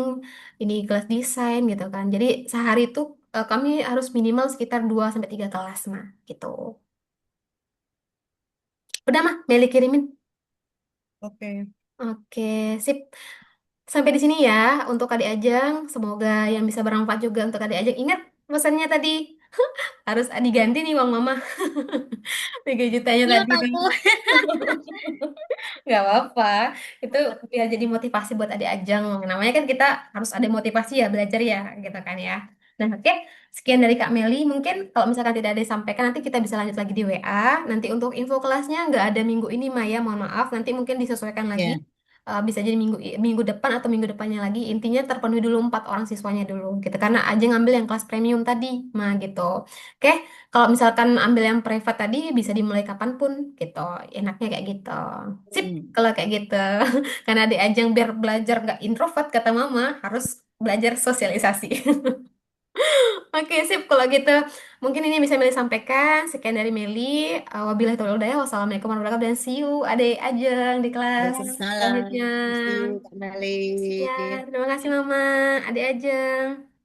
ini kelas desain gitu kan. Jadi sehari itu kami harus minimal sekitar 2 sampai 3 kelas mah gitu. Udah mah, Meli kirimin. Oke. Oke, sip. sampai di sini ya untuk Adik Ajeng. Semoga yang bisa bermanfaat juga untuk Adik Ajeng. Ingat pesannya tadi harus diganti nih uang mama 3 jutanya Iya, tadi tuh. takut. Nggak apa-apa. Itu biar jadi motivasi buat Adik Ajeng. Namanya kan kita harus ada motivasi ya belajar ya gitu kan ya. Nah, oke. Sekian dari Kak Meli. Mungkin kalau misalkan tidak ada yang disampaikan nanti kita bisa lanjut lagi di WA. Nanti untuk info kelasnya nggak ada minggu ini Maya, mohon maaf. Nanti mungkin disesuaikan lagi. Ya. Bisa jadi minggu depan atau minggu depannya lagi. Intinya terpenuhi dulu 4 orang siswanya dulu gitu. Karena Ajeng ngambil yang kelas premium tadi, mah gitu. Oke. Kalau misalkan ambil yang private tadi bisa dimulai kapanpun gitu. Enaknya kayak gitu. Sip, Hmm. kalau kayak gitu. Karena di ajang biar belajar nggak introvert kata mama, harus belajar sosialisasi. Oke, sip. Kalau gitu, mungkin ini bisa Meli sampaikan. Sekian dari Meli. Wabillahi taufiq wal hidayah. Wassalamualaikum warahmatullahi wabarakatuh. Dan see you, Adek Ajeng di kelas Waalaikumsalam. selanjutnya. See you, Kak Ya, Meli. terima kasih Mama. Adek Ajeng.